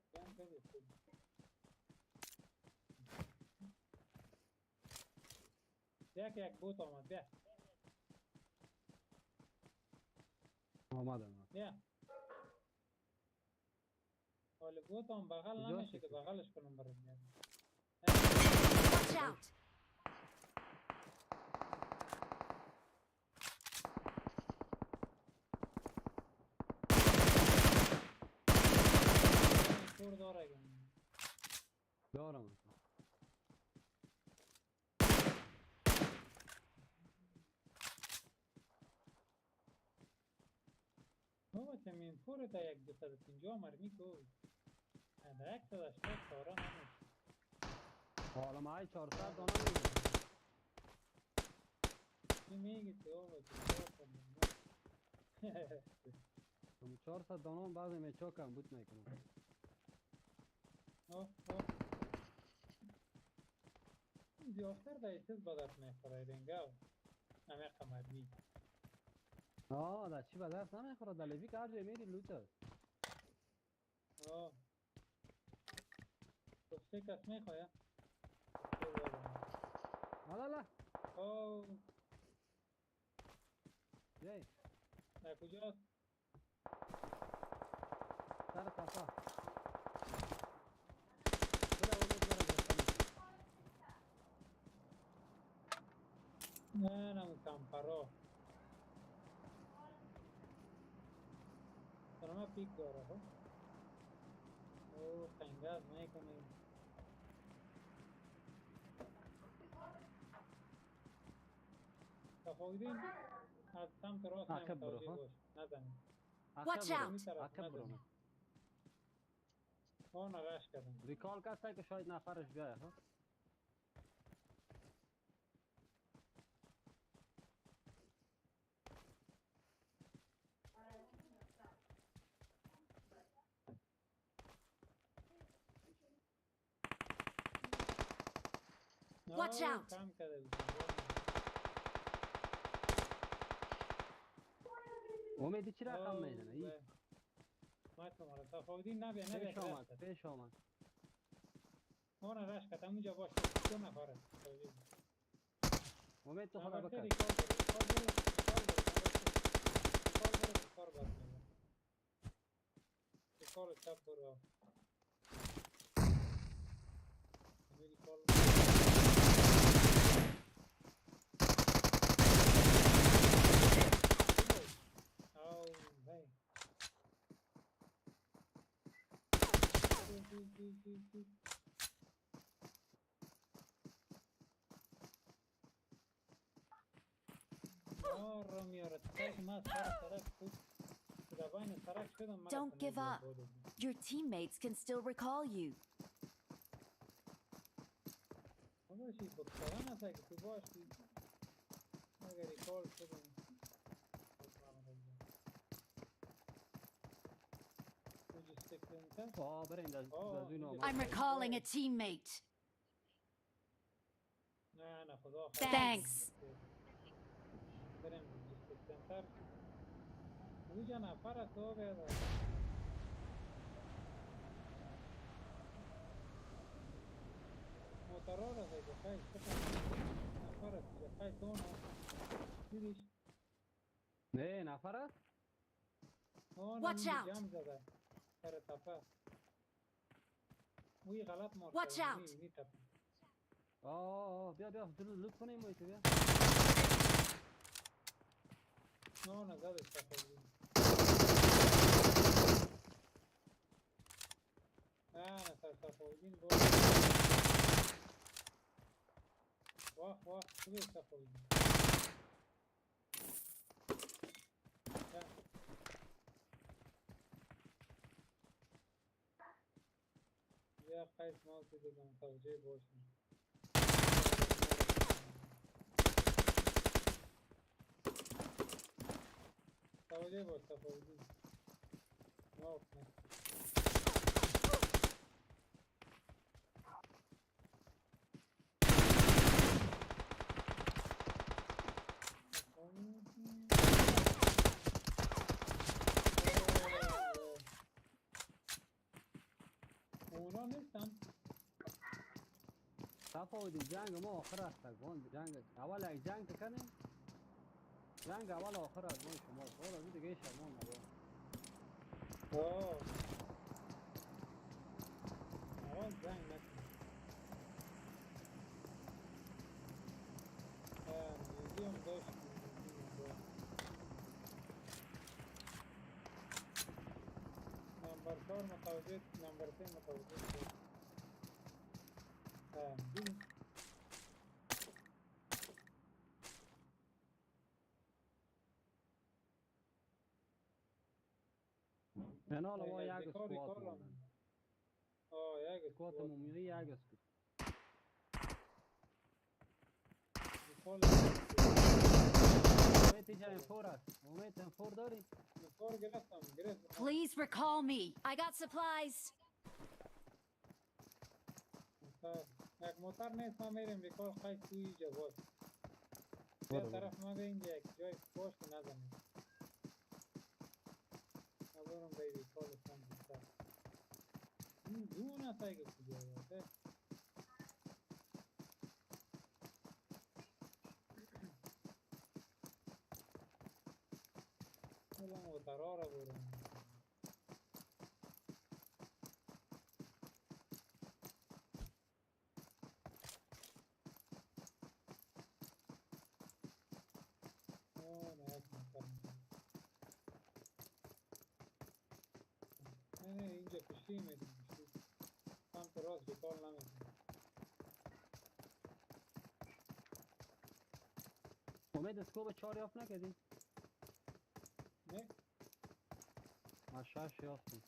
[SPEAKER 2] بیا که یک بوت آمد بیا
[SPEAKER 3] آمدم
[SPEAKER 2] بیا حالا بوت هم بغل
[SPEAKER 3] کجاست
[SPEAKER 2] نمیشه که بغلش کنم برات میاد
[SPEAKER 4] Watch out!
[SPEAKER 2] کور داره اگه
[SPEAKER 3] دارم
[SPEAKER 2] بابا چه من کور تا یک 250 مرمی کو در 180 ساره نمیشه
[SPEAKER 3] حالا ما های 400 دانه میگه
[SPEAKER 2] چی میگی تو بابا چه کار کنم
[SPEAKER 3] 400 دانه هم بعضی میچا کم بود میکنم
[SPEAKER 2] اوه دیافتر در چیز بدت میخوره رنگاو همه قمرمی
[SPEAKER 3] آه در چی به درد نمیخوره در لیفی که هر جای میری لوت است
[SPEAKER 2] آه کفته کس میخواه
[SPEAKER 3] لا لا
[SPEAKER 2] اوه
[SPEAKER 3] جای
[SPEAKER 2] در کجاست
[SPEAKER 3] سر صفا بره اونو برای گرفتن
[SPEAKER 2] نه نمو کمپرا سرما پیک داره ها اوه خنگاز میکنیم تفاوضین از سمت راست
[SPEAKER 3] عقب برو
[SPEAKER 2] متوجه
[SPEAKER 3] ها
[SPEAKER 2] باش نزنیم
[SPEAKER 4] Watch
[SPEAKER 3] عقب برو
[SPEAKER 2] این
[SPEAKER 4] out!
[SPEAKER 2] طرف
[SPEAKER 3] عقب برو
[SPEAKER 2] نزنیم آن رش کردم
[SPEAKER 3] ریکال کسی که شاید نفرش بیایه ها
[SPEAKER 4] Watch
[SPEAKER 2] اوه
[SPEAKER 4] out!
[SPEAKER 2] کم کرده بود
[SPEAKER 3] امیدی چی رقم میزنه ای
[SPEAKER 2] ما شما تفاوضین نبیا
[SPEAKER 3] پیش
[SPEAKER 2] رش
[SPEAKER 3] آمد
[SPEAKER 2] کرد
[SPEAKER 3] پیش آمد
[SPEAKER 2] آن رش کرد اونجا باش دو نفره توجه
[SPEAKER 3] امید تو خدا
[SPEAKER 2] نمبر
[SPEAKER 3] بکر
[SPEAKER 2] ریکال برو ریکال برو ریکال چپ برو ریکال او هی را میاره تک ما سرک بود در بین سرک شدم مرا
[SPEAKER 4] Don't give up. Your teammates can still recall you.
[SPEAKER 2] باشی خودکاران هست اگه تو باشی اگر ریکال شدیم لوجیستیک سنتر
[SPEAKER 3] بریم در
[SPEAKER 2] آه،
[SPEAKER 3] زون
[SPEAKER 2] اینجا
[SPEAKER 3] آمد
[SPEAKER 4] I'm recalling a teammate.
[SPEAKER 2] نه خدا
[SPEAKER 4] Thanks.
[SPEAKER 2] بریم لوجیستیک سنتر اوجا نفر است تو بیاد موترها را زیده خیلی نفر است اینجا خیلی تو نه دیدیش
[SPEAKER 3] نه نفر است
[SPEAKER 4] Watch
[SPEAKER 2] اینجا
[SPEAKER 4] out.
[SPEAKER 2] جمع زده سر تپه اوی غلط مار
[SPEAKER 4] Watch
[SPEAKER 2] کرده
[SPEAKER 4] out.
[SPEAKER 2] نی تپه
[SPEAKER 3] بیا جلو لوت کنیم باید بیا
[SPEAKER 2] زدش تپه نه سر صفویدین بود واه خوبه صفویدین یا قیس مال دیگه متوجه باشیم توجه باش صفویدین نه اونا نیستن
[SPEAKER 3] صفا جنگ ما آخر است جنگ اول یک جنگ کنیم جنگ اول آخر از ما شما حالا دیگه شما نبا
[SPEAKER 2] اول جنگ نکنم میوزیوم داشت نمبر 4 متوجه نمبر 3 متوجه دیدیم
[SPEAKER 3] نه حالا ما یک اسکوات
[SPEAKER 2] یک
[SPEAKER 3] اسکوات مومیونی یک اسکوات اومید اینجا انفور است اومید انفور داری؟
[SPEAKER 2] انفور گرفتم
[SPEAKER 4] Please recall me. I got supplies.
[SPEAKER 2] یک موتر نیست ما میریم ریکال خیلی توی اینجا باز بیا طرف ما به اینجا یک جای پشت نزنیم ما برم به ریکال سم بیشتر این دون است اگه کجا باشه بلا موترها را برم نه اینجا پشتی میدیم سمت راست ریکال نمیدیم
[SPEAKER 3] امید اسکوپ 4 یافت نکردی؟
[SPEAKER 2] نه
[SPEAKER 3] ما 6 یافتیم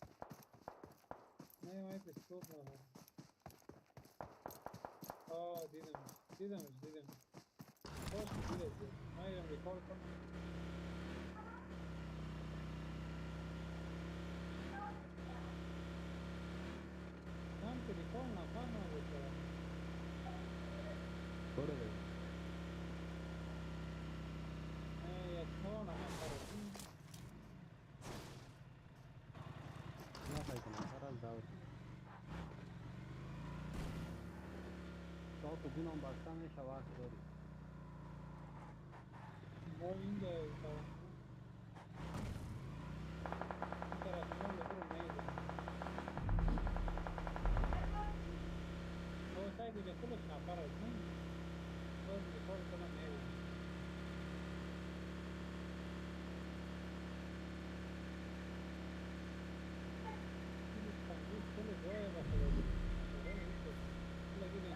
[SPEAKER 2] نه امید اسکوپ ندارم دیدمش باش دیده من ایرم ریکال کنم سمت ریکال نفر نبود
[SPEAKER 3] برو بگو
[SPEAKER 2] یک نان همه خرابی
[SPEAKER 3] نخواهی کنم هر از دور تا که جونم بسته میشه وقت داری
[SPEAKER 2] ما اینجا این طرف ما لبرو نیده ما سعی کجا کلش نفر از من باز ریکال کنم نیده كل جاية بخلاص كل كده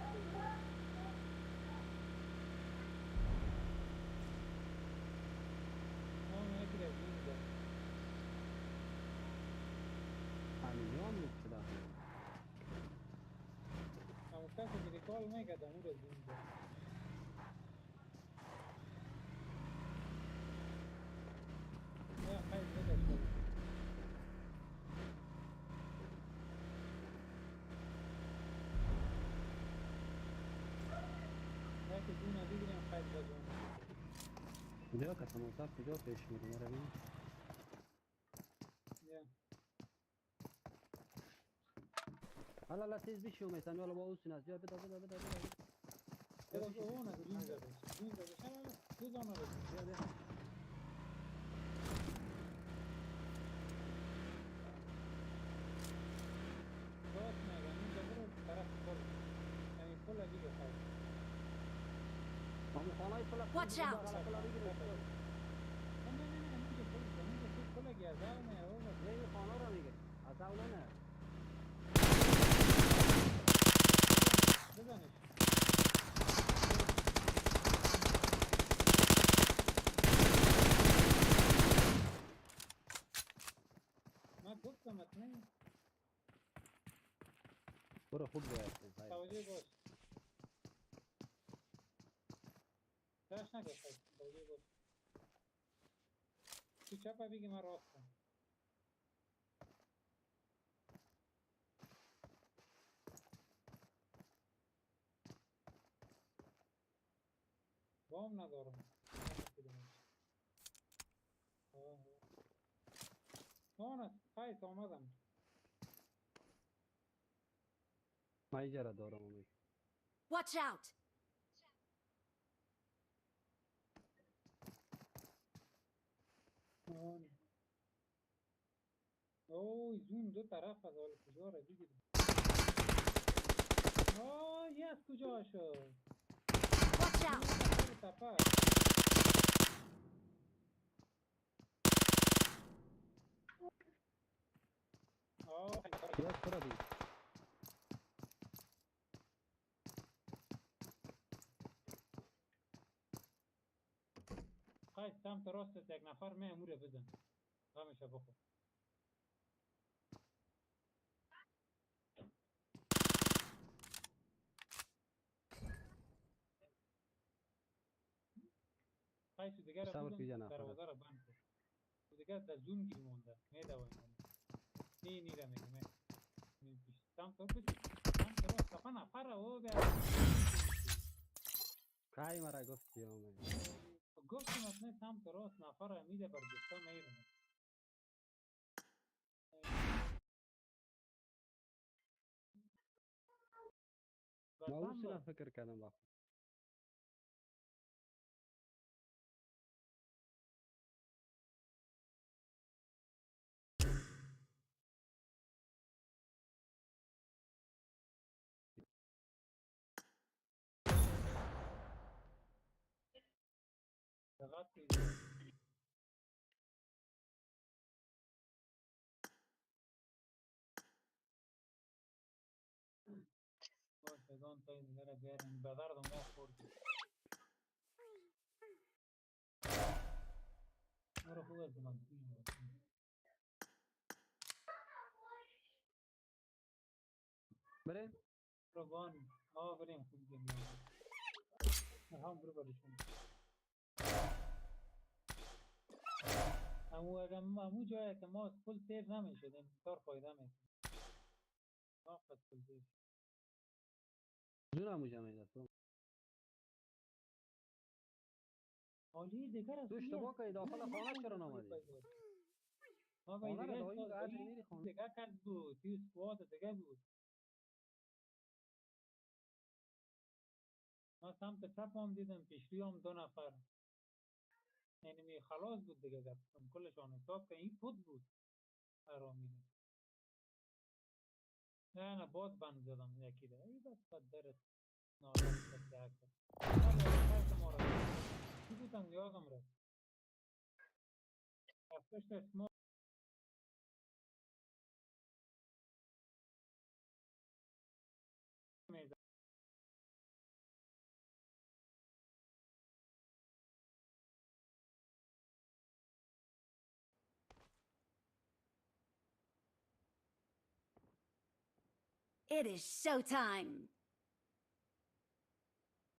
[SPEAKER 2] سوال میکرد امور از این بود. یا خیلی بده شد. یکی دونه بگیریم خیلی بزن.
[SPEAKER 3] کجا که سموسا کجا پیش میره روی
[SPEAKER 2] یا
[SPEAKER 3] حالا لا تیز بیشو میسم یالا با اوسین از بیا بده
[SPEAKER 2] بده اون از این زده. این زده شما دو دانه رسید.
[SPEAKER 3] بیا
[SPEAKER 2] راست میگم این زده رو طرف کل. یعنی کل دیگه خواهد.
[SPEAKER 3] مامو خانه پلا
[SPEAKER 4] Watch out.
[SPEAKER 3] پلا بگیره
[SPEAKER 2] نه اینجا کل است. اینجا کل گرده نه اوه.
[SPEAKER 3] این خانه رو میگه از اولا نه
[SPEAKER 2] بزنش. من گفتم نه.
[SPEAKER 3] برو خوب گرفتیم
[SPEAKER 2] توجه باش. داشت نکرد خیلی. توجه باش. تو چپا بگی من راستم. وام ندارم. آن است. خیلی آمدم.
[SPEAKER 3] من اینجا را دارم میگه
[SPEAKER 4] Watch out!
[SPEAKER 2] آن. اوه زون دو طرف از حال کجا را بگیریم. آه یه از کجا شد.
[SPEAKER 4] Watch out!
[SPEAKER 2] تپه. آه
[SPEAKER 3] یا چرا دی
[SPEAKER 2] خیلی سمت راستت یک نفر می اموره بزن. غمشو بخور. خیلی دیگر را
[SPEAKER 3] صبر
[SPEAKER 2] بزن
[SPEAKER 3] کیجا نفر
[SPEAKER 2] دروازه را بند کن. دیگر در زون گیر مونده. میدویم من. نیره میگم. پیش سمت را بچی. سمت راست. کفا نفر را او بیا.
[SPEAKER 3] کای مرا گفت یا من
[SPEAKER 2] گفتم اصلا سمت راست نفر را میده بر جسته میرم.
[SPEAKER 3] ما اوسینا فکر کردم با
[SPEAKER 2] دقت کنید. باشه دان تای دیگر را بیاریم. به درد ما خوردیم. ما رو خوب از من
[SPEAKER 3] بریم
[SPEAKER 2] رو بان بریم خوب گیم هم برو برشون. امو جایی که ما فول سیف نمیشدیم کار فایده میکنیم. آفت فول سیف.
[SPEAKER 3] زون موجا میداد
[SPEAKER 2] حالی دیگر از
[SPEAKER 3] تو اشتباه کردی داخل خانه چرا نامدی
[SPEAKER 2] ما با
[SPEAKER 3] خانه را
[SPEAKER 2] دیگه
[SPEAKER 3] داییم قدر میری خانه
[SPEAKER 2] دیگه کرد بود توی سواد دیگه بود. ما سمت چپ هم دیدم پیشری هم دو نفر. یعنی می خلاص بود دیگه گفتم کلشان حساب که این خود بود. حرامیده. نه باز بند زدم یکی ده ای بس بد درت نادر سکه کرد. خیلی ما را چی بودم یادم رفت. رفتش اسما میزد.
[SPEAKER 4] It is showtime!